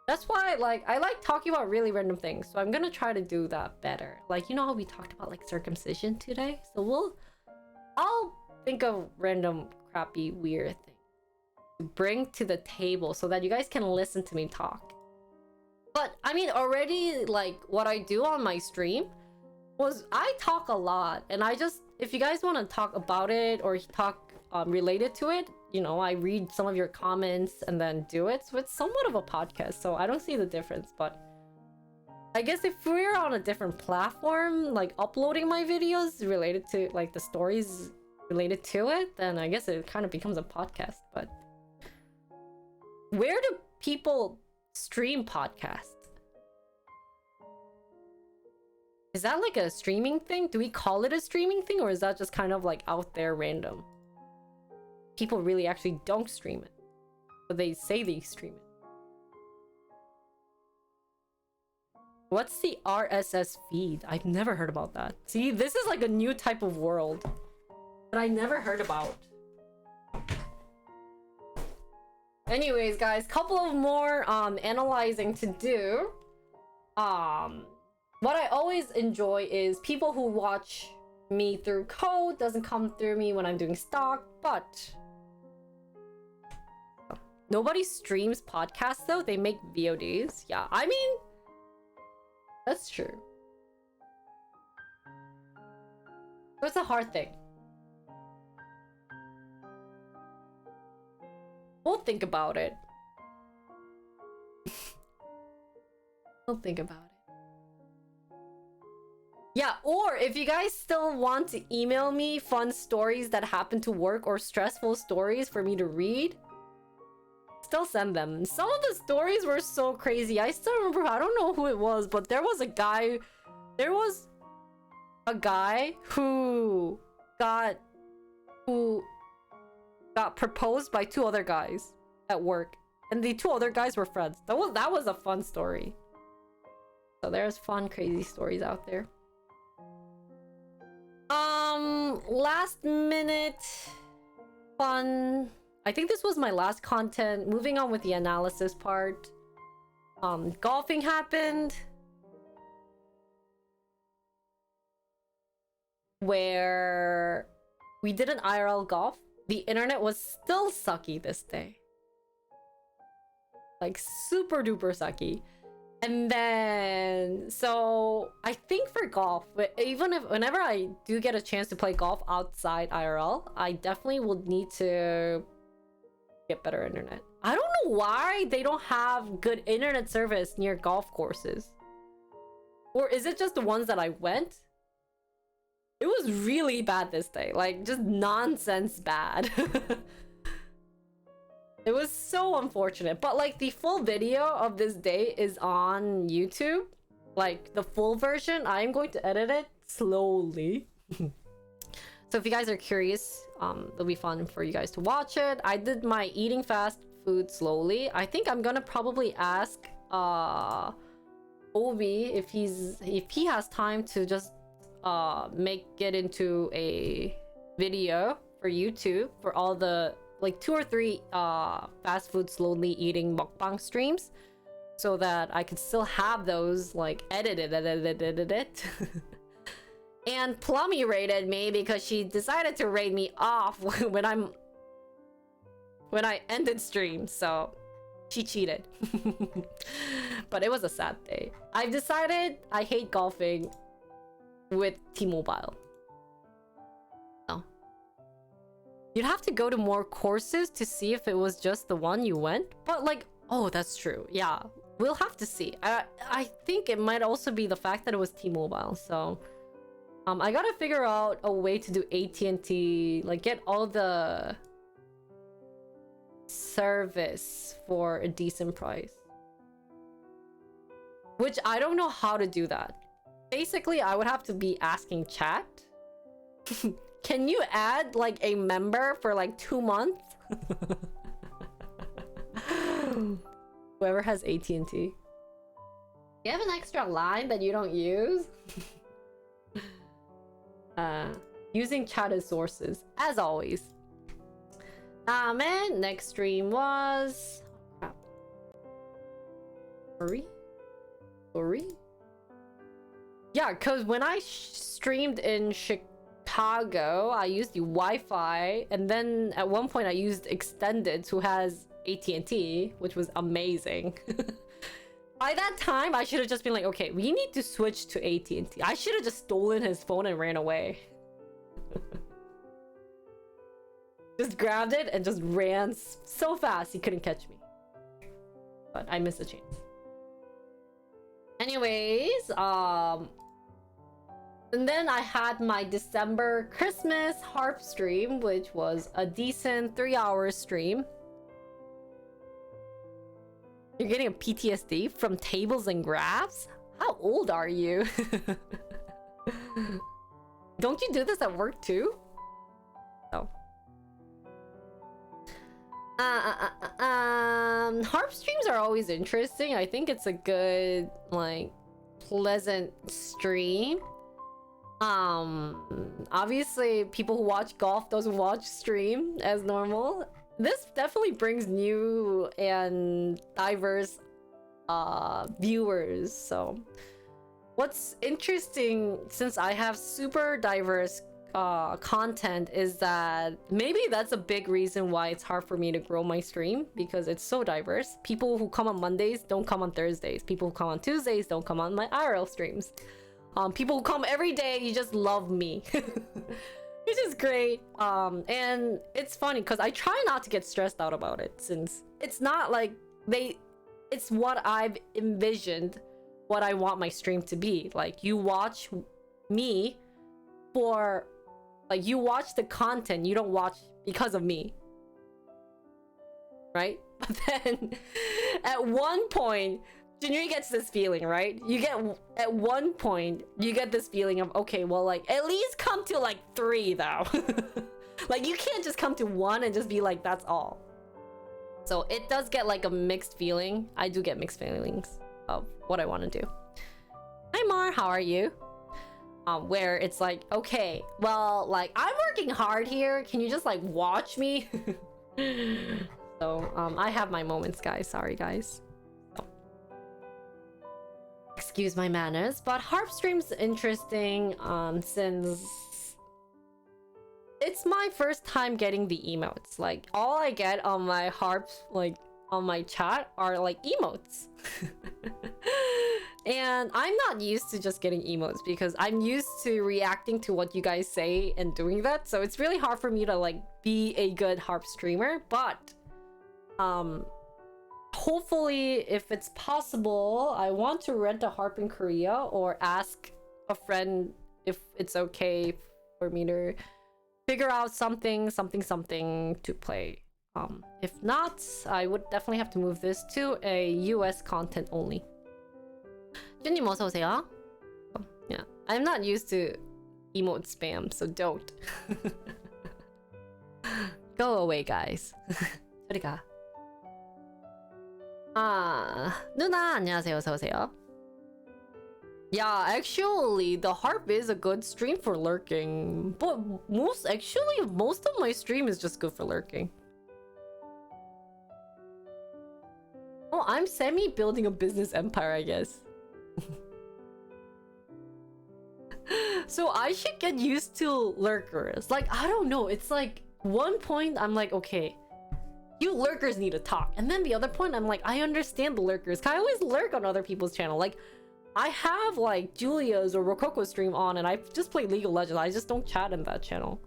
That's why like I like talking about really random things, so I'm gonna try to do that better. Like, you know how we talked about like circumcision today, so I'll think of random crappy weird things to bring to the table so that you guys can listen to me talk. But I mean, already like what I do on my stream was I talk a lot, and I just, if you guys want to talk about it or talk related to it, you know, I read some of your comments and then do it. So it's somewhat of a podcast, so I don't see the difference. But I guess if we're on a different platform, like uploading my videos related to like the stories related to it, then I guess it kind of becomes a podcast. But where do people stream podcasts? Is that like a streaming thing? Do we call it a streaming thing, or is that just kind of like out there random? People really actually don't stream it, but they say they stream it. What's the RSS feed? I've never heard about that. See, this is like a new type of world that I never heard about. Anyways, guys, couple of more analyzing to do. What I always enjoy is people who watch me through code doesn't come through me when I'm doing stock, but nobody streams podcasts though. They make VODs. Yeah, I mean, that's true. So it's a hard thing. We'll think about it. We'll think about it. Yeah, or if you guys still want to email me fun stories that happen to work or stressful stories for me to read, still send them. Some of the stories were so crazy. I still remember, I don't know who it was, but there was a guy who got proposed by two other guys at work, and the two other guys were friends. That was a fun story. So there's fun, crazy stories out there. Last minute fun. I think this was my last content. Moving on with the analysis part. Golfing happened. Where we did an IRL golf. The internet was still sucky this day. Like super duper sucky. And then, so I think for golf, even if whenever I do get a chance to play golf outside IRL, I definitely will need to get better internet. I don't know why they don't have good internet service near golf courses. Or is it just the ones that I went? It was really bad this day, like just nonsense bad. It was so unfortunate, but like the full video of this day is on YouTube, like the full version. I'm going to edit it slowly. So if you guys are curious, it'll be fun for you guys to watch it. I did my eating fast food slowly. I think I'm gonna probably ask Obi if he has time to just make it into a video for YouTube for all the like 2 or 3 fast food slowly eating mukbang streams, so that I could still have those like edited. And Plummy rated me because she decided to rate me off when I'm when I ended stream, so she cheated. But it was a sad day. I've decided I hate golfing with T-Mobile. Oh. You'd have to go to more courses to see if it was just the one you went. But like, oh, that's true. Yeah, we'll have to see. I think it might also be the fact that it was T-Mobile. So I gotta figure out a way to do AT&T, like get all the service for a decent price. Which I don't know how to do that. Basically, I would have to be asking chat. Can you add like a member for like 2 months? Whoever has AT&T. You have an extra line that you don't use? Using chat as sources, as always. Man, next stream was... crap. Sorry? Yeah, because when I streamed in Chicago, I used the Wi-Fi, and then at one point I used Extended, who has AT&T, which was amazing. By that time, I should have just been like, okay, we need to switch to AT&T. I should have just stolen his phone and ran away. Just grabbed it and just ran so fast he couldn't catch me. But I missed a chance. Anyways, and then I had my December Christmas harp stream, which was a decent 3-hour stream. You're getting a PTSD from tables and graphs? How old are you? Don't you do this at work too? No. Harp streams are always interesting. I think it's a good, like, pleasant stream. Obviously, people who watch golf doesn't watch stream as normal. This definitely brings new and diverse viewers. So what's interesting, since I have super diverse content, is that maybe that's a big reason why it's hard for me to grow my stream, because it's so diverse. People who come on Mondays don't come on Thursdays. People who come on Tuesdays don't come on my IRL streams. People who come every day, you just love me. Which is great. And it's funny because I try not to get stressed out about it, since it's not like it's what I've envisioned, what I want my stream to be. Like, you watch me for, like, you watch the content, you don't watch because of me, right? But then at one point, Jinri gets this feeling, right? At one point, you get this feeling of, okay, well, like, at least come to like 3 though. Like, you can't just come to 1 and just be like, that's all. So it does get like a mixed feeling. I do get mixed feelings of what I want to do. Hi Mar, how are you? Where it's like, okay, well, like, I'm working hard here. Can you just like watch me? So I have my moments, guys. Sorry, guys. Excuse my manners, but harp stream's interesting since it's my first time getting the emotes. Like, all I get on my harp, like on my chat, are like emotes. And I'm not used to just getting emotes because I'm used to reacting to what you guys say and doing that. So it's really hard for me to like be a good harp streamer, but hopefully, if it's possible, I want to rent a harp in Korea or ask a friend if it's okay for me to figure out something to play. If not, I would definitely have to move this to a US content only. 주님 어서 오세요. Yeah, I'm not used to emote spam, so don't. Go away, guys. 저리 가. 누나 안녕하세요. 어서 오세요. Yeah, actually, the harp is a good stream for lurking, but most of my stream is just good for lurking. Oh, I'm semi-building a business empire, I guess. So I should get used to lurkers. Like, I don't know, it's like one point I'm like, okay, you lurkers need to talk. And then the other point, I'm like, I understand the lurkers. I always lurk on other people's channel. Like, I have like Julia's or Rococo's stream on, and I just play League of Legends. I just don't chat in that channel.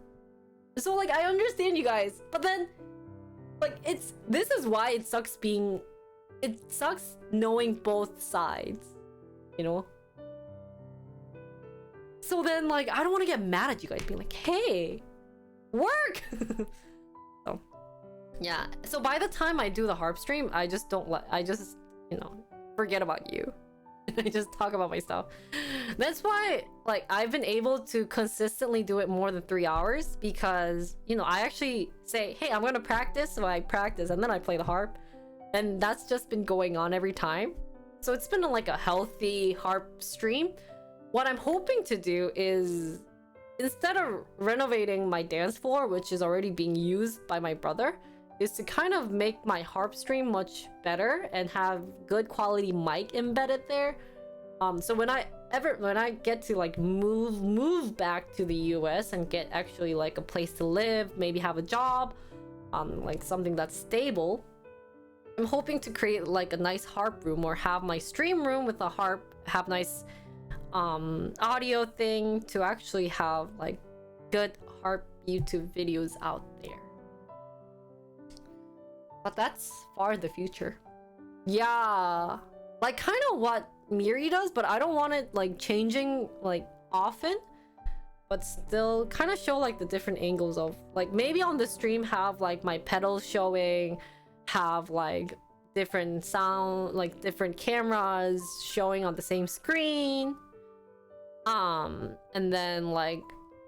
So like, I understand you guys, but then like, this is why it sucks knowing both sides, you know? So then like, I don't want to get mad at you guys being like, hey, work. So yeah, so by the time I do the harp stream, I just you know, forget about you. I just talk about myself. That's why like I've been able to consistently do it more than 3 hours, because you know, I actually say, hey, I'm gonna practice, so I practice and then I play the harp, and that's just been going on every time. So it's been like a healthy harp stream. What I'm hoping to do is, instead of renovating my dance floor, which is already being used by my brother, is to kind of make my harp stream much better and have good quality mic embedded there. So when I get to like move back to the US and get actually like a place to live, maybe have a job, like something that's stable, I'm hoping to create like a nice harp room, or have my stream room with a harp, have nice audio thing to actually have like good harp YouTube videos out there. But that's far in the future. Yeah, like kind of what Miri does, but I don't want it like changing like often, but still kind of show like the different angles of like, maybe on the stream have like my pedals showing, have like different sound, like different cameras showing on the same screen, and then like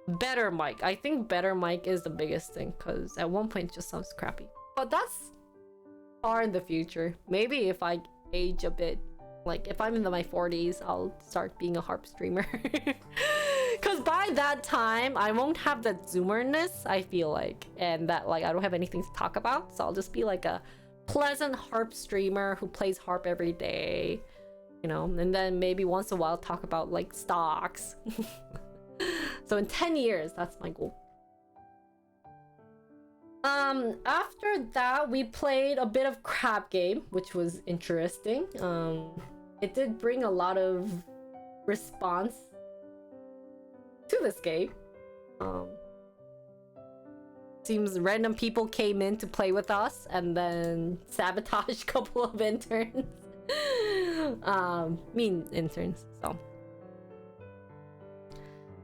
better mic. I think better mic is the biggest thing, because at one point it just sounds crappy, but that's far in the future. Maybe if I age a bit, like if I'm in my 40s, I'll start being a harp streamer. Because by that time I won't have that zoomerness, I feel like, and that like I don't have anything to talk about, so I'll just be like a pleasant harp streamer who plays harp every day, you know, and then maybe once in a while talk about like stocks. So in 10 years, that's my goal. After that, we played a bit of crab game, which was interesting. It did bring a lot of response to this game. Seems random people came in to play with us and then sabotage a couple of interns. Mean interns, so.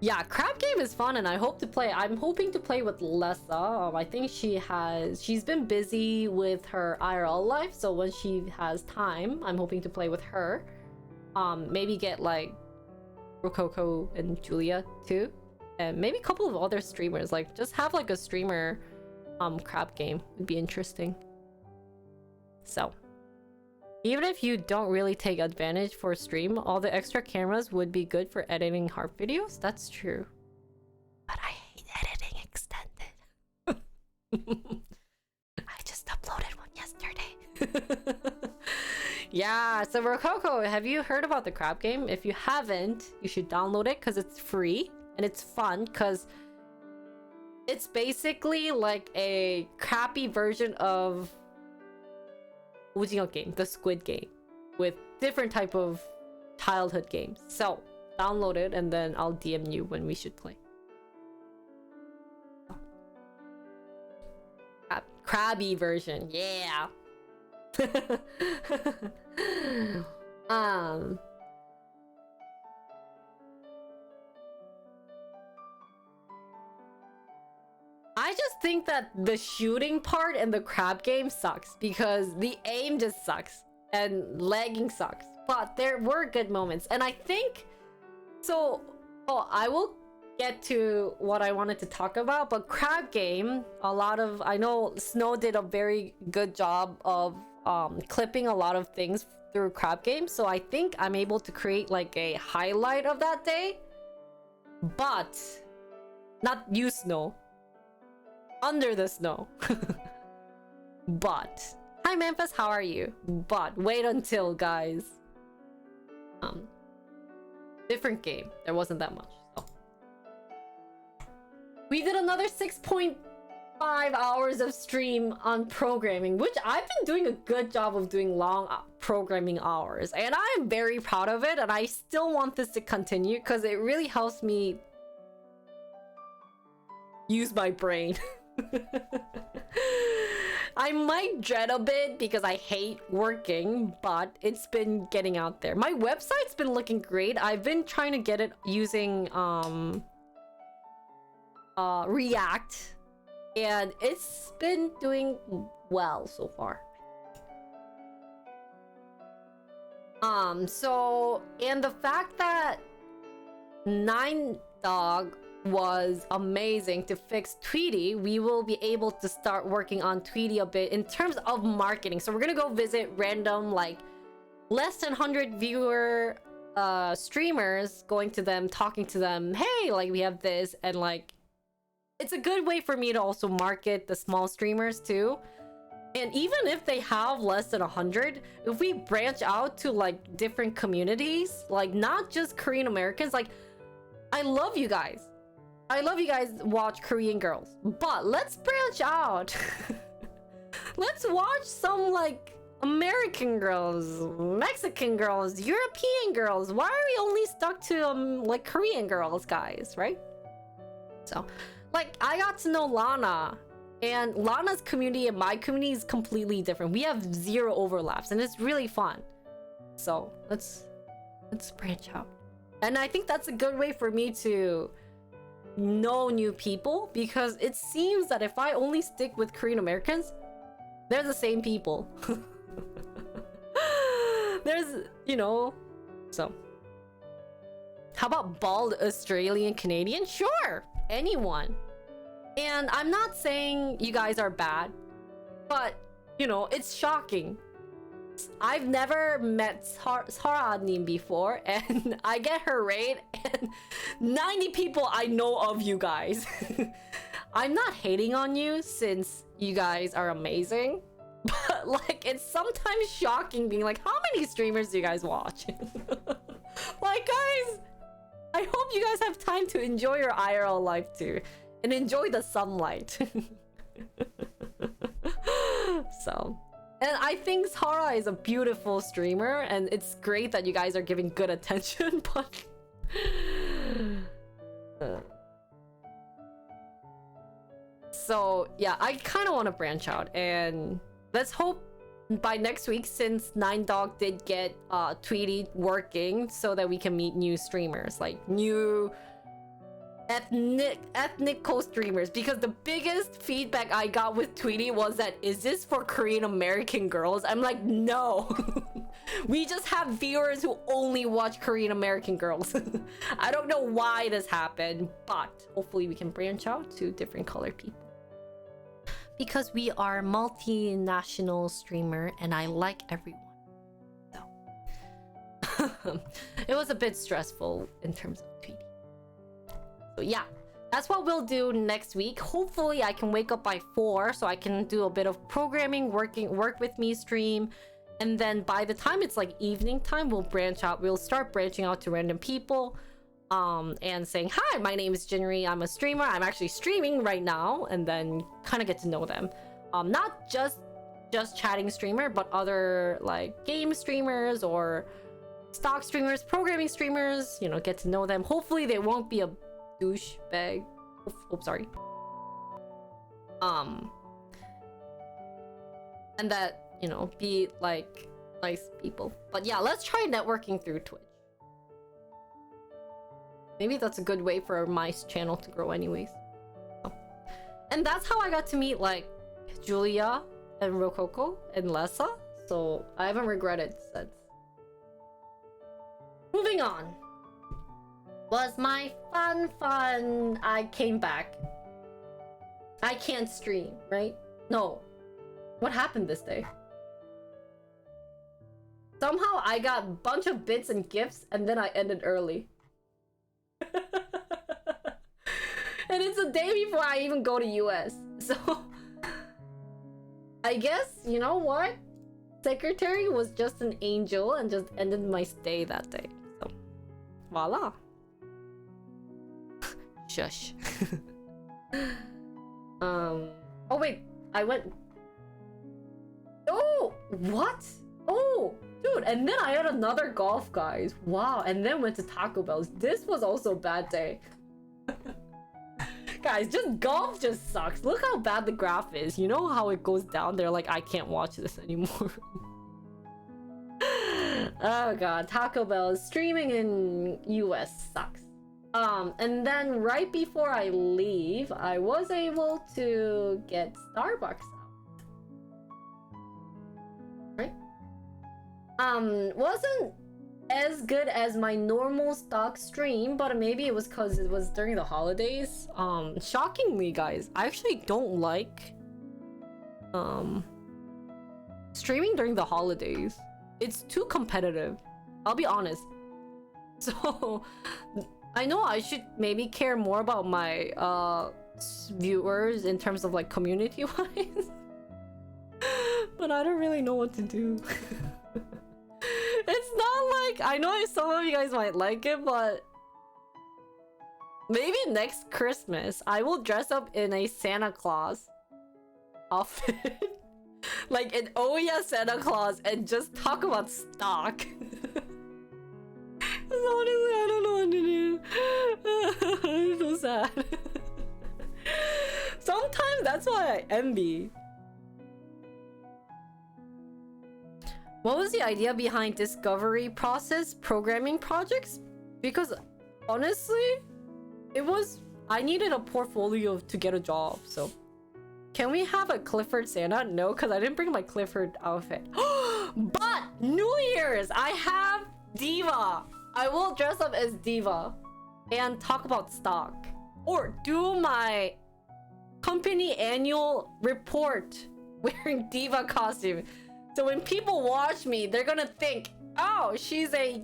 Yeah, crab game is fun, and I hope to play. I'm hoping to play with Lessa. I think she's been busy with her IRL life, so when she has time, I'm hoping to play with her. Maybe get like Rococo and Julia too, and maybe a couple of other streamers. Like just have like a streamer crab game would be interesting. So even if you don't really take advantage for a stream, all the extra cameras would be good for editing harp videos. That's true. But I hate editing extended. I just uploaded one yesterday. Yeah, so Rococo, have you heard about the crab game? If you haven't, you should download it because it's free and it's fun, because it's basically like a crappy version of 오징어 game, the Squid Game, with different type of childhood games. So download it and then I'll DM you when we should play. Crabby version, yeah. I just think that the shooting part in the crab game sucks, because the aim just sucks and lagging sucks. But there were good moments, and I think so. Oh, I will get to what I wanted to talk about, but crab game, I know Snow did a very good job of clipping a lot of things through crab game, so I think I'm able to create like a highlight of that day, but not you, Snow, under the snow. But hi Memphis, how are you? But wait until, guys, different game, there wasn't that much. So we did another 6.2 5 hours of stream on programming, which I've been doing a good job of doing long programming hours, and I'm very proud of it, and I still want this to continue because it really helps me use my brain. I might dread a bit because I hate working, but it's been getting out there. My website's been looking great. I've been trying to get it using React, and it's been doing well so far. So, and the fact that Nine Dog was amazing to fix Tweety, we will be able to start working on Tweety a bit in terms of marketing. So we're gonna go visit random, like, less than 100 viewer streamers, going to them, talking to them, hey, like, we have this, and like, it's a good way for me to also market the small streamers too. And even if they have less than 100, if we branch out to like different communities, like not just Korean Americans, like, I love you guys. I love you guys watch Korean girls, but let's branch out. Let's watch some like American girls, Mexican girls, European girls. Why are we only stuck to like Korean girls, guys, right? So, like, I got to know Lana, and Lana's community and my community is completely different. We have zero overlaps, and it's really fun. So let's branch out. And I think that's a good way for me to know new people, because it seems that if I only stick with Korean Americans, they're the same people. There's, you know, so. How about bald Australian Canadian? Sure, anyone. And I'm not saying you guys are bad, but, you know, it's shocking. I've never met Saranim before, and I get her rate, and 90 people I know of you guys. I'm not hating on you since you guys are amazing, but like, it's sometimes shocking being like, how many streamers do you guys watch? Like, guys, I hope you guys have time to enjoy your IRL life too, and enjoy the sunlight. So, and I think Sara is a beautiful streamer, and it's great that you guys are giving good attention, but so yeah, I kind of want to branch out, and let's hope by next week, since Nine Dog did get Tweety working, so that we can meet new streamers, like new ethnic co-streamers, because the biggest feedback I got with Tweety was that, is this for Korean American girls? I'm like, no. We just have viewers who only watch Korean American girls. I don't know why this happened, but hopefully we can branch out to different colored people, because we are multinational streamer and I like everyone. So it was a bit stressful in terms of Tweety. So yeah, that's what we'll do next week. Hopefully I can wake up by 4 so I can do a bit of programming, work with me stream, and then by the time it's like evening time, we'll branch out. We'll start branching out to random people, and saying, hi, my name is Jinri, I'm a streamer, I'm actually streaming right now, and then kind of get to know them. Not just chatting streamer, but other like game streamers or stock streamers, programming streamers, you know, get to know them. Hopefully they won't be a douchebag. Oops, sorry. And that, you know, be like nice people. But yeah, let's try networking through Twitch. Maybe that's a good way for my channel to grow anyways. Oh. And that's how I got to meet like Julia and Rococo and Lessa. So I haven't regretted since. Moving on. Was my fun. I came back. I can't stream, right? No. What happened this day? Somehow I got a bunch of bits and gifts and then I ended early. And it's a day before I even go to US. So I guess, you know what? Secretary was just an angel and just ended my stay that day. So voila. Shush. Oh wait, I went. Oh, what? Oh, dude, and then I had another golf, guys. Wow, and then went to Taco Bell's. This was also a bad day. Guys, just golf just sucks. Look how bad the graph is. You know how it goes down there like I can't watch this anymore. Oh god, Taco Bell streaming in US sucks. And then right before I leave, I was able to get Starbucks out. Right? Wasn't as good as my normal stock stream, but maybe it was because it was during the holidays. Shockingly, guys, I actually don't like streaming during the holidays. It's too competitive, I'll be honest. So I know I should maybe care more about my viewers in terms of like community wise, but I don't really know what to do. It's not like, I know some of you guys might like it, but maybe next Christmas I will dress up in a Santa Claus outfit. Like an Oya Santa Claus, and just talk about stock. Honestly, I don't know what to do. I'm so sad. Sometimes that's why I envy. What was the idea behind discovery process programming projects? Because honestly, it was, I needed a portfolio to get a job, so. Can we have a Clifford Santa? No, because I didn't bring my Clifford outfit. But New Year's, I have Diva. I will dress up as Diva and talk about stock. Or do my company annual report wearing Diva costume. So when people watch me, they're gonna think, oh, she's a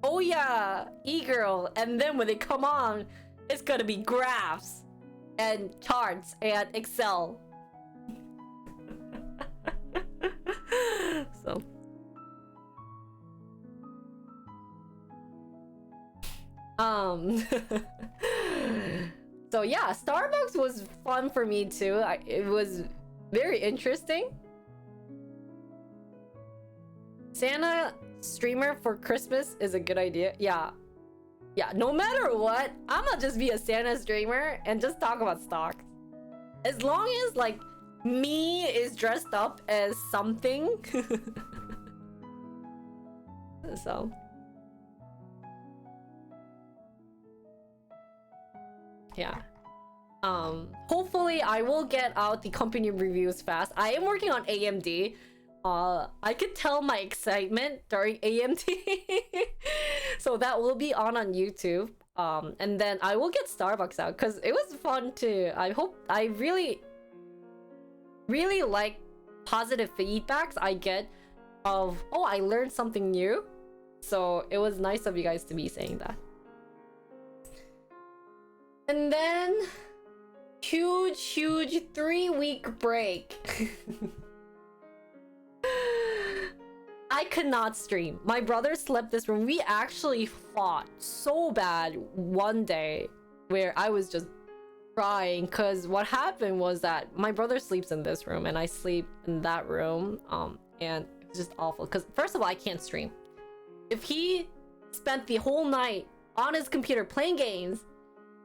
Oya e-girl. And then when they come on, it's gonna be graphs and charts and Excel. So so yeah, Starbucks was fun for me too. It was very interesting. Santa streamer for Christmas is a good idea. Yeah, no matter what, I'ma just be a Santa streamer and just talk about stocks. As long as like me is dressed up as something. So yeah. Hopefully I will get out the company reviews fast. I am working on AMD. I could tell my excitement during AMD. So that will be on YouTube. And then I will get Starbucks out because it was fun too. I hope, I really like positive feedbacks I get of, oh, I learned something new. So it was nice of you guys to be saying that. And then huge 3-week break. I could not stream. My brother slept this room. We actually fought so bad one day where I was just crying because what happened was that my brother sleeps in this room and I sleep in that room. And it was just awful because first of all, I can't stream. If he spent the whole night on his computer playing games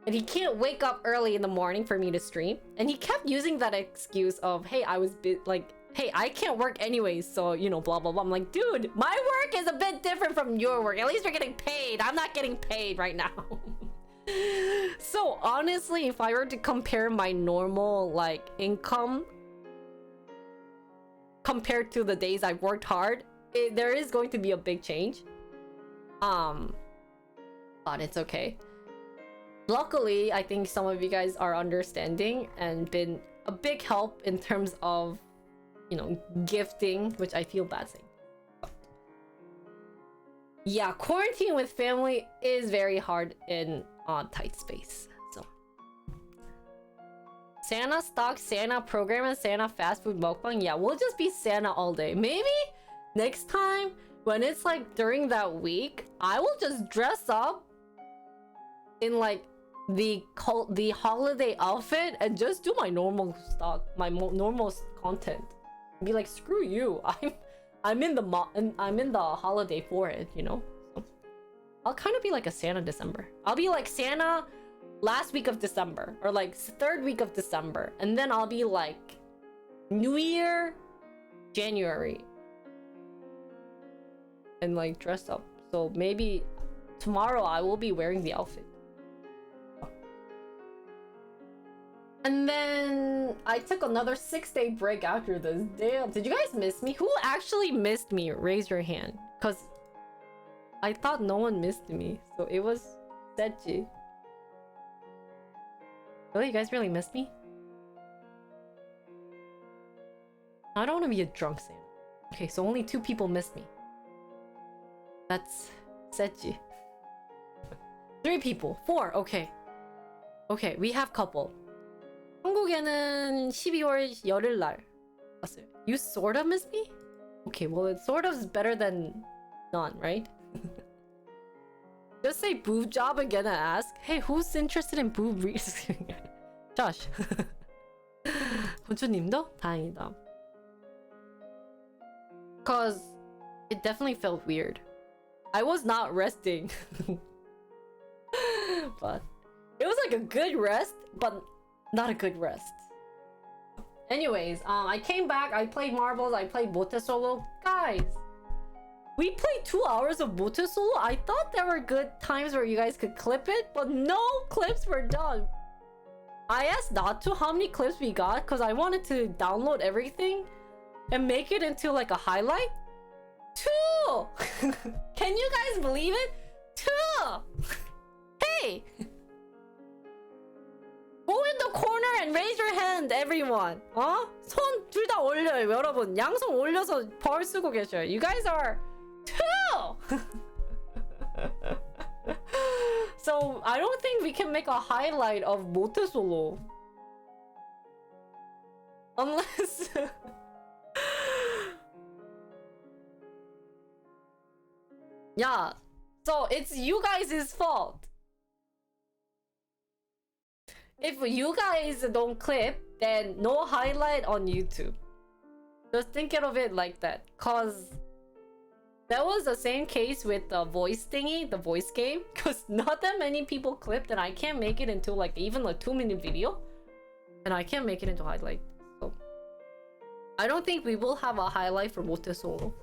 and he can't wake up early in the morning for me to stream, and he kept using that excuse of, hey, hey, I can't work anyways, so, you know, blah, blah, blah. I'm like, dude, my work is a bit different from your work. At least you're getting paid. I'm not getting paid right now. So, honestly, if I were to compare my normal, like, income compared to the days I've worked hard, there is going to be a big change. But it's okay. Luckily, I think some of you guys are understanding and been a big help in terms of, you know, gifting, which I feel bad saying. Yeah, quarantine with family is very hard in tight space. So Santa stock, Santa program, and Santa fast food mukbang. Yeah, we'll just be Santa all day. Maybe next time when it's like during that week, I will just dress up in like the holiday outfit and just do my normal stuff, my normal content. Be like, screw you. I'm in the holiday for it, you know. So I'll kind of be like a Santa December. I'll be like Santa last week of December or like third week of December, and then I'll be like New Year, January, and like dress up. So maybe tomorrow I will be wearing the outfit. And then I took another 6-day break after this. Damn, did you guys miss me? Who actually missed me? Raise your hand. Because I thought no one missed me. So it was Sechi. Really? You guys really missed me? I don't want to be a drunk Santa. Okay, so only 2 people missed me. That's Sechi. 3 people. 4. Okay. Okay, we have couple. 한국에는 12월 열흘날 왔어요. You sort of miss me? Okay, well, it sort of is better than none, right? Just say boob job again and ask, hey, who's interested in boob reads? Josh. 본주님도? 다행이다. Cause it definitely felt weird. I was not resting. But it was like a good rest, but not a good rest. Anyways, I came back, I played marbles, I played Mote Solo. Guys, we played 2 hours of Mote Solo. I thought there were good times where you guys could clip it, but no clips were done. I asked not to how many clips we got because I wanted to download everything and make it into like a highlight. 2! Can you guys believe it? 2! Hey! Go in the corner and raise your hand, everyone. 손 둘 다 올려요, 여러분. 양손 올려서 벌 쓰고 계셔요. You guys are 2! So I don't think we can make a highlight of Mote Solo. Unless... Yeah. So it's you guys' fault. If you guys don't clip, then no highlight on YouTube. Just think of it like that. Cause that was the same case with the voice thingy, the voice game. Cause not that many people clipped and I can't make it into like even a 2-minute video. And I can't make it into highlight. So I don't think we will have a highlight for Mote Solo.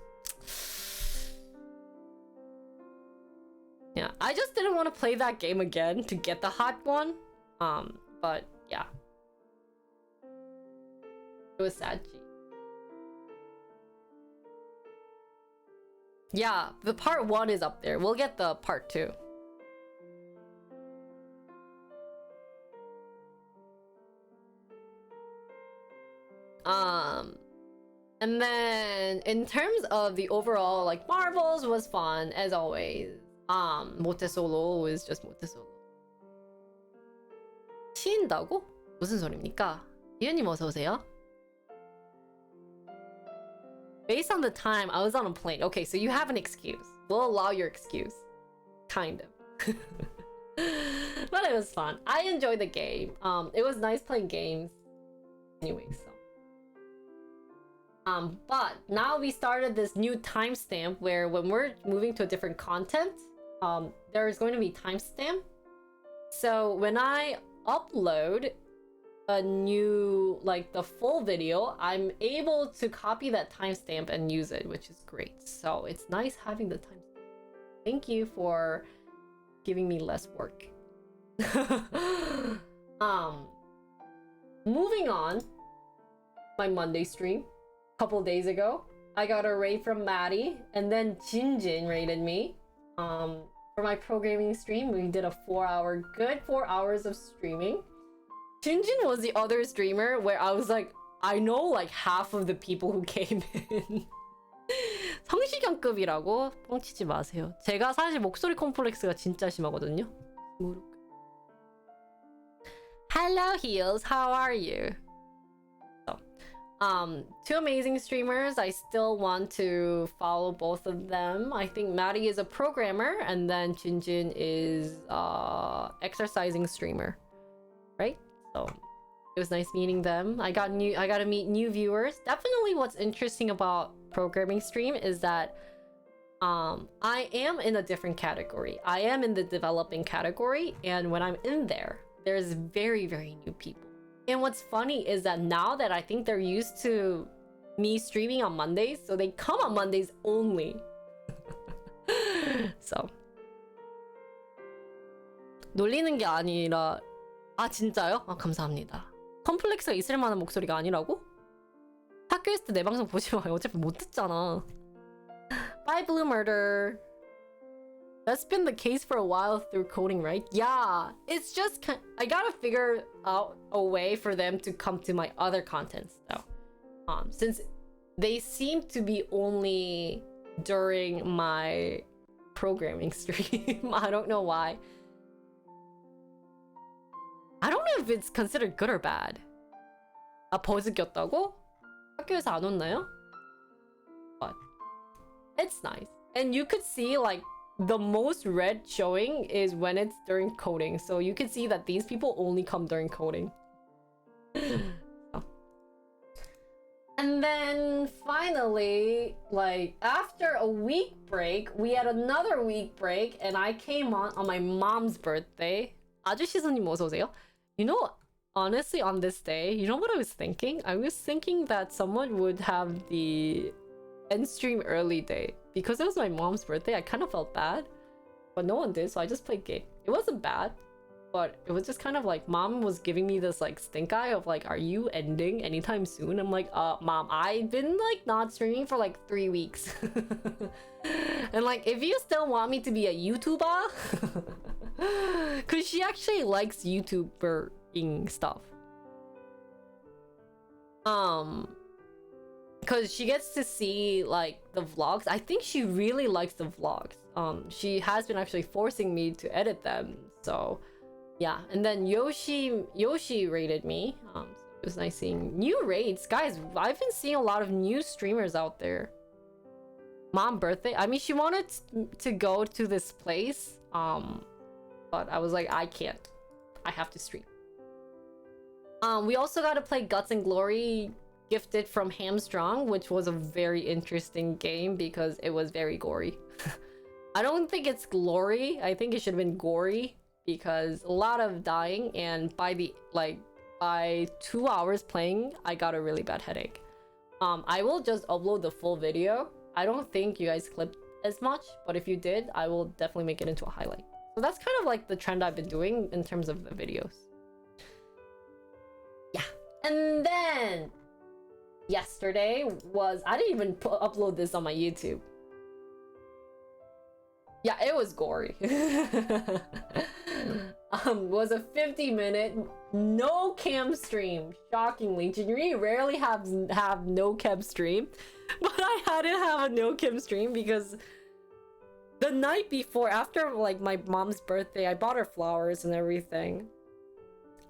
Yeah, I just didn't want to play that game again to get the hot one. But yeah. It was sad. Yeah, the part 1 is up there. We'll get the part 2. And then in terms of the overall like marbles was fun as always. Mote Solo is just Mote Solo. 치인다고? 무슨 소리입니까? 이현님 어서 오세요. Based on the time, I was on a plane. Okay, so you have an excuse. We'll allow your excuse. Kind of. But it was fun. I enjoyed the game. It was nice playing games. Anyway, so. But now we started this new timestamp where when we're moving to a different content, there is going to be timestamp. So when I upload a new, like the full video, I'm able to copy that timestamp and use it, which is great. So it's nice having the timestamp. Thank you for giving me less work. Moving on, my Monday stream a couple days ago, I got a raid from Maddie, and then Jinjin raided me. For my programming stream, we did a 4 hours of streaming. Jinjin was the other streamer where I was like, I know like half of the people who came in. 성시경급이라고 뻥치지 마세요. 제가 사실 목소리 컴플렉스가 진짜 심하거든요. Hello Heels, how are you? So, Two amazing streamers. I still want to follow both of them. I think Maddie is a programmer, and then Jinjin is exercising streamer, right? So it was nice meeting them. I got to meet new viewers. Definitely, what's interesting about programming stream is that I am in a different category. I am in the developing category, and when I'm in there, there's very, very new people. And what's funny is that now that I think they're used to me streaming on Mondays, so they come on Mondays only. So 놀리는 게 아니라 아 진짜요? 아 감사합니다. 컴플렉스가 있을 만한 목소리가 아니라고? 학교 있을 때 내 방송 보지 마요. 어차피 못 듣잖아. Bye Blue Murder. That's been the case for a while through coding, right? Yeah, it's just I gotta figure out a way for them to come to my other contents though. Since they seem to be only during my programming stream. I don't know why. I don't know if it's considered good or bad. 아 버즈 꼈다고? 학교에서 안 혼나요? But it's nice. And you could see like the most red showing is when it's during coding. So you can see that these people only come during coding. Oh. And then finally, like after a week break, we had another week break and I came on my mom's birthday. 아주시선님 어서 오세요. You know, honestly on this day, you know what I was thinking? I was thinking that someone would have the end stream early day. Because it was my mom's birthday, I kind of felt bad. But no one did, so I just played game. It wasn't bad, but it was just kind of like mom was giving me this like stink eye of like, are you ending anytime soon? I'm like, mom, I've been like not streaming for like 3 weeks. And like, if you still want me to be a YouTuber, because she actually likes YouTubering stuff. Because she gets to see like the vlogs. I think she really likes the vlogs. She has been actually forcing me to edit them. So yeah. And then Yoshi rated me. So it was nice seeing new raids. Guys, I've been seeing a lot of new streamers out there. Mom birthday. I mean, she wanted to go to this place. But I was like, I can't. I have to stream. We also got to play Guts and Glory gifted from Hamstrong, which was a very interesting game because it was very gory. I don't think it's glory. I think it should have been gory because a lot of dying, and by 2 hours playing, I got a really bad headache. I will just upload the full video. I don't think you guys clipped as much, but if you did, I will definitely make it into a highlight. So that's kind of like the trend I've been doing in terms of the videos. Yeah. And then yesterday was, I didn't even upload this on my YouTube. Yeah, it was gory. Was a 50-minute no cam stream. Shockingly, Jinri rarely have no cam stream, but I had to have a no cam stream because the night before, after like my mom's birthday, I bought her flowers and everything.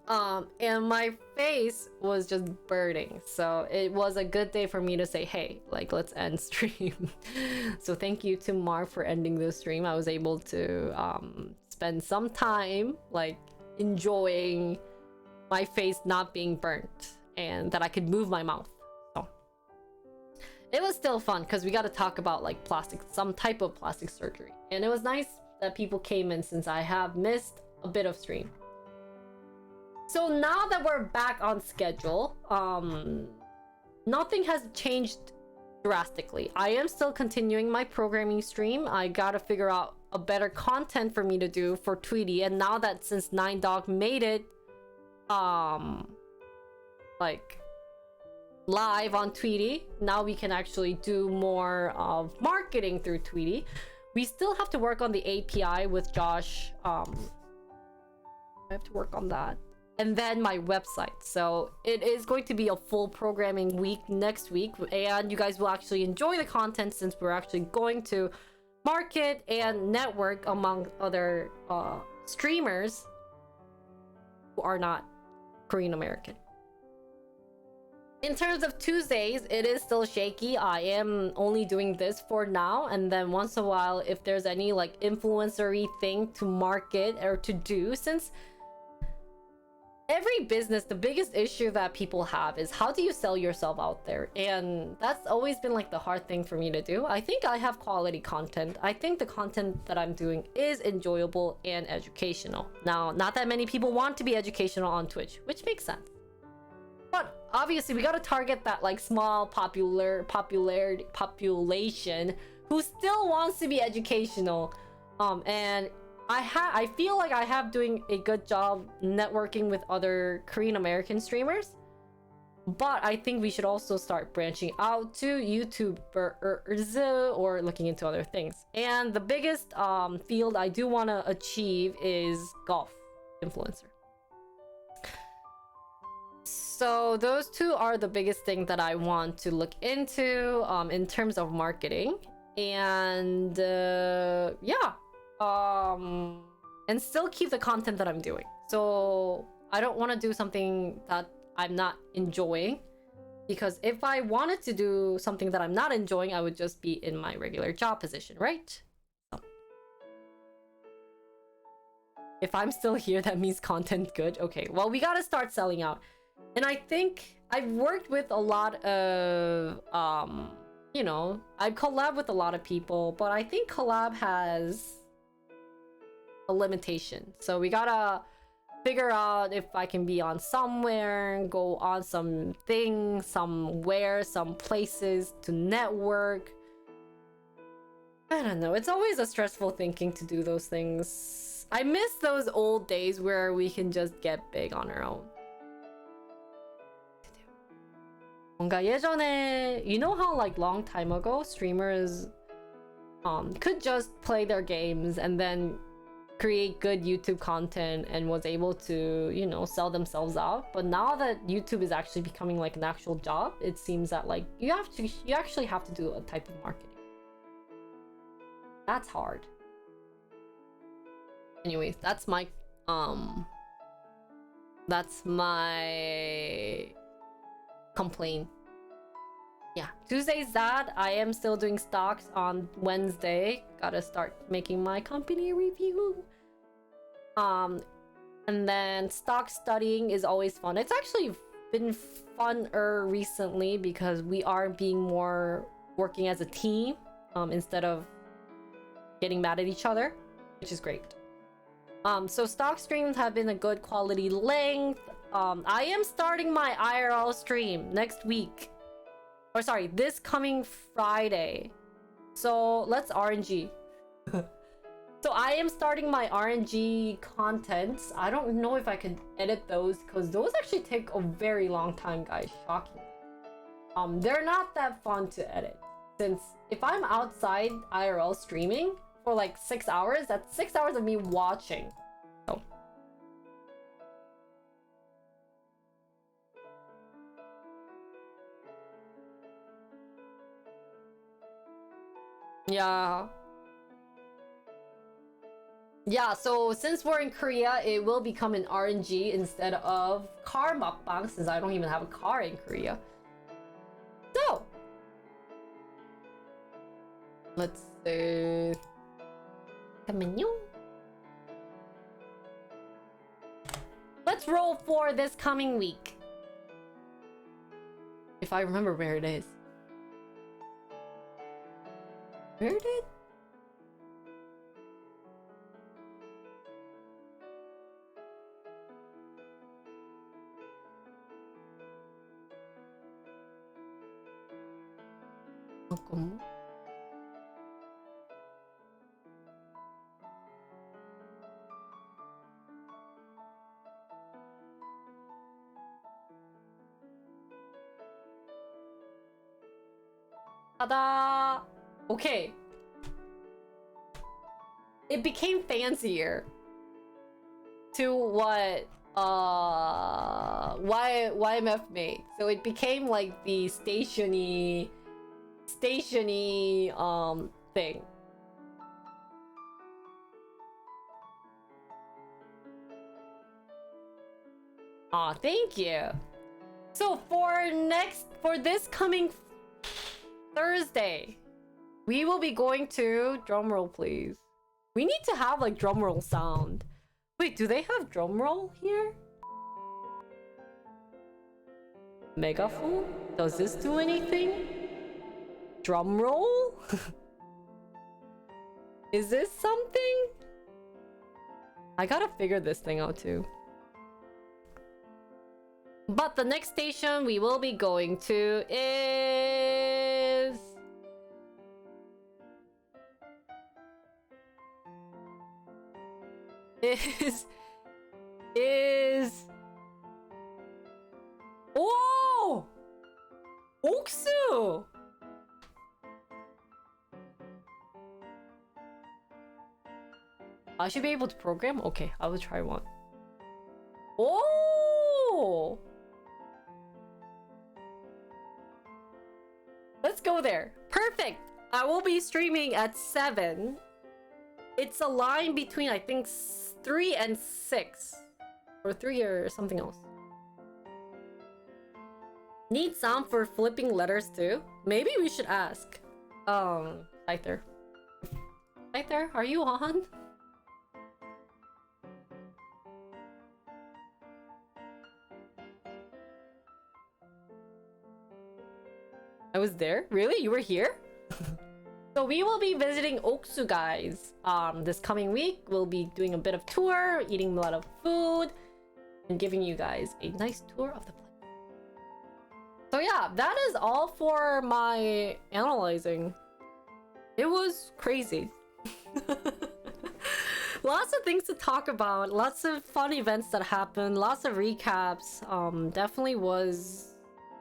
And my face was just burning. So it was a good day for me to say, hey, like, let's end stream. So thank you to Mark for ending the stream. I was able to spend some time like enjoying my face not being burnt and that I could move my mouth. So it was still fun because we got to talk about like some type of plastic surgery. And it was nice that people came in since I have missed a bit of stream. So now that we're back on schedule, nothing has changed drastically. I am still continuing my programming stream. I gotta figure out a better content for me to do for Tweety. And now that since Nine Dog made it, like live on Tweety, now we can actually do more of marketing through Tweety. We still have to work on the API with Josh. I have to work on that. And then my website. So it is going to be a full programming week next week, and you guys will actually enjoy the content since we're actually going to market and network among other streamers who are not Korean American. In terms of Tuesdays, it is still shaky. I am only doing this for now, and then once in a while, if there's any like influencery thing to market or to do, since every business, the biggest issue that people have is how do you sell yourself out there? And that's always been like the hard thing for me to do. I think I have quality content. I think the content that I'm doing is enjoyable and educational. Now, not that many people want to be educational on Twitch, which makes sense. But obviously we gotta target that like small population who still wants to be educational. And I feel like I have doing a good job networking with other Korean American streamers. But I think we should also start branching out to YouTubers or looking into other things. And the biggest field I do want to achieve is golf influencer. So those two are the biggest thing that I want to look into in terms of marketing. And yeah. And still keep the content that I'm doing. So I don't want to do something that I'm not enjoying, because if I wanted to do something that I'm not enjoying, I would just be in my regular job position, right? So if I'm still here, that means content good. Okay, well, we gotta start selling out. And I think I've worked with a lot of you know, I've collabed with a lot of people, but I think collab has a limitation. So we gotta figure out if I can be on somewhere, go on some thing, somewhere, some places to network. I don't know. It's always a stressful thinking to do those things. I miss those old days where we can just get big on our own. 뭔가 예전에, you know how like long time ago streamers could just play their games and then create good YouTube content and was able to, you know, sell themselves out. But now that YouTube is actually becoming like an actual job, it seems that like you actually have to do a type of marketing. That's hard. Anyways, that's my complaint. Yeah, Tuesday's that. I am still doing stocks on Wednesday. Gotta start making my company review. And then stock studying is always fun. It's actually been funner recently because we are being more working as a team instead of getting mad at each other, which is great. So stock streams have been a good quality length. I am starting my IRL stream next week. Or sorry, this coming Friday. So let's RNG. So I am starting my RNG contents. I don't know if I can edit those because those actually take a very long time, guys. Shocking. They're not that fun to edit. Since if I'm outside IRL streaming for like 6 hours, that's 6 hours of me watching. So yeah. Yeah, so since we're in Korea, it will become an RNG instead of car mukbang, since I don't even have a car in Korea. So let's see. Let's roll for this coming week. If I remember where it is. Where did? 잠깐만. Ta-da! Okay. It became fancier to what YMF made. So it became like the stationy thing. Aw, thank you. So for this coming Thursday, we will be going to, drumroll please. We need to have like drumroll sound. Wait, do they have drumroll here? Megaphone? Does this do anything? Drumroll? Is this something? I gotta figure this thing out too. But the next station we will be going to is... Oh! 옥수! I should be able to program? Okay, I will try one. Oh! Let's go there. Perfect! I will be streaming at 7. It's a line between, I think, 3 and 6. Or 3 or something else. Need sound for flipping letters too? Maybe we should ask. Scyther. Scyther, are you on? I was there? Really? You were here? So we will be visiting Oksu, guys. This coming week, we'll be doing a bit of tour, eating a lot of food, and giving you guys a nice tour of the place. So yeah, that is all for my analyzing. It was crazy. Lots of things to talk about, lots of fun events that happened, lots of recaps. Definitely was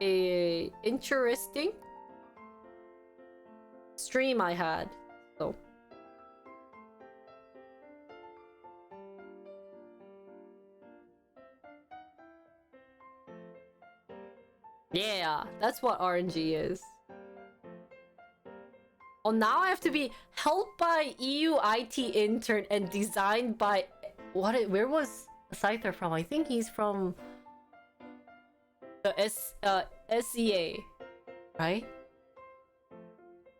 a interesting stream I had. So yeah, that's what RNG is. Oh, now I have to be helped by EU IT intern and designed by where was Scyther from? I think he's from the SEA, right?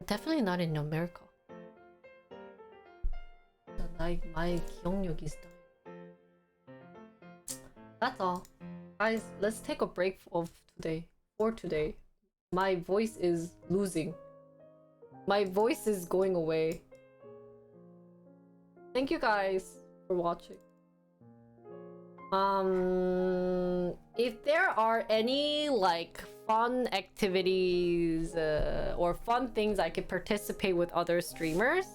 Definitely not in America. My 기억력 is dying. That's all. Guys, let's take a break for today. My voice is losing. My voice is going away. Thank you guys for watching. If there are any like fun activities or fun things I could participate with other streamers,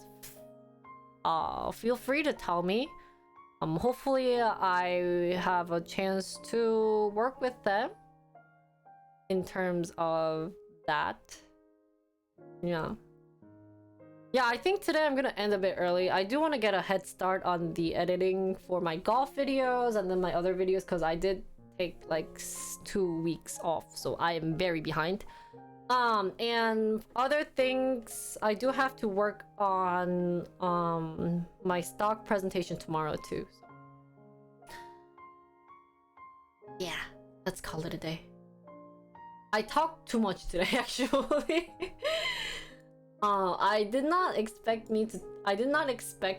feel free to tell me. Hopefully I have a chance to work with them in terms of that. Yeah, I think today I'm gonna end a bit early. I do want to get a head start on the editing for my golf videos and then my other videos, because I did take like 2 weeks off, so I am very behind. And other things, I do have to work on my stock presentation tomorrow too. So. Yeah, let's call it a day. I talked too much today, actually. I did not expect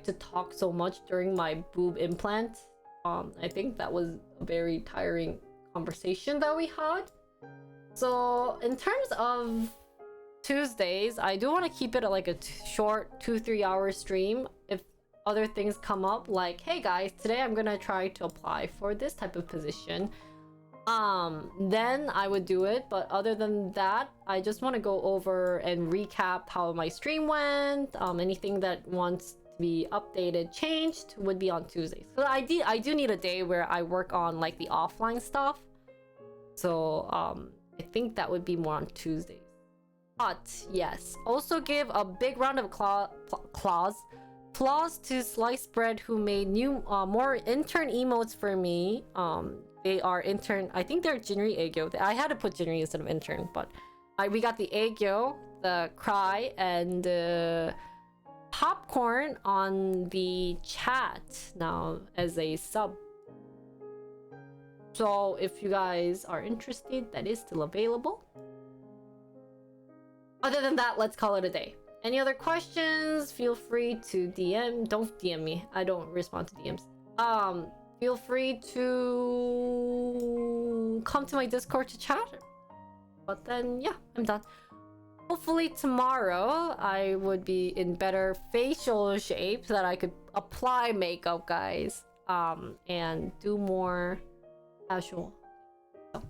to talk so much during my boob implant. I think that was a very tiring conversation that we had. So in terms of Tuesdays, I do want to keep it at like a short 2-3 hour stream. If other things come up, like, hey guys, today I'm gonna try to apply for this type of position, then I would do it. But other than that, I just want to go over and recap how my stream went. Anything that wants to be updated, changed, would be on Tuesdays. So I do need a day where I work on like the offline stuff. So I think that would be more on Tuesdays. But yes, also give a big round of applause to Sliced Bread, who made new more intern emotes for me. They are intern, I think they're Jinri Aegyo. I had to put Jinri instead of intern, but we got the Aegyo, the Cry, and Popcorn on the chat now as a sub. So if you guys are interested, that is still available. Other than that, let's call it a day. Any other questions? Feel free to DM. Don't DM me. I don't respond to DMs. Feel free to come to my Discord to chat. But then, yeah, I'm done. Hopefully tomorrow I would be in better facial shape so that I could apply makeup, guys. And do more casual. So,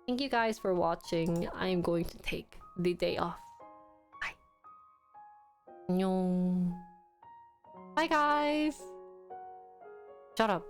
thank you guys for watching. I am going to take the day off. Bye. 안녕. Bye, guys. Shut up.